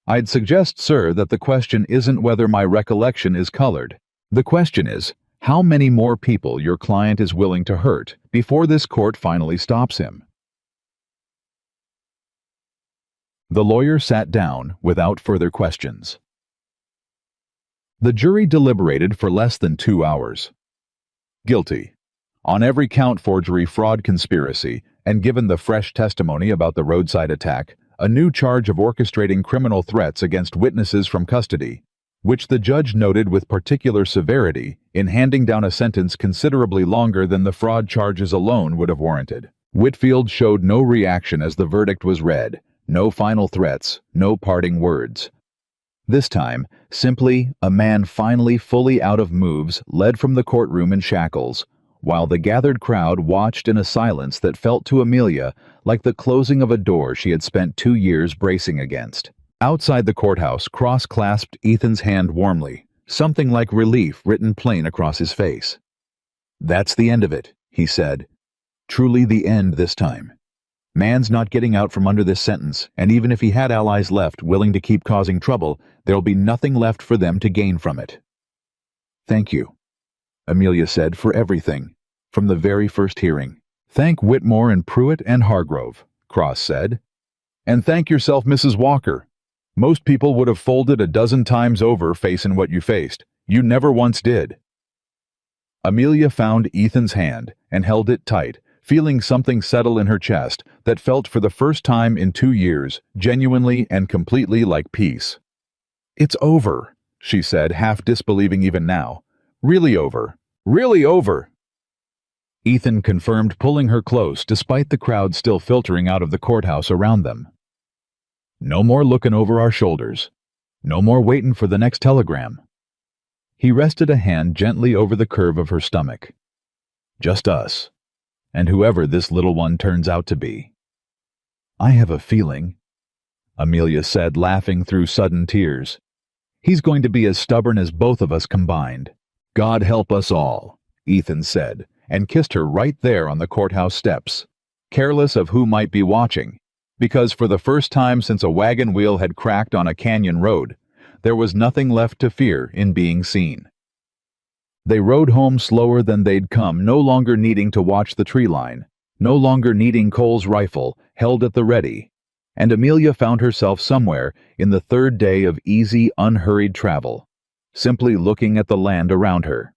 "I'd suggest, sir, that the question isn't whether my recollection is colored. The question is, how many more people your client is willing to hurt before this court finally stops him." The lawyer sat down without further questions. The jury deliberated for less than 2 hours. Guilty. On every count, forgery, fraud, conspiracy, and given the fresh testimony about the roadside attack, a new charge of orchestrating criminal threats against witnesses from custody, which the judge noted with particular severity in handing down a sentence considerably longer than the fraud charges alone would have warranted. Whitfield showed no reaction as the verdict was read, no final threats, no parting words. This time, simply a man finally fully out of moves led from the courtroom in shackles, while the gathered crowd watched in a silence that felt to Amelia like the closing of a door she had spent 2 years bracing against. Outside the courthouse, Cross clasped Ethan's hand warmly, something like relief written plain across his face. "That's the end of it," he said. "Truly the end this time. Man's not getting out from under this sentence, and even if he had allies left willing to keep causing trouble, there'll be nothing left for them to gain from it." "Thank you," Amelia said, "for everything, from the very first hearing." "Thank Whitmore and Pruitt and Hargrove," Cross said. "And thank yourself, Mrs. Walker. Most people would have folded a dozen times over facing what you faced. You never once did." Amelia found Ethan's hand and held it tight, feeling something settle in her chest that felt for the first time in 2 years genuinely and completely like peace. "It's over," she said, half disbelieving even now. "Really over. Really over." Ethan confirmed, pulling her close despite the crowd still filtering out of the courthouse around them. "No more looking over our shoulders. No more waiting for the next telegram." He rested a hand gently over the curve of her stomach. "Just us. And whoever this little one turns out to be." "I have a feeling," Amelia said, laughing through sudden tears, "he's going to be as stubborn as both of us combined." "God help us all," Ethan said, and kissed her right there on the courthouse steps. careless of who might be watching, because for the first time since a wagon wheel had cracked on a canyon road, there was nothing left to fear in being seen. They rode home slower than they'd come, no longer needing to watch the tree line, no longer needing Cole's rifle held at the ready, and Amelia found herself somewhere in the third day of easy, unhurried travel, simply looking at the land around her,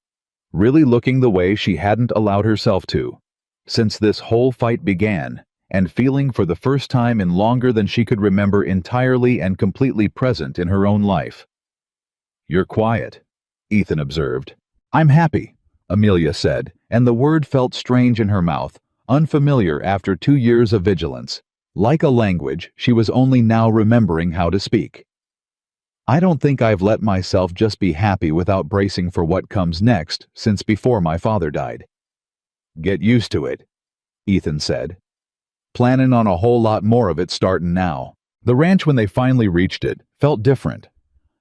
really looking the way she hadn't allowed herself to, since this whole fight began, and feeling for the first time in longer than she could remember entirely and completely present in her own life. "You're quiet," Ethan observed. "I'm happy," Amelia said, and the word felt strange in her mouth, unfamiliar after 2 years of vigilance, like a language she was only now remembering how to speak. "I don't think I've let myself just be happy without bracing for what comes next since before my father died." "Get used to it," Ethan said. "Planning on a whole lot more of it starting now." The ranch, when they finally reached it, felt different.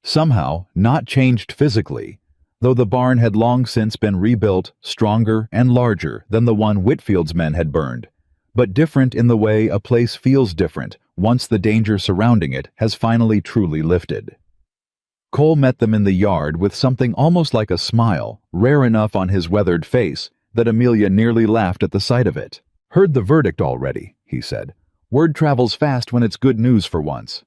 Somehow, not changed physically, though the barn had long since been rebuilt, stronger and larger than the one Whitfield's men had burned, but different in the way a place feels different once the danger surrounding it has finally truly lifted. Cole met them in the yard with something almost like a smile, rare enough on his weathered face that Amelia nearly laughed at the sight of it. "Heard the verdict already," he said. "Word travels fast when it's good news for once."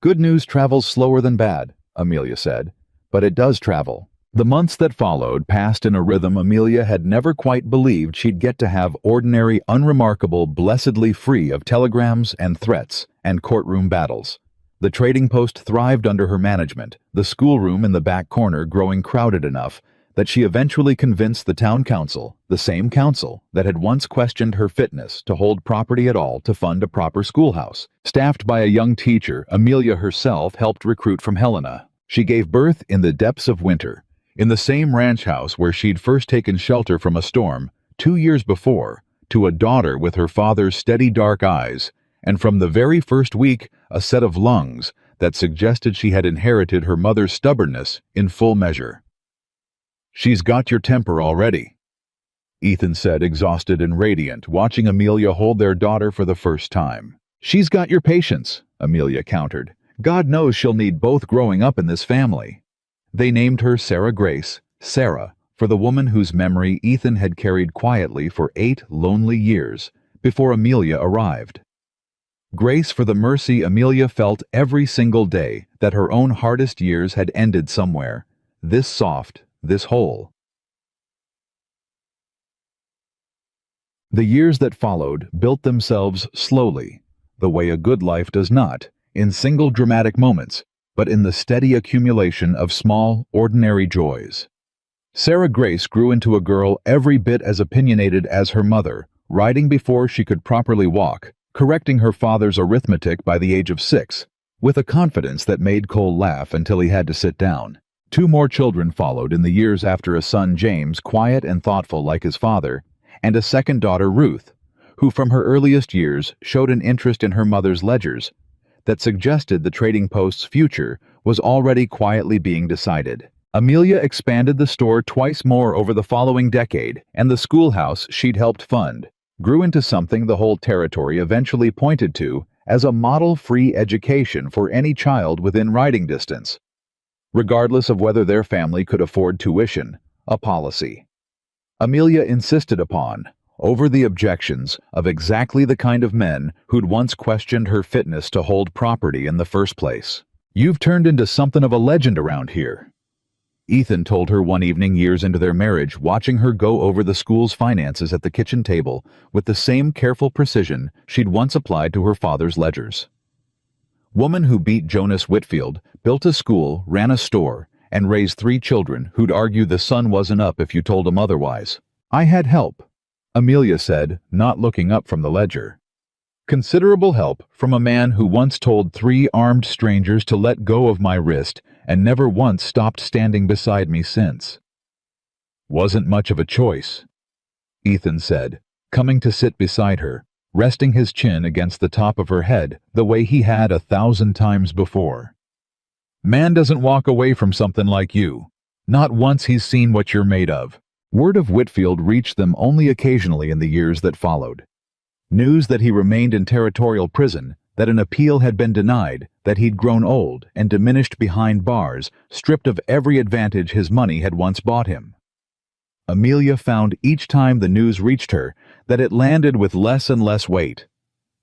"Good news travels slower than bad," Amelia said, "but it does travel." The months that followed passed in a rhythm Amelia had never quite believed she'd get to have ordinary, unremarkable, blessedly free of telegrams and threats and courtroom battles. The trading post thrived under her management, the schoolroom in the back corner growing crowded enough that she eventually convinced the town council, the same council that had once questioned her fitness to hold property at all, to fund a proper schoolhouse. Staffed by a young teacher Amelia herself helped recruit from Helena. She gave birth in the depths of winter, in the same ranch house where she'd first taken shelter from a storm 2 years before, to a daughter with her father's steady dark eyes, and from the very first week a set of lungs that suggested she had inherited her mother's stubbornness in full measure. "She's got your temper already," Ethan said, exhausted and radiant, watching Amelia hold their daughter for the first time. "She's got your patience," Amelia countered. "God knows she'll need both growing up in this family." They named her Sarah Grace, Sarah, for the woman whose memory Ethan had carried quietly for 8 lonely years before Amelia arrived. Grace for the mercy Amelia felt every single day that her own hardest years had ended somewhere, this soft, this whole. The years that followed built themselves slowly, the way a good life does not, in single dramatic moments, but in the steady accumulation of small, ordinary joys. Sarah Grace grew into a girl every bit as opinionated as her mother, riding before she could properly walk, correcting her father's arithmetic by the age of 6, with a confidence that made Cole laugh until he had to sit down. 2 more children followed in the years after, a son James, quiet and thoughtful like his father, and a second daughter Ruth, who from her earliest years showed an interest in her mother's ledgers that suggested the trading post's future was already quietly being decided. Amelia expanded the store twice more over the following decade, and the schoolhouse she'd helped fund grew into something the whole territory eventually pointed to as a model free education for any child within riding distance, regardless of whether their family could afford tuition, a policy Amelia insisted upon, over the objections of exactly the kind of men who'd once questioned her fitness to hold property in the first place. "You've turned into something of a legend around here," Ethan told her one evening years into their marriage, watching her go over the school's finances at the kitchen table with the same careful precision she'd once applied to her father's ledgers. "Woman who beat Jonas Whitfield, built a school, ran a store, and raised 3 children who'd argue the sun wasn't up if you told them otherwise. I had help," Amelia said, not looking up from the ledger. "Considerable help from a man who once told 3 armed strangers to let go of my wrist and never once stopped standing beside me since." "Wasn't much of a choice," Ethan said, coming to sit beside her, resting his chin against the top of her head the way he had 1,000 times before. "Man doesn't walk away from something like you. Not once he's seen what you're made of." Word of Whitfield reached them only occasionally in the years that followed. News that he remained in territorial prison, that an appeal had been denied, that he'd grown old and diminished behind bars, stripped of every advantage his money had once bought him. Amelia found each time the news reached her that it landed with less and less weight.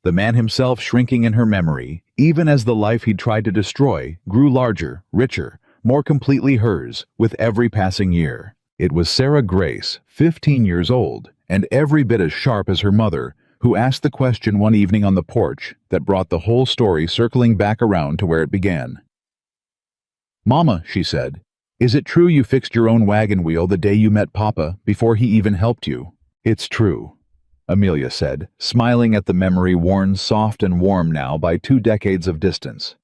The man himself shrinking in her memory, even as the life he'd tried to destroy grew larger, richer, more completely hers with every passing year. It was Sarah Grace, 15 years old, and every bit as sharp as her mother, who asked the question one evening on the porch that brought the whole story circling back around to where it began. "Mama," she said, "is it true you fixed your own wagon wheel the day you met Papa, before he even helped you?" "It's true," Amelia said, smiling at the memory worn soft and warm now by 2 decades of distance.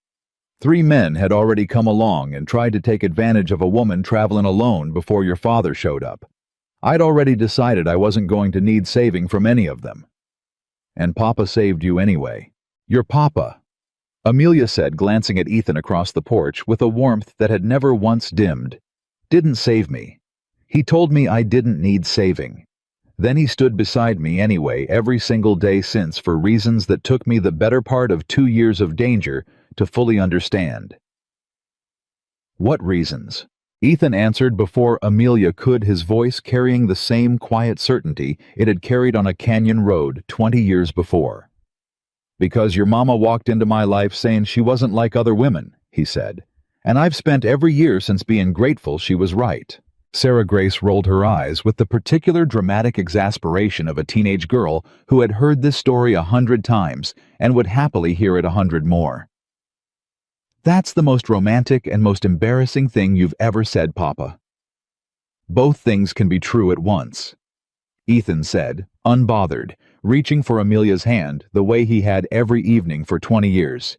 3 men had already come along and tried to take advantage of a woman traveling alone before your father showed up. I'd already decided I wasn't going to need saving from any of them. And Papa saved you anyway. Your Papa," Amelia said, glancing at Ethan across the porch with a warmth that had never once dimmed, "didn't save me. He told me I didn't need saving. Then he stood beside me anyway every single day since for reasons that took me the better part of 2 years of danger to fully understand." "What reasons?" Ethan answered before Amelia could, his voice carrying the same quiet certainty it had carried on a canyon road 20 years before. "Because your mama walked into my life saying she wasn't like other women," he said, "and I've spent every year since being grateful she was right." Sarah Grace rolled her eyes with the particular dramatic exasperation of a teenage girl who had heard this story 100 times and would happily hear it 100 more. "That's the most romantic and most embarrassing thing you've ever said, Papa." "Both things can be true at once," Ethan said, unbothered, reaching for Amelia's hand the way he had every evening for 20 years.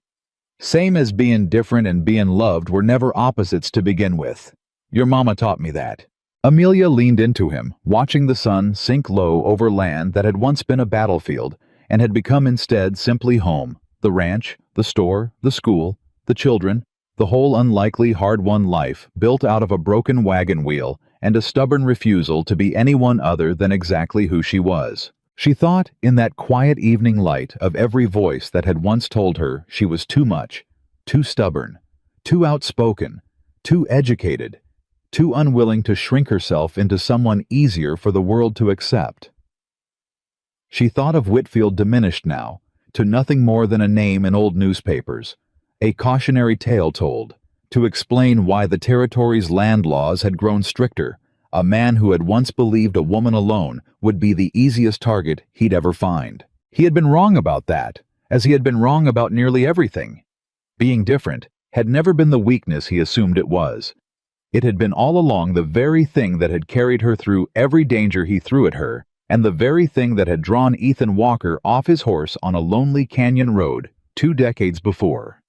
"Same as being different and being loved were never opposites to begin with. Your mama taught me that." Amelia leaned into him, watching the sun sink low over land that had once been a battlefield and had become instead simply home, the ranch, the store, the school, the children, the whole unlikely hard-won life built out of a broken wagon wheel and a stubborn refusal to be anyone other than exactly who she was. She thought, in that quiet evening light, of every voice that had once told her she was too much, too stubborn, too outspoken, too educated, too unwilling to shrink herself into someone easier for the world to accept. She thought of Whitfield diminished now, to nothing more than a name in old newspapers, a cautionary tale told, to explain why the territory's land laws had grown stricter, a man who had once believed a woman alone would be the easiest target he'd ever find. He had been wrong about that, as he had been wrong about nearly everything. Being different had never been the weakness he assumed it was. It had been all along the very thing that had carried her through every danger he threw at her, and the very thing that had drawn Ethan Walker off his horse on a lonely canyon road 2 decades before.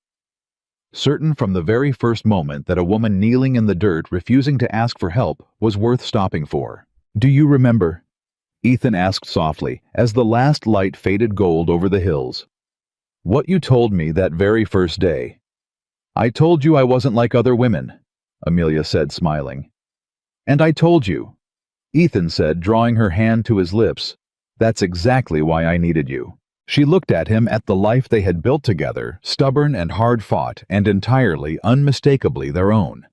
Certain from the very first moment that a woman kneeling in the dirt refusing to ask for help was worth stopping for. "Do you remember?" Ethan asked softly, as the last light faded gold over the hills. "What you told me that very first day?" "I told you I wasn't like other women," Amelia said, smiling. "And I told you," Ethan said, drawing her hand to his lips, "that's exactly why I needed you." She looked at him, at the life they had built together, stubborn and hard-fought and entirely, unmistakably their own,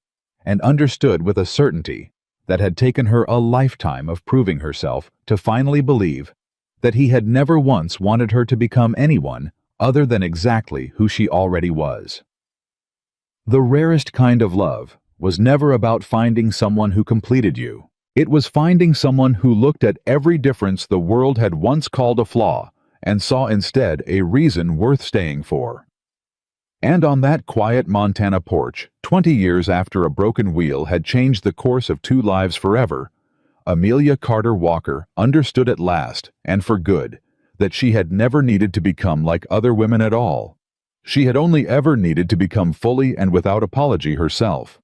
and understood with a certainty that had taken her a lifetime of proving herself to finally believe that he had never once wanted her to become anyone other than exactly who she already was. The rarest kind of love was never about finding someone who completed you. It was finding someone who looked at every difference the world had once called a flaw and saw instead a reason worth staying for. And on that quiet Montana porch, 20 years after a broken wheel had changed the course of 2 lives forever, Amelia Carter Walker understood at last, and for good, that she had never needed to become like other women at all. She had only ever needed to become fully and without apology herself.